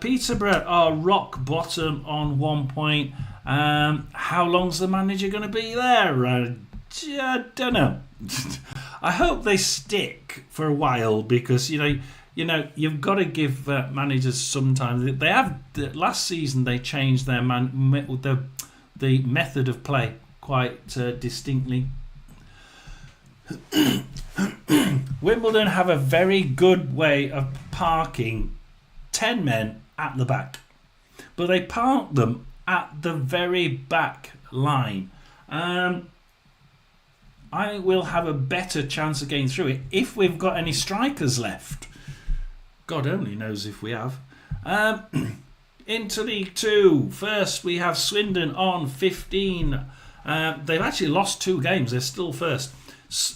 Peterborough are rock bottom on 1 point. How long's the manager going to be there? I don't know. I hope they stick for a while, because you've got to give managers some time. They have last season. They changed their the method of play quite distinctly. Wimbledon have a very good way of parking 10 men at the back, but they park them at the very back line. I will have a better chance of getting through it if we've got any strikers left. God only knows if we have. Into League 2. First, we have Swindon on 15. They've actually lost 2 games. They're still first.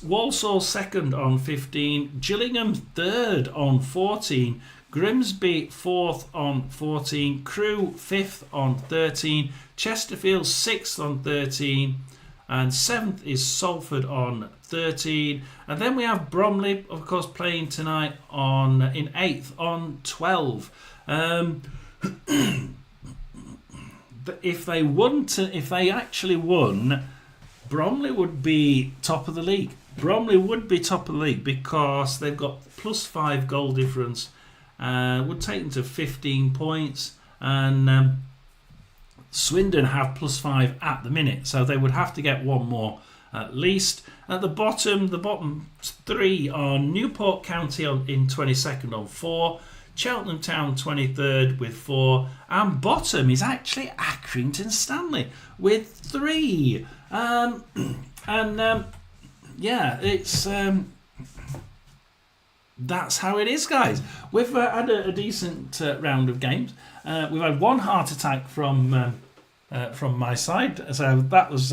Walsall second on 15. Gillingham third on 14. Grimsby 4th on 14. Crewe 5th on 13. Chesterfield 6th on 13. And 7th is Salford on 13. And then we have Bromley, of course, playing tonight in 8th on 12. If they actually won, Bromley would be top of the league. Bromley would be top of the league because they've got +5 goal difference. Would take them to 15 points. And Swindon have +5 at the minute, so they would have to get one more at least. At the bottom 3 are Newport County in 22nd on 4, Cheltenham Town 23rd with 4, and bottom is actually Accrington Stanley with 3. It's that's how it is, guys. We've had a decent round of games. We've had one heart attack from my side, so that was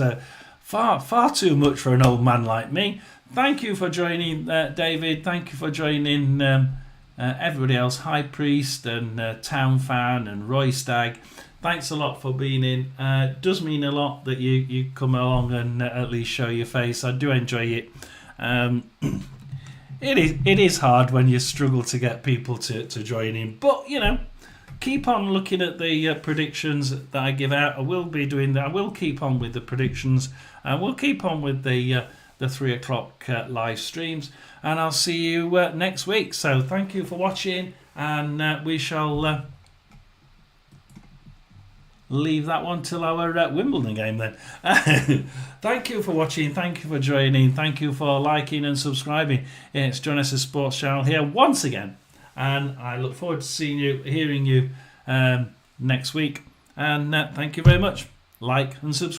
far too much for an old man like me. Thank you for joining, David. Thank you for joining everybody else, High Priest and Town Fan and Roy Stagg. Thanks a lot for being in. It does mean a lot that you come along and at least show your face. I do enjoy it. It is hard when you struggle to get people to join in, but keep on looking at the predictions that I give out. I will be doing that. I will keep on with the predictions, and we'll keep on with the 3 o'clock live streams, and I'll see you next week. So thank you for watching, and we shall leave that one till our Wimbledon game then. Thank you for watching, thank you for joining, thank you for liking and subscribing. It's John S.'s Sports Channel here once again, and I look forward to seeing you, hearing you next week, and thank you very much. Like and subscribe.